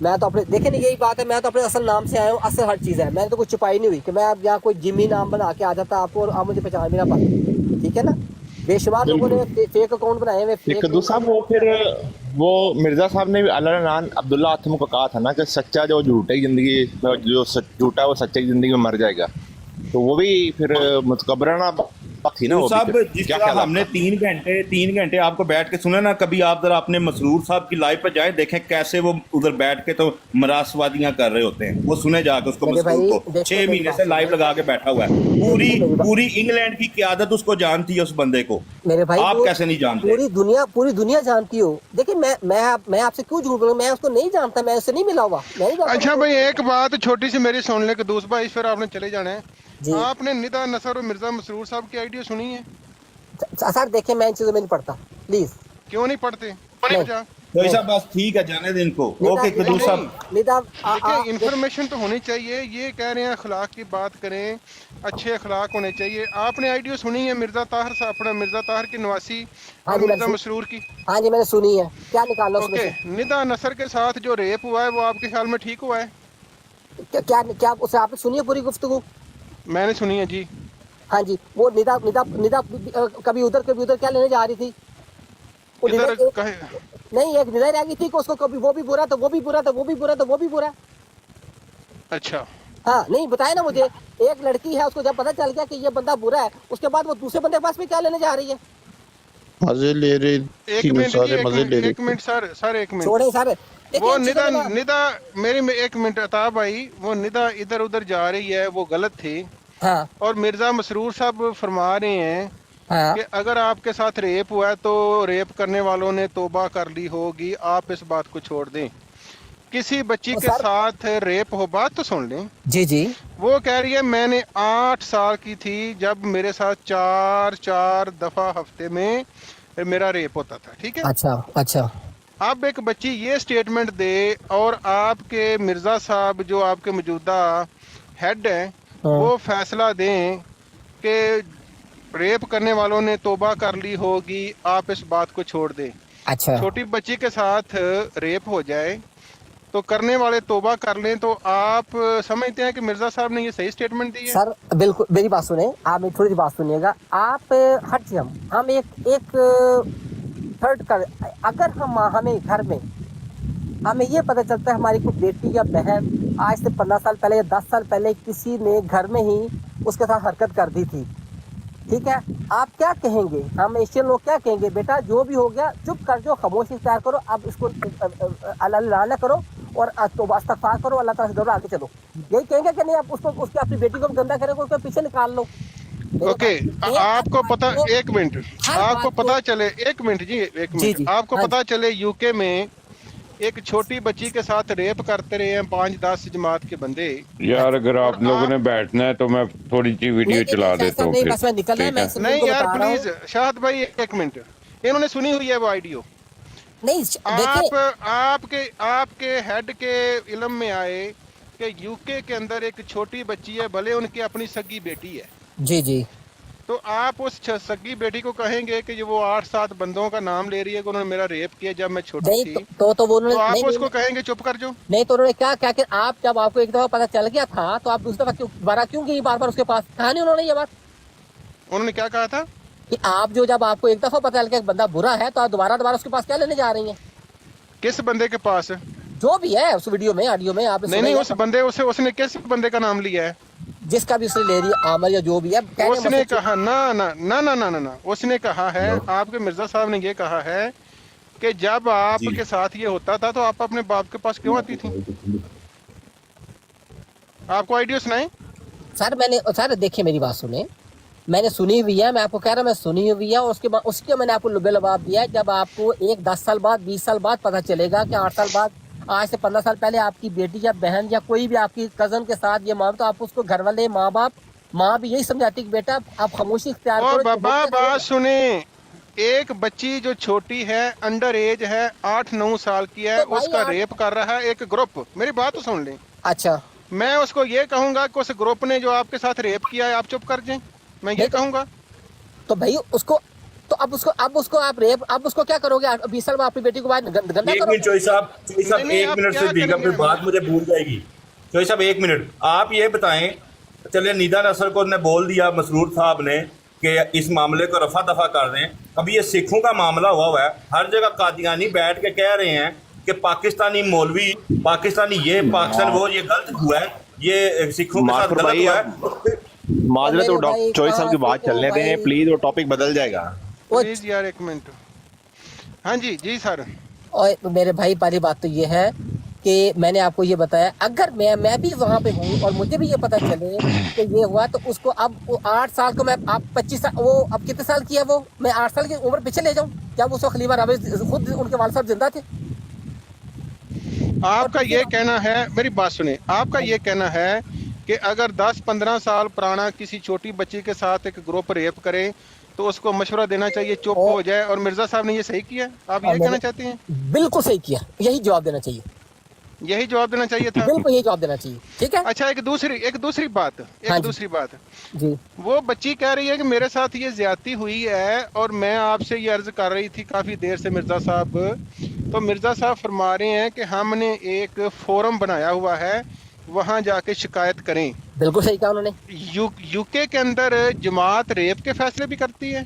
میں تو اپنے دیکھیں یہی بات ہے، میں تو اپنے اصل نام سے آیا ہوں، اصل ہر چیز ہے، میں نے تو کوئی چھپائی نہیں ہوئی کہ میں اب یہاں کوئی جمی نام بنا کے آ جاتا آپ کو اور آپ مجھے پہچان بھی نہ پاتے، ٹھیک ہے نا؟ بے شمار لوگوں نے فیک اکاؤنٹ بنائے ہوئے۔ قدوس صاحب وہ مرزا صاحب نے بھی اللہ عبداللہ آتم کو کہا تھا نا کہ سچا جو جھوٹی زندگی، جو جھوٹا وہ سچی زندگی میں مر جائے گا، تو وہ بھی پھر متکبرانہ تھی نا وہ صاحب۔ جس طرح ہم نے 3 گھنٹے آپ کو بیٹھ کے سنا نا، کبھی آپ ذرا اپنے مسرور صاحب کی لائف پہ جائیں، دیکھیں کیسے وہ ادھر بیٹھ کے تو مراسوادیاں کر رہے ہوتے ہیں، وہ سنے جا کے اس کو مسرور کو 6 مہینے سے لائیو لگا کے بیٹھا ہوا ہے، پوری انگلینڈ کی قیادت اس کو جانتی ہے، اس بندے کو، میرے بھائی آپ کیسے نہیں جانتے؟ پوری دنیا جانتی ہو۔ دیکھیں میں آپ سے کیوں جھوٹ بولوں، میں اس کو نہیں جانتا، میں اس سے نہیں ملا ہوا، میں نہیں جانتا۔ اچھا بھائی ایک بات چھوٹی سی میری سن لیں قدوس بھائی، پھر آپ نے چلے جانا ہے۔ آپ نے ندا نصر اور مرزا مسرور صاحب کی آئیڈیو سنی ہے؟ سر دیکھیں میں ان چیزوں میں نہیں پڑھتا، پلیز۔ کیوں نہیں پڑھتے؟ तो ऐसा बस ठीक है, जाने दें इनको। ओके कदूर साहब, देखिए इन्फॉर्मेशन तो होनी चाहिए। ये कह रहे हैं अखलाक की बात करें, अच्छे अखलाक होने चाहिए। आपने आइडियो सुनी है मिर्जा ताहिर साहब, अपना मिर्जा ताहिर की नवासी और मिर्जा मसरूर की? हाँ जी मैंने सुनी है, क्या निकालो उसमें ओके, से? निदा नसर के साथ जो रेप हुआ है वो आपके ख्याल में ठीक हुआ है? क्या क्या उसे आपने सुनी है पूरी गुफ्तगू? मैंने सुनी है जी। हाँ जी, वो निदा निदा निदा कभी उधर क्या लेने जा रही थी? वो इधर निदा कहे नहीं, एक निदा रह गई थी कि उसको कभी वो भी बुरा तो वो भी बुरा तो वो भी बुरा तो वो भी बुरा। अच्छा, हाँ नहीं बताया ना मुझे। एक लड़की है, उसको जब पता चल गया कि ये बंदा बुरा है, उसके बाद वो दूसरे बंदे के पास में क्या लेने जा रही है? मजे ले रहे एक मिनट जी, एक मिनट सर एक मिनट छोड़े सर। वो निदा मेरी एक मिनट अता भाई, वो निदा इधर उधर जा रही है, वो गलत थी। हाँ और मिर्जा मसरूर साहब फरमा रहे हैं हाँ कि अगर आपके साथ रेप हुआ है तो रेप करने वालों ने तौबा कर ली होगी, आप इस बात को छोड़ दें। किसी बच्ची के साथ रेप हो, बात तो सुन लें जी जी। वो कह रही है मैंने 8 साल की थी जब मेरे साथ 4 दफा हफ्ते में मेरा रेप होता था, ठीक है? अच्छा अच्छा। अब एक बच्ची ये स्टेटमेंट दे और आपके मिर्जा साहब जो आपके मौजूदा हेड हैं वो फैसला दें कि रेप करने वालों ने तौबा कर ली होगी, आप इस बात को छोड़ दें। अच्छा, छोटी बच्ची के साथ रेप हो जाए तो करने वाले तौबा कर लें, तो आप समझते हैं कि मिर्जा साहब ने ये सही स्टेटमेंट दी है? सर बिल्कुल मेरी बात सुने, आप मेरी थोड़ी सी बात सुनिएगा। आप हट से हम एक थर्ड कर, अगर हमें घर में हमें ये पता चलता है हमारी कोई बेटी या बहन आज से 15 साल पहले या 10 साल पहले किसी ने घर में ही उसके साथ हरकत कर दी थी, ठीक है, आप क्या कहेंगे? हम एशियन लोग क्या कहेंगे? बेटा जो भी हो गया चुप कर जाओ, खामोशी इख्तियार करो, अब इसको अल्लाह ना करो और तौबा इस्तगफार करो, अल्लाह ताला से डरो, आगे चलो। यही कहेंगे कि नहीं आप उसको उसकी अपनी बेटी को गंदा करेंगे, उसको पीछे निकाल लो? ओके, आपको पता, एक मिनट, आपको पता चले, एक मिनट जी, एक मिनट, आपको पता चले यूके में एक छोटी बच्ची के साथ रेप करते रहे हैं 5-10 जमात के बंदे। यार अगर आप लोगों ने बैठना है तो मैं थोड़ी सी वीडियो चला देता हूँ। नहीं यार प्लीज शाहद भाई एक मिनट, इन्होंने सुनी हुई है वो आइडियो? नहीं आपके हेड के इल्म में आए कि यूके के अंदर एक छोटी बच्ची है, भले उनकी अपनी सगी बेटी है जी जी, तो आप उस सगी बेटी को कहेंगे कि वो 8-7 बंदों का नाम ले रही है कि उन्होंने मेरा रेप किया जब मैं छोटी थी, तो आप उसको कहेंगे चुप कर जाओ? नहीं तो उन्होंने क्या क्या कि आप जब आपको एक दफा पता चल गया था तो आप दूसरी दफा दोबारा क्यों गई बार बार उसके पास? कहा नहीं उन्होंने ये बात? उन्होंने क्या कहा था कि आप जब आपको एक दफा पता चल गया बंदा बुरा है तो आप दोबारा उसके पास क्या लेने जा रही हैं? किस बंदे के पास? जो भी है उस वीडियो में, ऑडियो में आप नहीं उस बंदे उसने किस बंदे का नाम लिया है? जिसका भी उसने ले लिया, आमर या जो भी है, उसने कहा ना, उसने कहा है, आपके मिर्जा साहब ने ये कहा है कि जब आपके साथ ये होता था तो आप अपने बाप के पास क्यों आती थी? आपको आइडिया सुनाए? सर देखिए मेरी बात सुने, मैंने सुनी हुई है, मैं आपको कह रहा हूँ मैं सुनी हुई है, उसके मैंने आपको लुबे दिया है। जब आपको 10 साल बाद 20 साल बाद पता चलेगा कि 8 साल बाद आज से 15 साल पहले आपकी बेटी या बहन या कोई भी आपकी कजन के साथ ये मामला, तो आप उसको घर वाले माँ भी यही समझाती कि बेटा आप खामोशी इख्तियार करो। बाबा बात सुने, एक बच्ची जो छोटी है, अंडर एज है, 8-9 साल की है, तो उसका रेप कर रहा है एक ग्रुप। मेरी बात तो सुन लें। अच्छा, मैं उसको ये कहूंगा कि उस ग्रुप ने जो आपके साथ रेप किया है आप चुप कर जाएं, मैं ये कहूंगा? तो भाई उसको तो अब उसको आप रेप, अब उसको क्या करोगे? 20 साल में अपनी बेटी को गंदा करोगे? एक मिनट चोई साहब, 1 मिनट से बेगम फिर बात मुझे भूल जाएगी। चोई साहब 1 मिनट, आप ये बताएं, चले निदा नसर को ने बोल दिया मसरूर साहब ने कि इस मामले को रफा दफा कर दें। अभी ये सिखों का मामला हुआ है, हर जगह कादियानी बैठ के कह रहे हैं कि पाकिस्तानी मौलवी, पाकिस्तानी ये पाकिस्तान वो, ये गलत हुआ है, ये सिखों के साथ गलत हुआ है। माजरे तो डॉक्टर चोई साहब की बात चलने दें प्लीज, वो टॉपिक बदल जाएगा प्लीज यार, 1 मिनट। हाँ जी सर। और मेरे भाई पहली बात तो ये है कि मैंने आपको ये बताया, अगर मैं भी वहाँ पे हूँ और मुझे भी ये पता चले कि ये हुआ, तो उसको अब 8 साल को मैं, आप 25 साल, वो अब कितने साल की है वो, मैं 8 साल की उम्र पीछे ले जाऊँ? जब उसको खलीफा राशिद खुद उनके वालिद साहब जिंदा थे। आपका ये कहना है, मेरी बात सुने, आपका ये कहना है कि अगर 10-15 साल पुराना किसी छोटी बच्ची के साथ एक ग्रुप रेप करे तो उसको मशवरा देना चाहिए, चुप हो जाए, और मिर्जा साहब ने ये सही किया? आप ये कहना चाहते हैं? बिल्कुल सही किया, यही जवाब देना चाहिए, यही जवाब देना चाहिए था। बिल्कुल यही जवाब देना चाहिए। ठीक है। अच्छा, एक दूसरी बात हाँ जी। दूसरी बात जी। वो बच्ची कह रही है कि मेरे साथ ये ज्यादती हुई है और मैं आपसे ये अर्ज कर रही थी काफी देर से मिर्जा साहब, तो मिर्जा साहब फरमा रहे हैं कि हमने एक फोरम बनाया हुआ है, वहां जाके शिकायत करें। बिल्कुल सही कहा उन्होंने। यूके के अंदर जमात रेप के फैसले भी करती है।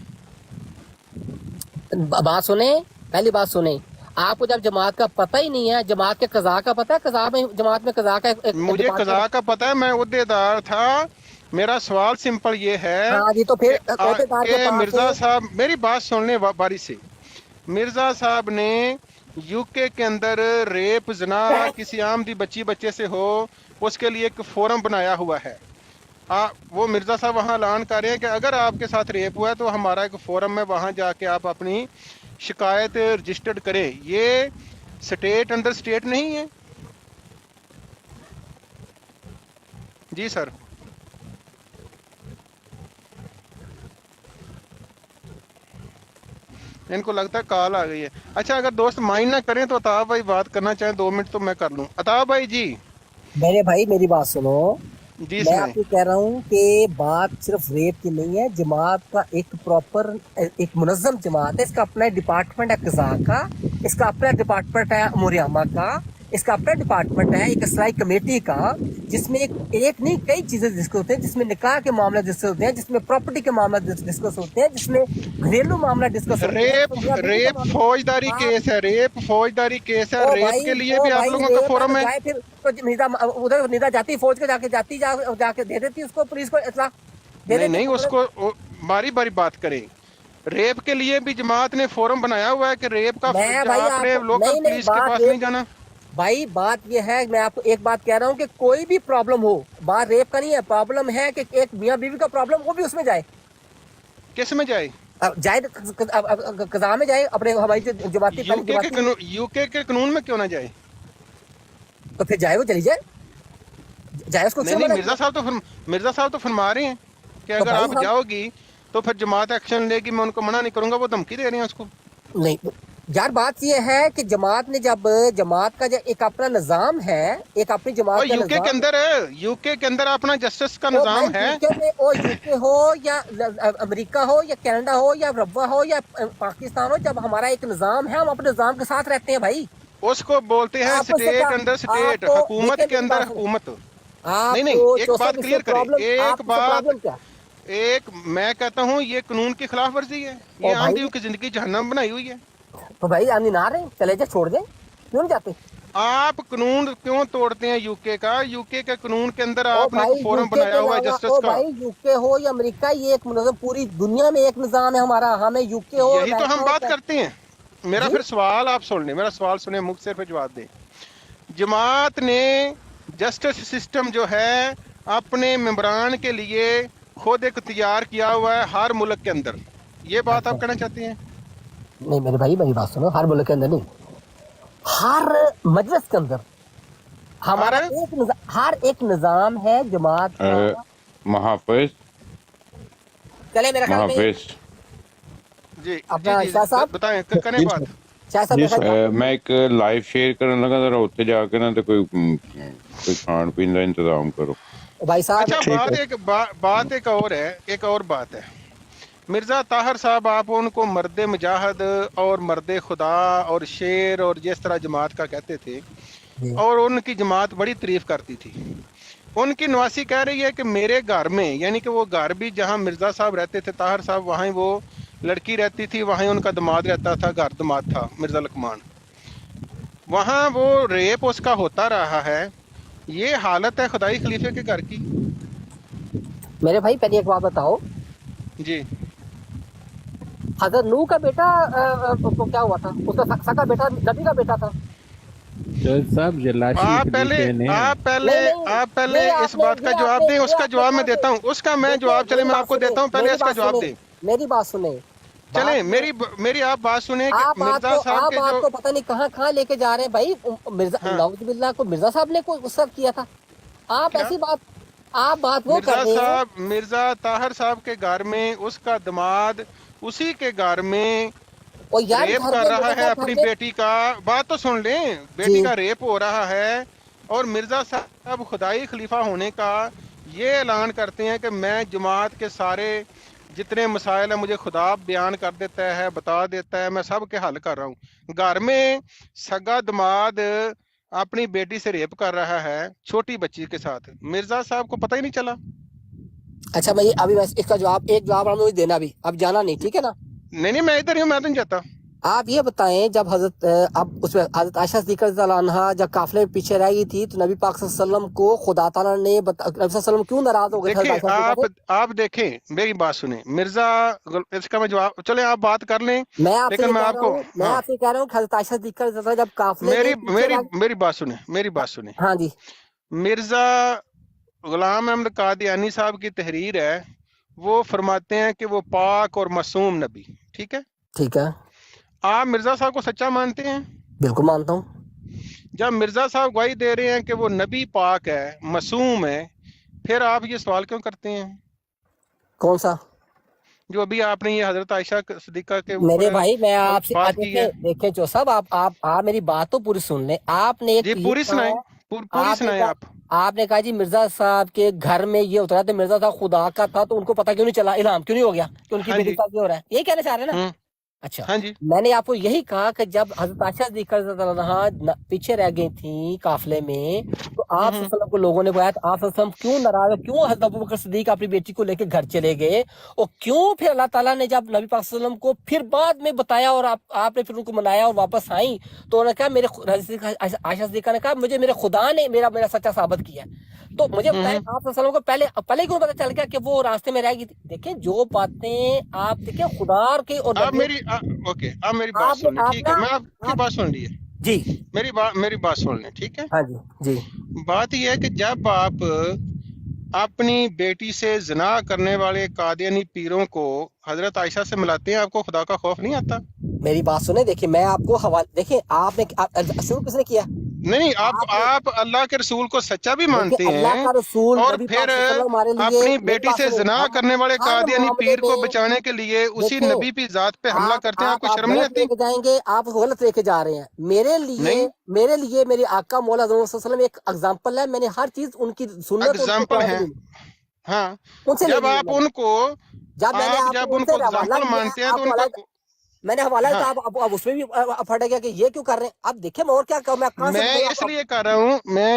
बात सुने, पहली बात सुने, आपको जब जमात का पता ही नहीं है, जमात के कज़ा का पता है, कज़ा में जमात में कज़ा का मुझे कज़ा का पता है, मैं उद्देदार था। मेरा सवाल सिंपल ये है, हाँ जी, तो फिर कि मिर्जा साहब, मेरी बात सुनने बारी से, मिर्जा साहब ने यूके के अंदर रेप जना किसी आमदी बच्चे से हो, उसके लिए एक फोरम बनाया हुआ है। वो मिर्जा साहब वहाँ ऐलान कर रहे हैं कि अगर आपके साथ रेप हुआ है तो हमारा एक फोरम है, वहाँ जाके आप अपनी शिकायत रजिस्टर्ड करें। ये स्टेट अंडर स्टेट नहीं है? जी सर। इनको लगता है कॉल आ गई है। अच्छा, अगर दोस्त माइंड ना करें तो अताब भाई बात करना चाहें 2 मिनट तो मैं कर लूं। अताब भाई जी। मेरे भाई मेरी बात सुनो जी। मैं आपको कह रहा हूँ कि बात सिर्फ रेप की नहीं है, जमात का एक प्रॉपर एक मुनज़्ज़म जमात है, इसका अपना डिपार्टमेंट है कज़ा का, इसका अपना डिपार्टमेंट है मुरियामा का, इसका अपना डिपार्टमेंट है एक इसराई कमेटी का, जिसमें एक नहीं कई चीजें डिस्कस होते हैं, जिसमें निकाह के मामले डिस्कस होते हैं, जिसमें प्रॉपर्टी के मामला डिस्कस होते हैं, जिसमें घरेलू मामला डिस्कस होते हैं। रेप फौजदारी केस है, रेप फौजदारी केस है, रेप के लिए भी आप लोगों का फोरम है। फिर तो उधर निदा जाती फौज के जाके दे देती उसको, पुलिस को इत्तला दे देती। नहीं, उसको बारी बारी बात करें। रेप के लिए भी जमात ने फोरम बनाया हुआ है कि रेप का आपने लोकल पुलिस के पास नहीं जाना। भाई बात ये है, मैं आपको एक बात कह रहा हूँ कि कोई भी प्रॉब्लम हो, बात रेप का नहीं है, प्रॉब्लम है कि एक मियाँ बीवी का प्रॉब्लम, वो भी उसमें जाए। किस में जाए? जाए कज़ा में जाए, अपने हमारी जमाती यूके के कानून में क्यों ना जाए? तो फिर जाए, वो चली जाए उसको। नहीं, मिर्जा साहब तो फरमा रहे हैं कि अगर आप जाओगी तो फिर जमात एक्शन लेगी। मैं उनको मना नहीं करूंगा, वो धमकी दे रहे हैं उसको। नहीं यार, बात ये है कि जमात ने जमात का एक अपना निजाम है, एक अपनी जमात का यूके के अंदर है, यूके के अंदर अपना जस्टिस का निजाम है। यूके हो या अमेरिका हो या कनाडा हो या रब्बा हो या पाकिस्तान हो, जब हमारा एक निजाम है, हम अपने निजाम के साथ रहते हैं भाई। उसको बोलते हैं स्टेट अंडर स्टेट, हुकूमत के अंदर हुकूमत। नहीं, एक बात क्लियर करें, एक मैं कहता हूँ ये कानून की खिलाफ वर्जी है, ये आमदियों की जिंदगी जहन्नम बनाई हुई है। तो भाई आमदी ना रहे, चले जाए, छोड़ दें, क्यों नहीं जाते? आप कानून क्यों तोड़ते हैं यूके का? यूके के कानून के अंदर आपने फोरम बनाया हुआ है जस्टिस का। भाई यूके हो या अमेरिका, ये एक मुनज़्ज़म पूरी दुनिया में एक निजाम है हमारा, हमें यूके हो। यही तो हम बात करते हैं। मेरा फिर सवाल आप सुन लें, मेरा सवाल सुने, मुख्तसर पे जवाब दें। जमात ने जस्टिस सिस्टम जो है अपने मेंबरान के लिए खुद एक तैयार किया हुआ है हर मुल्क के अंदर, ये बात आप कहना चाहती हैं? नहीं मेरे भाई, मेरी बात सुनो, हर मुल्क के अंदर नहीं, हर मजलिस के अंदर हमारा हर एक निजाम है जमात का। महाफिज चले मेरा ख्याल में जी अपना शाह साहब बताएं, करें बात। शाह साहब मैं एक लाइव शेयर करने लगा, जरा उत्ते जाके ना तो कोई खान पीन का इंतजाम करो भाई साहब। अच्छा, बात एक और बात है। मिर्जा ताहर साहब, आप उनको मर्द मुजाहिद और मर्द खुदा और शेर और जिस तरह जमात का कहते थे, और उनकी जमात बड़ी तारीफ करती थी। उनकी नवासी कह रही है कि मेरे घर में, यानी कि वो घर भी जहां मिर्जा साहब रहते थे ताहर साहब, वहाँ वो लड़की रहती थी, वहीं उनका दामाद रहता था, घर दामाद था मिर्जा लकमान, वहाँ वो रेप उसका होता रहा है। ये हालत है खुदाई खलीफे के घर की। मेरे भाई पहले एक बात बताओ जी, हजरत नूह का बेटा को क्या हुआ था? उसका सका बेटा नबी का बेटा था। आप पहले इस बात का जवाब दें, उसका जवाब मैं देता हूँ, उसका मैं जवाब, चले मैं आपको देता हूँ, पहले इसका जवाब दें। मेरी बात सुने, चले मेरी आप बात सुने। मिर्जा साहब के जो पता नहीं कहाँ लेके जा रहे हैं भाई। मिर्जा नाउज़ुबिल्लाह को मिर्जा साहब ने कोई सब किया था? आप ऐसी बात, आप बात वो कर रहे हैं। मिर्जा ताहर साहब के घर में उसका दामाद उसी के घर में और यार रेप घर कर में रहा मिर्जा है साहब अपनी घर में- बेटी का। बात तो सुन लें, बेटी जी। का रेप हो रहा है और मिर्जा साहब खुदाई खलीफा होने का ये ऐलान करते हैं कि मैं जमात के सारे जितने मसाइल हैं मुझे खुदा बयान कर देता है, बता देता है, मैं सब के हल कर रहा हूँ। घर में सगा दमाद अपनी बेटी से रेप कर रहा है छोटी बच्ची के साथ, मिर्जा साहब को पता ही नहीं चला। अच्छा मैं अभी बस इसका जवाब एक जवाब आप मुझे देना भी, अब जाना नहीं, ठीक है ना। नहीं नहीं, मैं इधर ही हूँ, मैं तो नहीं जाता। आप ये बताएं जब हजरत अब उसमें हजरत आयशा सिद्दीक़ा रज़ी अल्लाह अन्हा जब काफिले में पीछे रह गई थी तो नबी पाक सल्लल्लाहु अलैहि वसल्लम को खुदा ताला ने नबी सल्लल्लाहु अलैहि वसल्लम क्यों नाराज हो गए थे हजरत देखिए आयशा सिद्दीक़ा से? आप देखें, मेरी बात सुने, मिर्जा इसका मैं जवाब, चले आप बात कर लें, मैं आपसे लेकिन ये मैं कह रहा आपको, हूँ, मैं हाँ, आपसे कह रहा हूँ कि हजरत आयशा सिद्दीक़ा रज़ी अल्लाह अन्हा जब काफिले मेरी में पीछे मेरी रह मेरी बात सुने, मेरी बात सुने। हाँ जी मिर्जा गुलाम अहमद कादियानी साहब की तहरीर है, वो फरमाते हैं कि वो पाक और मासूम नबी, ठीक है। ठीक है, आप मिर्जा साहब को सच्चा मानते हैं? बिल्कुल मानता हूँ। जब मिर्जा साहब गवाही दे रहे हैं कि वो नबी पाक है, मासूम है, फिर आप ये सवाल क्यों करते हैं? कौन सा? जो अभी आपने ये हजरत आयशा सिद्दीका के मेरे ऊपर भाई मैं आपसे बात की है। देखे जो सब आप मेरी बात तो पूरी सुन ले। आपने एक जी ये पूरी कहा- सुनाए, पूरी आपने सुनाए कहा- आप। आपने कहा जी मिर्जा साहब के घर में ये उतरा तो मिर्जा साहब खुदा का था तो उनको पता क्यों नहीं चला, इल्हाम क्यों नहीं हो गया कि उनकी हाँ बेटी जी। का क्यों हो रहा है, यही कहना चाह रहे हैं ना। अच्छा हाँ जी। मैंने आपको यही कहा कि जब हजरत आयशा सिद्दीक़ा रज़ी अल्लाह अन्हा पीछे रह गई थी काफिले में तो आप सल्लल्लाहु अलैहि वसल्लम को लोगों ने बताया, तो आप सल्लल्लाहु अलैहि वसल्लम क्यों नाराज, क्यों हजरत अबू बकर सिद्दीक अपनी बेटी को लेकर घर चले गए, और क्यों फिर अल्लाह ताला ने जब नबी पाक सल्लल्लाहु अलैहि वसल्लम को फिर बाद में बताया और आपने फिर उनको मनाया और वापस आई तो उन्होंने कहा आयशा सिद्दीक़ा ने कहा मुझे मेरे खुदा ने मेरा सच्चा साबित किया। तो मुझे बताया आप सल्लल्लाहु अलैहि वसल्लम को पहले क्यों पता चल गया कि वो रास्ते में रह गई थी? देखिए जो बातें आप देखिए खुदा के और आप मेरी ओके, आप मेरी बात सुन लें, ठीक है, मैं आपकी बात सुन ली है जी, मेरी बात सुन लें, ठीक है। हाँ जी जी। बात यह है कि जब आप अपनी बेटी से जिना करने वाले कादियानी पीरों को हजरत आयशा से मिलाते हैं, आपको खुदा का खौफ नहीं आता? मेरी बात सुने, देखिए मैं आपको हवाला, देखिए आपने शुरू किसने किया? नहीं, आप अल्लाह के रसूल को सच्चा भी मानते अल्लाह हैं का रसूल और नबी फिर पाक सल्लल्लाहु अलैहि वसल्लम हमारे लिए अपनी मेरी बेटी बात से सुने, जिना हर- करने वाले हर कादियानी मामले पीर को में बचाने के लिए उसी देखिए, नबी की जात पे हमला करते हैं, आपको शर्म नहीं गलत आती? लेके जाएंगे, आप गलत लेके जा रहे हैं। मेरे लिए मेरे आका मौला सल्लल्लाहु अलैहि वसल्लम एक एग्जांपल है, मैंने हर चीज उनकी सुन्नत एग्जाम्पल है, हाँ। उनसे जब ले आप ली उनको जब उनको एग्जाम्पल मानते हैं तो उनका मैंने हवाला हाँ। दिया, आप उसमें भी फट गया कि ये क्यों कर रहे हैं। अब देखिए मैं और क्या कहूँ, मैं कहाँ से मैं बोलूं,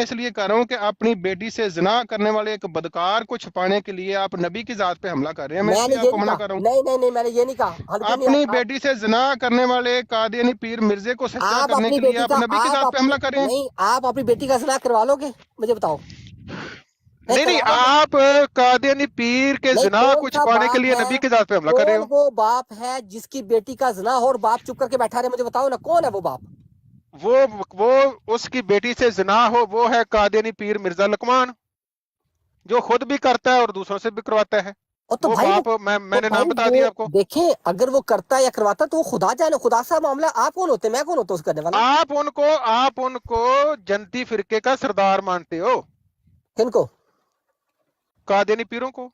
इसलिए कर रहा हूँ कि अपनी बेटी से जिना करने वाले एक बदकार को छुपाने के लिए आप नबी की जात पे हमला कर रहे हैं। मैं मैंने इसलिए ये आपको नहीं मना कहा, कर रहा हूँ। नहीं मैंने ये नहीं कहा, हल्के नहीं, अपनी आप- बेटी से जिना करने वाले कादियानी पीर मिर्जे को सच्चा आप करने अपनी के लिए बेटी आप का नबी की जात पे हमला कर रहे हैं। नहीं, आप अपनी बेटी का जिना करवा लोगे, मुझे बताओ। नहीं, आप कादियानी पीर के जिना को छुपाने के लिए नबी की जात पे हमला कर रहे हो। वो बाप है जिसकी बेटी का जिना हो और बाप चुप करके बैठा रहे, मुझे बताओ ना कौन है वो बाप? वो उसकी बेटी से जिना हो, वो है कादियानी पीर मिर्जा लुकमान, जो खुद भी करता है और दूसरों से भी करवाता है। तो वो भाई बाप मैंने नाम बता दिया आपको। देखें अगर वो करता या करवाता तो वो खुदा जाने, खुदा सा मामला। आप कौन होते, मैं कौन होता उस करने वाला? आप उनको जनती फिरके का सरदार मानते हो। किनको? कादियानी पीरों को।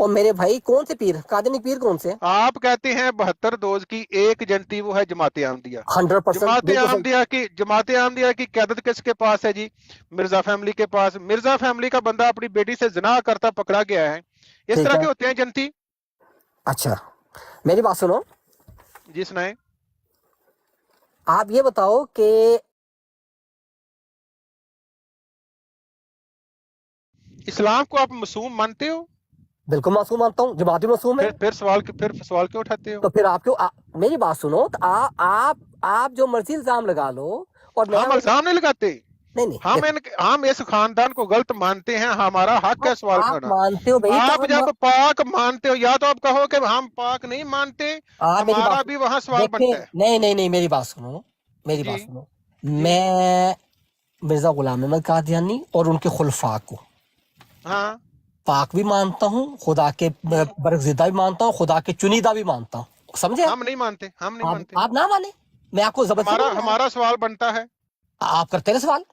और मेरे भाई कौन से पीर, कादियानी पीर कौन से? आप कहते हैं 72 दोज की एक जनती, वो है जमाते अहमदिया। 100% जमाते अहमदिया की क़यादत किसके पास है जी? मिर्जा फैमिली के पास। मिर्जा फैमिली का बंदा अपनी बेटी से जिना करता पकड़ा गया है। इस तरह के होते हैं जनती। अच्छा मेरी बात सुनो जी, सुनाए। आप ये बताओ कि इस्लाम को आप मासूम मानते हो? बिल्कुल मासूम मानता हूँ, जमाती मासूम है। फिर सवाल क्यों उठाते हो? तो फिर आप क्यों मेरी बात सुनो, तो आप जो मर्जी इल्जाम लगा लो। और हम इल्जाम नहीं लगाते, नहीं हम इस खानदान को गलत मानते हैं, हमारा हक है सवाल करना। मानते हो भाई, आप जब पाक मानते हो, या तो आप कहो कि हम पाक नहीं मानते, हमारा भी वहां सवाल बनता है। नहीं मेरी बात सुनो, मैं मिर्जा गुलाम अहमद कादियानी और उनके खुलफा को हाँ पाक भी मानता हूँ, खुदा के बरगज़िदा भी मानता हूँ, खुदा के चुनीदा भी मानता हूँ, समझे? हम नहीं मानते। आप ना माने, मैं आपको जबरदस्ती हमारा सवाल बनता है। आप करते रहे सवाल,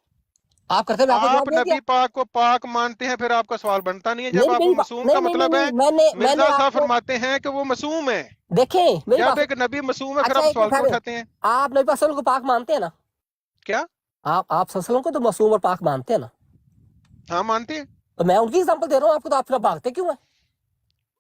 आप करते हैं, मैं आपको आप जवाब दे नबी दिया। पाक को पाक मानते हैं, फिर आपका सवाल बनता नहीं है। जब नहीं आप मेरी मासूम नहीं का नहीं मतलब नहीं है, मैंने मिर्जा साहब आपको फरमाते हैं कि वो मासूम है। देखें मेरी जब बात। एक नबी मासूम है, फिर अच्छा आप एक सवाल मिनट क्यों ठहरे, उठाते हैं? आप नबी पाक सल्लल्लाहु अलैहि वसल्लम को पाक मानते हैं ना? क्या? आप सल्लल्लाहु को तो मासूम और पाक मानते हैं ना? हाँ मानते हैं। तो मैं उनकी एग्जांपल दे रहा हूँ आपको, तो आप फिर भागते क्यों हैं?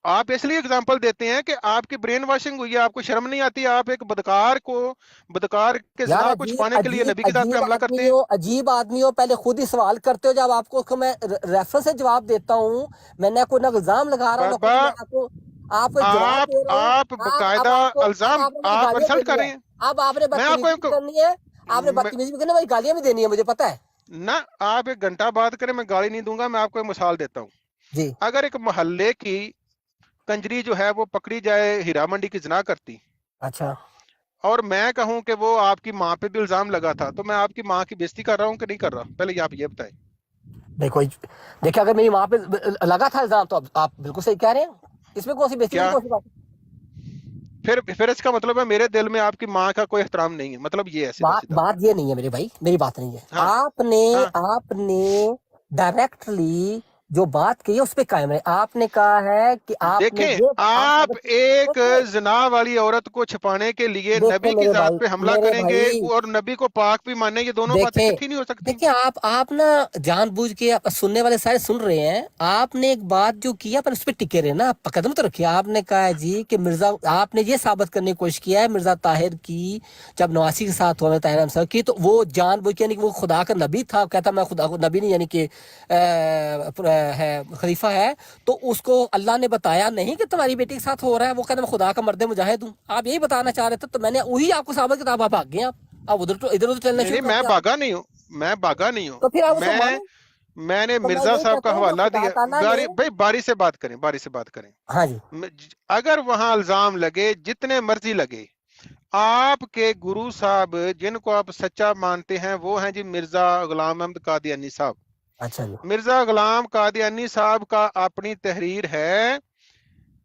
आप इसलिए एग्जांपल देते हैं कि आपकी ब्रेन वॉशिंग हुई है, आपको शर्म नहीं आती। आप एक बदकार के यार जना को अजीब छुपाने के लिए अजीब नबी की जात पे अजीब हमला करते आदमी हैं। हो, अजीब आदमी हो। पहले खुद ही सवाल करते हो, जब आपको उसको मैं रेफरेंस से जवाब देता हूँ, मैं ना कोई ना इल्जाम लगा रहा हूँ ना बाबा, कुछ, मैं आपको एक जवाब दे रहा हूँ। आप अब बकायदा आपको अब इल्जाम, आपने मुझे आप गालियां इंसल्ट देनी कर है। रहे हैं। अब आपने मैं आपको बदतमीजी भी करनी है, आपने मैं- बदतमीजी भी करनी है, मुझे गालियां भी देनी है, मुझे पता है ना, आप एक घंटा बात करें, मैं गाली नहीं दूंगा। मैं आपको एक मिसाल देता हूँ। जी। अगर एक मोहल्ले की कंजरी जो है वो पकड़ी जाए हीरा मंडी की जना करती, अच्छा और मैं कहूं कि वो आपकी माँ पे भी इल्जाम लगा था, तो मैं आपकी माँ की बेइज्जती कर रहा हूं कि नहीं कर रहा? पहले आप ये बताएं। देखो देखिए, अगर मेरी माँ पे लगा था इल्जाम, तो आप बिल्कुल सही कह रहे हैं, इसमें कौन सी बेइज्जती की क्या? कौन सी बात है? फिर इसका मतलब है मेरे दिल में आपकी माँ का कोई एहतराम नहीं है, मतलब ये है सीधा बात सीधा। बात ये नहीं है मेरे भाई, मेरी बात नहीं है। हाँ आपने हाँ। आपने डायरेक्टली जो बात की है उस पे कायम है। आपने कहा है कि आपने देखें, ये आप एक देखें जना वाली औरत को छिपाने के लिए देखें नबी की मेरे जात भाई, पे हमला मेरे करेंगे भाई और नबी को पाक भी माने, ये दोनों बातें देखें इकट्ठी नहीं हो सकती। देखिए, आप ना जानबूझ के, आप सुनने वाले सारे सुन रहे हैं। आपने एक बात जो किया पर उस पर टिके रहे ना, आप कदम तो रखिए। आपने कहा है जी कि मिर्जा, आपने ये साबित करने की कोशिश किया है मिर्जा ताहिर की जब नवासी के साथ हुआ ताहिर अहमद सर की, तो वो जानबूझ के, यानी कि वो खुदा का नबी था, कहता मैं खुदा को नबी नहीं, यानी कि है खलीफा है, तो उसको अल्लाह ने बताया नहीं कि तुम्हारी बेटी के साथ हो रहा है, वो कहता मैं खुदा का मर्द मुजाहिद हूँ। आप यही बताना चाह रहे थे, तो मैंने वही आपको साबित किताब, आप भाग गए। आप उधर तो इधर उधर चलना नहीं शुरू नहीं, कर मैं दिया। भागा नहीं हूँ, मैं भागा नहीं हूँ। तो फिर आप उसको मानो। मैंने तो मैं मिर्जा यही साहब कहता का हूँ, जो हवाला खुदा दिया। ताला ने, भाई बारी से बात करें, बारी से बात करें। हाँ जी, अगर वहां इल्जाम लगे, जितने मर्जी लगे, आपके गुरु साहब जिनको आप सच्चा मानते हैं वो हैं जी मिर्जा गुलाम अहमद कादियानी साहब। अच्छा जी, मिर्जा गुलाम कादियानी साहब का अपनी तहरीर है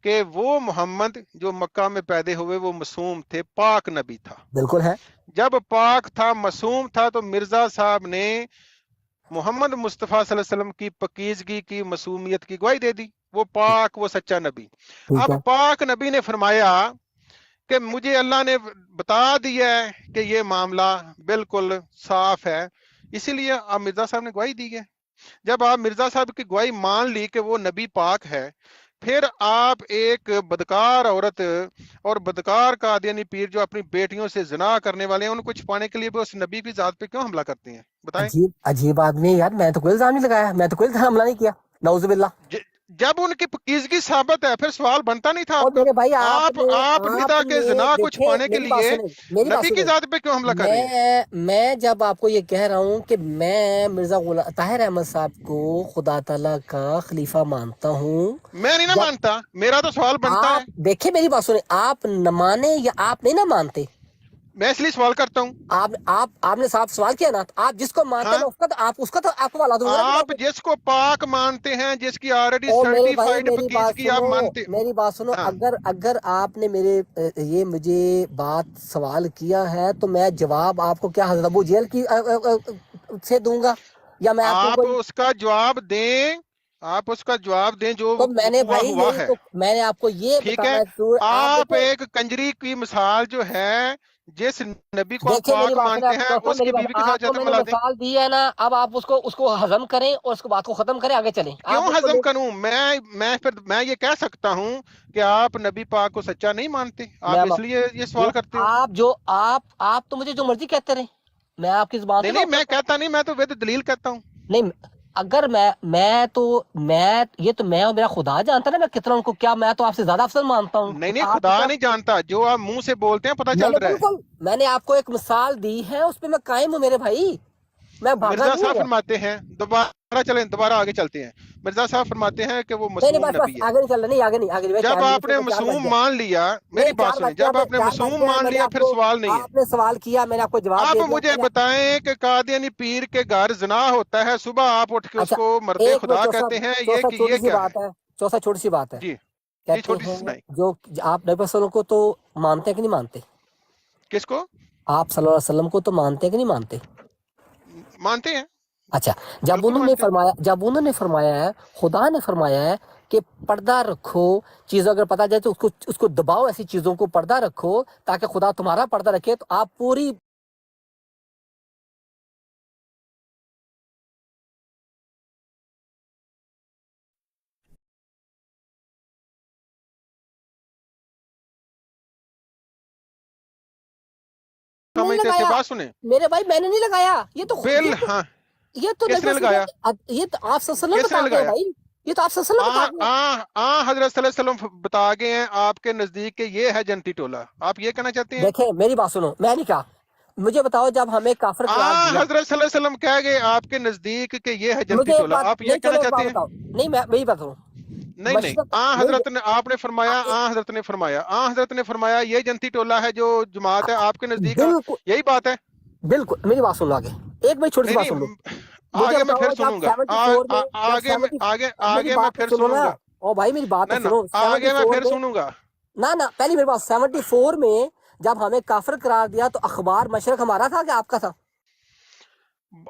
कि वो मोहम्मद जो मक्का में पैदा हुए वो मासूम थे, पाक नबी था। बिल्कुल है। जब पाक था, मासूम था, तो मिर्जा साहब ने मोहम्मद मुस्तफ़ा सल्लल्लाहु अलैहि वसल्लम की पकीजगी की, मासूमियत की गवाही दे दी। वो पाक, वो सच्चा नबी। ठीक अब है, पाक नबी ने फरमाया कि मुझे अल्लाह ने बता दिया है कि ये मामला बिल्कुल साफ है, इसीलिए आप मिर्जा साहब ने गवाही दी है। जब आप मिर्जा साहब की गवाही मान ली कि वो नबी पाक है, फिर आप एक बदकार औरत और बदकार कादियानी पीर जो अपनी बेटियों से ज़िना करने वाले हैं, उनको छुपाने के लिए भी उस नबी की जात पे क्यों हमला करते हैं? बताएं। अजीब अजीब आदमी है यार। मैं तो कोई इल्जाम नहीं लगाया, मैं तो कोई हमला नहीं किया, नाउजुबिल्लाह। जब उनकी पकीजगी साबित है, फिर सवाल बनता नहीं था और आपका। मेरे भाई आप निदा के जना को देखे, छुपाने के मेरी बात लिए सुने, मेरी बात नबी की सुने। जात पे क्यों हमला कर रहे हैं? मैं जब आपको ये कह रहा हूँ कि मैं मिर्जा ताहिर अहमद साहब को खुदा ताला का खलीफा मानता हूँ, मैं नहीं ना जब मानता, मेरा तो सवाल बनता है। आप देखे, मेरी बात सुने, आप न माने या आप नहीं ना मानते, मैं इसलिए सवाल करता हूँ। आपने साफ सवाल किया ना, आप जिसको मानते हैं हाँ? उसका तो आप उसका तो आपको वाला दूंगा ना। आप जिसको पाक मानते हैं, जिसकी ऑलरेडी ओ मेरे भाई, सर्टिफाइड पकीजगी आप मानते। मेरी बात सुनो। हाँ। अगर आपने मेरे ये मुझे बात सवाल किया है, तो मैं जवाब आपको क्या हजरत अबू जेल की से दूंगा, या मैं आपको आप कोई, उसका जवाब दें, आप उसका जवाब दें जो तो मैंने हुआ भाई हुआ यही है। तो मैंने आपको ये ठीक बताना है, है जरूर। आप आप देखें, एक कंजरी की मिसाल जो है, जिस नबी को आप देखिए मेरी पाक बात मानते हैं, सुनो, मेरी उसकी बात, बीवी के साथ आपको जाते मैंने मिला दें। मिसाल दी है ना, अब आप उसको हजम करें और उसको बात को खत्म करें, आगे चलें। आप क्यों उसको हजम करूं? मैं ये कह सकता हूं कि आप नबी पाक को सच्चा नहीं मानते, आप इसलिए ये सवाल करते हो। आप तो मुझे जो मर्जी कहते रहे, मैं आपकी जुबान नहीं पे नहीं, मैं कहता नहीं, मैं तो विद दलील कहता हूं। नहीं, अगर मैं ये तो मैं और मेरा खुदा जानता ना मैं कितना उनको, क्या मैं तो आपसे ज्यादा अफसर मानता हूँ। नहीं नहीं, आप खुदा कितना, नहीं जानता, जो आप मुंह से बोलते हैं पता चल रहा है। बिल्कुल, मैंने आपको एक मिसाल दी है, उस पर मैं कायम हूँ मेरे भाई, मैं भागा मिर्जा नहीं साहब हुआ। फरमाते हैं, दोबारा आगे चलते हैं। मिर्जा साहब फरमाते हैं कि वो नहीं मासूम बस नबी है। आगे नहीं चल रहा, नहीं आगे नहीं, आगे नहीं। जब आपने मासूम मान लिया, मेरी बात सुनिए, जब आपने मासूम मान लिया, फिर सवाल नहीं है। आपने सवाल किया, मैंने आपको जवाब आप दे दिया। मुझे बताएं कि कादियानी पीर के घर जना होता है, सुबह आप उठ के अच्छा, उसको मर्दे खुदा कहते हैं, ये छोटी सी क्या बात है, छोटी सी बात है। जी कहते छोटी सी हैं सुनाई। जो आप नबी वसल्लम को तो मानते हैं कि नहीं मानते? किसको आप सल्लल्लाहु अलैहि वसल्लम को तो मानते हैं कि नहीं मानते? मानते हैं? अच्छा, जब उन्होंने फरमाया है, खुदा ने फरमाया है कि पर्दा रखो, चीज़ अगर पता जाए तो उसको दबाओ, ऐसी चीज़ों को पर्दा रखो ताकि खुदा तुम्हारा पर्दा रखे, तो आप पूरी समझते थे। बात सुने मेरे भाई, मैंने नहीं लगाया ये तो बिल, हाँ ये तो किसने लगाया? ये तो आप सल्लल्लाहु किसने बता गए लगाया? भाई, ये तो आप सल्लल्लाहु बता गए। हजरत सल्लल्लाहु अलैहि वसल्लम बता गए हैं आपके नजदीक के ये है जन्नती टोला, आप ये कहना चाहते हैं? देखें मेरी बात सुनो, मैं नहीं कहा, मुझे बताओ जब हमें काफिर करार दिया, हजरत सल्लल्लाहु अलैहि वसल्म कह गए आपके नजदीक के ये है जन्नती मुझे टोला, आप ये कहना चाहते हैं? नहीं, मैं मेरी बात सुनो, नहीं, हजरत ने आपने फरमाया, हजरत ने फरमाया ये जन्नती टोला है जो जमात है आपके नजदीक का, यही बात है? बिल्कुल, मेरी बात सुन लो आगे, एक भाई छोटी सी बात सुन लो, आगे मैं फिर सुनूंगा, आगे मैं फिर सुनूंगा। ओ भाई मेरी बात सुनो, आगे मैं फिर सुनूंगा। ना पहली मेरी बात, 74 में जब हमें काफिर करार दिया तो अखबार मशरक हमारा था कि आपका था?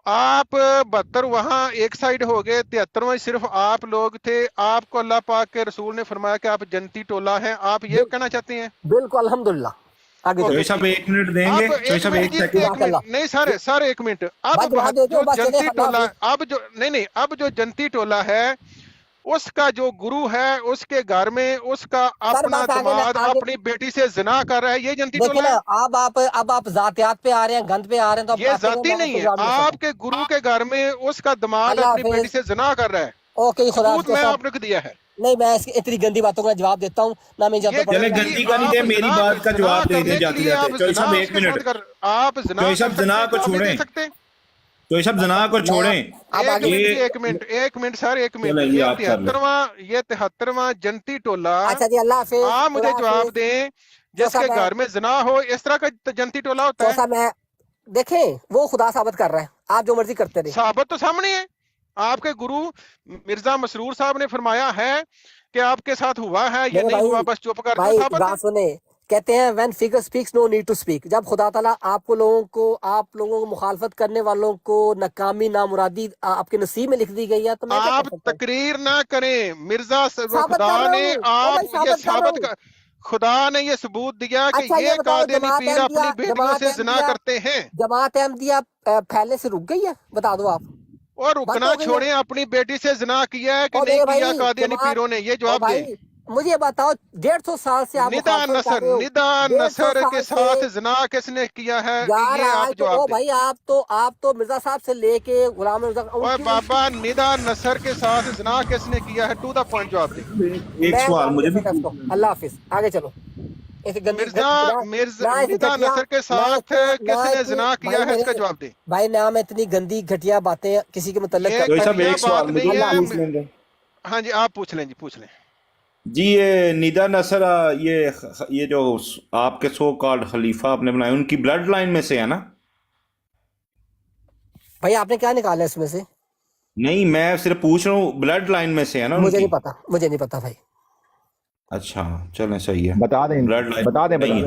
आप 72 वहां एक साइड हो गए, 73वां सिर्फ आप लोग थे। आपको अल्लाह पाक के रसूल ने फरमाया कि आप जन्नती टोला हैं, आप ये कहना चाहते हैं? बिल्कुल, अल्हम्दुलिल्लाह। आगे चोई साहब 1 मिनट देंगे, चोई साहब 1 सेकंड नहीं सर 1 मिनट। अब जो जन्नती टोला, अब जो जन्नती टोला है उसका जो गुरु है उसके घर में उसका अपना दामाद अपनी बेटी से जिना कर रहा है, ये जन्नती टोला है। अब आप जातियात पे आ रहे हैं, गंद पे आ रहे हैं, तो ये जाति नहीं है, आपके गुरु के घर में उसका दामाद अपनी बेटी से जिना कर रहा है। ओके, खुदा मैं आपने दिया है। नहीं, मैं इतनी गंदी बातों का जवाब देता हूँ ना, मैं चले गंदी का नहीं दे, मेरी बात का जवाब दे दे जाते जाते। चोई साहब 1 मिनट, आप चोई साहब जना को छोड़ें, चोई साहब जना को छोड़ें। एक मिनट सर, 1 मिनट। ये 73वां जन्नती टोला, अच्छा जी, अल्लाह हाफिज़। आप मुझे जवाब दें, जिसके घर में जना हो इस तरह का जन्नती टोला होता है? मैं देखें, वो खुदा साबित कर रहा है, आप जो मर्जी करते रहे। साबित तो सामने है, आपके गुरु मिर्जा मसरूर साहब ने फरमाया है कि आपके साथ हुआ है, ये नहीं हुआ बस चुप कर दो। बात सुने, कहते हैं when figure speaks no need to speak. जब खुदा ताला आप लोगों को मुखालफत करने वालों को नाकामी नामुरादी आपके नसीब में लिख दी गई है, तो मैं आप तकरीर ना करें मिर्जा, खुदा ने आप ये साबित कर, खुदा ने ये सबूत दिया कि ये कादियानी पीर अपनी बेटियों से जिना करते हैं। जमात अहमदिया फैलने से रुक गई है, बता दो आप। और रुकना छोड़े, अपनी बेटी से जिना किया है कि नहीं किया कादियानी पीरों ने, ये जवाब दें। मुझे बताओ, 150 साल से आप निदा नसर के साथ जिना किसने किया है? यार ये आप जवाब दें। भाई आप तो मिर्जा साहब से लेके गुलाम मिर्जा, ओए बाबा, निदा नसर के साथ जिना किसने किया है? टू द पॉइंट जवाब दें। एक सवाल मुझे भी। अल्लाह हाफिज, आगे चलो। निदा नसर के साथ किसने जिना किया है, इसका जवाब दें। भाई ना मैं इतनी गंदी घटिया बातें किसी के मुतल्लिक हाँ जी, आप पूछ लें जी, पूछ लें जी। ये निदा नसर, ये जो आपके सो कॉल्ड खलीफा आपने बनाए, उनकी ब्लड लाइन में से है ना? भाई आपने क्या निकाला इसमें से? नहीं, मैं सिर्फ पूछ रहा हूँ, ब्लड लाइन में से है ना? मुझे नहीं पता भाई। अच्छा चलें, सही है, बता दें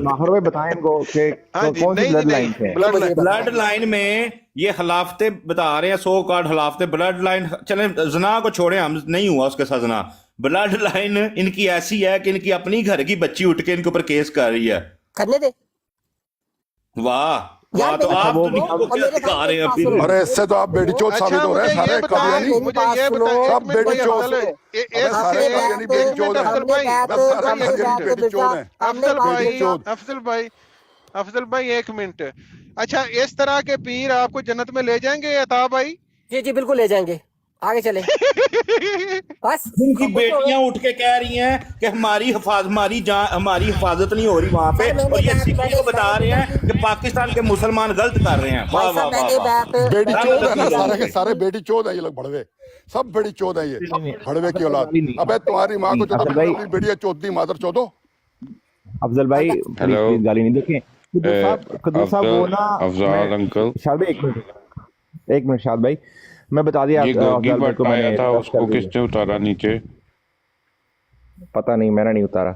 माहौर में बताएं इनको कि कौन सी ब्लड लाइन है। ब्लड लाइन में ये खिलाफते बता रहे हैं, सो कॉल्ड खिलाफते ब्लड लाइन। चलें, जना को छोड़ें, हम नहीं हुआ उसके साथ जना। ब्लड लाइन इनकी ऐसी है कि इनकी अपनी घर की बच्ची उठ के इनके ऊपर केस कर रही है। करने दे। वाह, तो आप दिखा रहे हैं फिर। अरे इससे तो आप बेटी चोद साबित हो रहे हैं सारे कादियानी, सब बेटी चोद, अफजल भाई 1 मिनट। अच्छा, इस तरह के पीर आपको जन्नत में ले जाएंगे अता भाई? जी बिल्कुल ले जाएंगे, आगे चले। बस जिनकी बेटियां उठ के कह रही हैं कि हमारी हिफाजत नहीं हो रही वहाँ पे, और ये सिक्की को बता रहे हैं कि पाकिस्तान के मुसलमान गलत कर रहे हैं। वाह वाह वाह, बेटी चोद है ना, सारे के सारे बेटी चोद है ये लोग, भड़वे सब बेटी चोद है ये, भड़वे की औलाद। अबे तुम्हारी माँ को अपनी बेटी चोदती मादर चोदो। अफजल भाई गाली नहीं, देखें खुद साहब वो ना, अफजल अंकल शायद एक मिनट शायद भाई, मैं बता दिया आपको, मैंने था उसको किसने उतारा नीचे? पता नहीं, मैंने नहीं उतारा।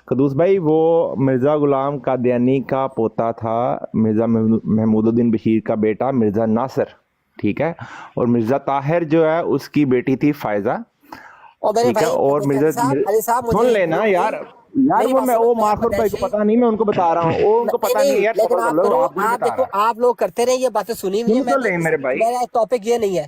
कदूस भाई वो मिर्जा गुलाम कादियानी का पोता था, मिर्जा महमूदुद्दीन बशीर का बेटा मिर्जा नासिर, ٹھیک ہے, اور مرزا طاہر جو ہے اس کی بیٹی تھی فائزہ, ٹھیک ہے, اور مرزا سن لینا یار وہ میں وہ مارفر بھائی کو پتا نہیں, میں ان کو بتا رہا ہوں, وہ ان کو پتا نہیں یار, صبر کر لو, آپ دیکھو آپ لوگ کرتے رہے یہ باتیں سنی ہوئی ہیں, میرے بھائی میرا ٹاپک یہ نہیں ہے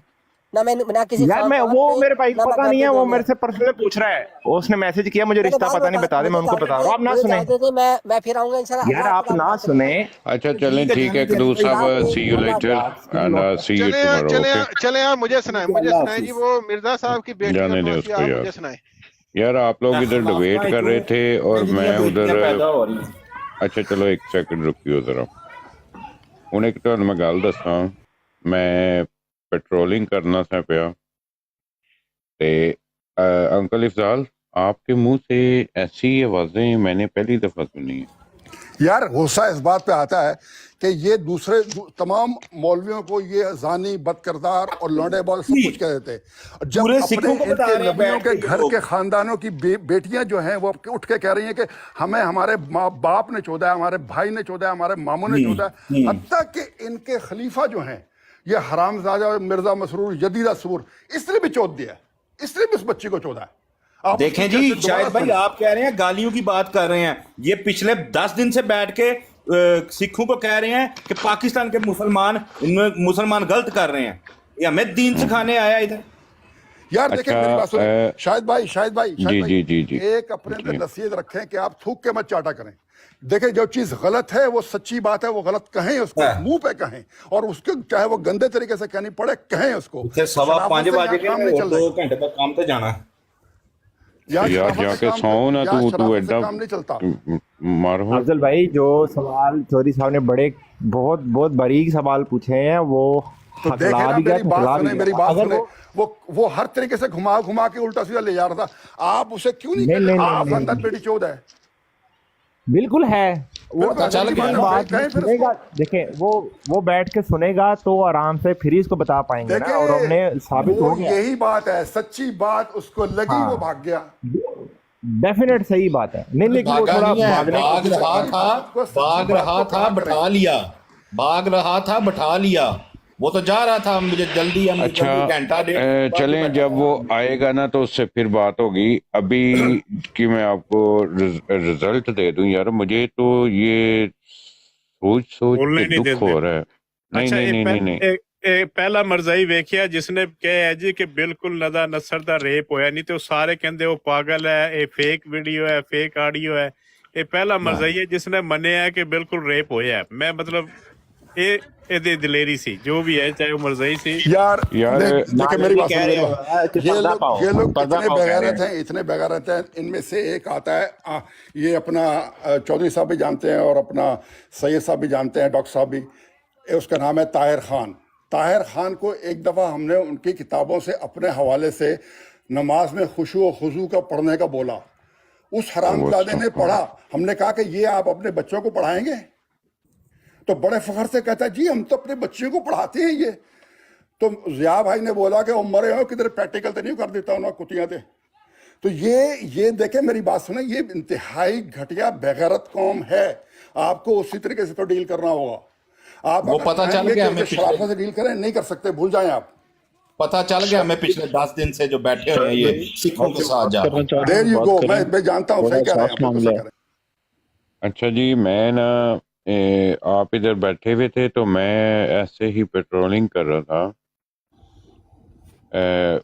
نہ کسی یار, میں وہ میرے بھائی کو پتا نہیں ہے, وہ میرے سے پرسنل پوچھ رہا ہے, اس نے میسج کیا مجھے رشتہ پتا نہیں, بتا دے, میں ان کو بتا رہا ہوں, آپ نہ سنیں, میں پھر آؤں گا انشاءاللہ یار آپ نہ سنیں. اچھا چلیں ٹھیک ہے قدوس صاحب, see you later and see you tomorrow. چلیں آپ مجھے سنائیں جی, وہ مرزا صاحب کی بیٹی جانے دیں اس کو آپ یار. مجھے سنائیں یار آپ لوگ ادھر ڈبیٹ کر رہے تھے اور میں ادھر, اچھا چلو ایک سیکنڈ رکیو ذرا, ہوں ایک تو میں گل دساں, میں پیٹرولنگ کرنا سا پیا تے انکل افضال آپ کے منہ سے ایسی آوازیں میں نے پہلی دفعہ سنی ہیں. یار غصہ اس بات پہ آتا ہے کہ یہ دوسرے تمام مولویوں کو یہ زانی, بد کردار اور لونڈے بال سب کچھ کہہ دیتے, جب اپنے ان کے نبیوں کے گھر کے خاندانوں کی بیٹیاں جو ہیں وہ اٹھ کے کہہ رہی ہیں کہ ہمیں ہمارے ماں باپ نے چودا ہے, ہمارے بھائی نے چودا ہے, ہمارے ماموں نے چودا ہے, حتیٰ کہ ان کے خلیفہ جو ہیں یہ حرام زادہ مرزا مسرور جدیدہ سور, اس نے بھی چود دیا ہے, اس نے بھی اس بچی کو چودا ہے. دیکھیں جی شاہد بھائی, آپ کہہ رہے ہیں گالیوں کی بات کر رہے ہیں, یہ پچھلے 10 دن سے بیٹھ کے سکھوں کو کہہ رہے ہیں کہ پاکستان کے مسلمان غلط کر رہے ہیں, یہ ہمیں دین سکھانے آیا ادھر. یار دیکھیں میری بات سنیں شاہد بھائی جی ایک اپنے پہ نصیحت رکھیں کہ آپ تھوک کے مت چاٹا کریں. دیکھیں جو چیز غلط ہے وہ سچی بات ہے, وہ غلط کہیں اس کو, منہ پہ کہیں, اور اس کو چاہے وہ گندے طریقے سے کہنی پڑے کہیں اس کو. 5:15 بجے کے 2 گھنٹے تک کام پہ جانا ہے یار, جا کے سو نا, تو ایڈا مارو. افضل بھائی جو سوال چودھری صاحب نے بڑے بہت باریک سوال پوچھے ہیں, وہ تو دیکھیں میری بات سنیں, وہ ہر طریقے سے گھما کے الٹا سیدھا لے جا رہا تھا, آپ اسے کیوں نہیں کہتے آپ اندر بیٹی چود ہے. بالکل ہے, وہ بات سنے گا, دیکھیں وہ بیٹھ کے سنے گا تو آرام سے پھر اس کو بتا پائیں گے نا, اور ہم نے ثابت ہو گیا یہی بات ہے, سچی بات اس کو لگی وہ بھاگ گیا. ڈیفینیٹ صحیح بات ہے, نہیں لیکن وہ تھوڑا بھاگ رہا تھا بٹھا لیا, وہ تو جا رہا تھا مجھے جلدی. اچھا چلیں, جب وہ آئے گا نا تو اس سے پھر بات ہوگی. ابھی کہ میں آپ کو رزلٹ دے دوں یار, مجھے تو یہ سوچ کے دکھ ہو رہا ہے. نہیں پہلا مرزائی ویکھیا جس نے کہا جی کہ بالکل ندا نصر دا ریپ ہویا, نہیں تو سارے کہندے وہ پاگل ہے, یہ فیک ویڈیو ہے, فیک آڈیو ہے. یہ پہلا مرزائی ہے جس نے منیا ہے کہ بالکل ریپ ہویا ہے. میں مطلب یہ دلیری سی جو بھی ہے, چاہے وہ مرزائی سی. یار دیکھیں میری بات سنیں, یہ لوگ اتنے بغیرت ہیں, ان میں سے ایک آتا ہے, یہ اپنا چودھری صاحب بھی جانتے ہیں اور اپنا سید صاحب بھی جانتے ہیں, ڈاکٹر صاحب بھی, اس کا نام ہے طاہر خان. طاہر خان کو ایک دفعہ ہم نے ان کی کتابوں سے اپنے حوالے سے نماز میں خشوع و خضوع کا پڑھنے کا بولا. اس حرامزادے نے پڑھا, ہم نے کہا کہ یہ آپ اپنے بچوں کو پڑھائیں گے؟ تو بڑے فخر سے کہتا ہے جی ہم تو اپنے بچوں کو پڑھاتے ہیں. یہ تو ضیاء بھائی نے بولا کہ مرے ہو کدھر پریکٹیکل تو نہیں کر دیتا انہوں کتیاں تھے. تو یہ دیکھیں میری بات سنیں, یہ انتہائی گھٹیا بغیرت قوم ہے, آپ کو اسی طریقے سے تو ڈیل کرنا ہوگا. آپ وہ پتہ چل گیا ہمیں, شرافت سے ڈیل کریں, نہیں کر سکتے, بھول جائیں آپ. پتہ چل گیا ہمیں پچھلے 10 دن سے جو بیٹھے ہوئے ہیں یہ سکھوں کے ساتھ جا رہے ہیں. دیر یو گو, میں جانتا ہوں صحیح کہہ رہے ہیں. اچھا جی, میں نا آپ ادھر بیٹھے ہوئے تھے تو میں ایسے ہی پیٹرولنگ کر رہا تھا.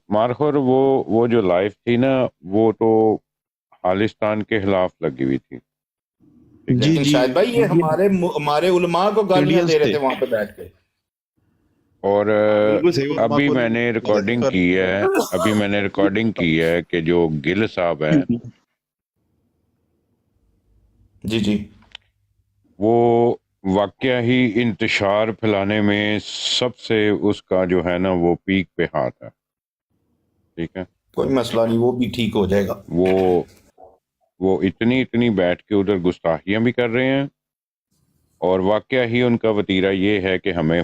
مارخور وہ جو لائف تھی نا, وہ تو خالستان کے خلاف لگی ہوئی تھی. جی شاید بھائی یہ ہمارے علماء کو گالیاں دے رہے تھے وہاں پہ بیٹھ کے. اور ابھی میں نے ریکارڈنگ کی ہے کہ جو گل صاحب ہیں جی وہ واقعہ ہی انتشار پھیلانے میں سب سے اس کا جو ہے نا وہ پیک پہ ہاتھ ہے. ٹھیک ہے, کوئی مسئلہ نہیں, وہ بھی ٹھیک ہو جائے گا. وہ اتنی بیٹھ کے ادھر گستاخیاں بھی کر رہے ہیں, اور واقعہ ہی ان کا وتیرہ یہ ہے کہ ہمیں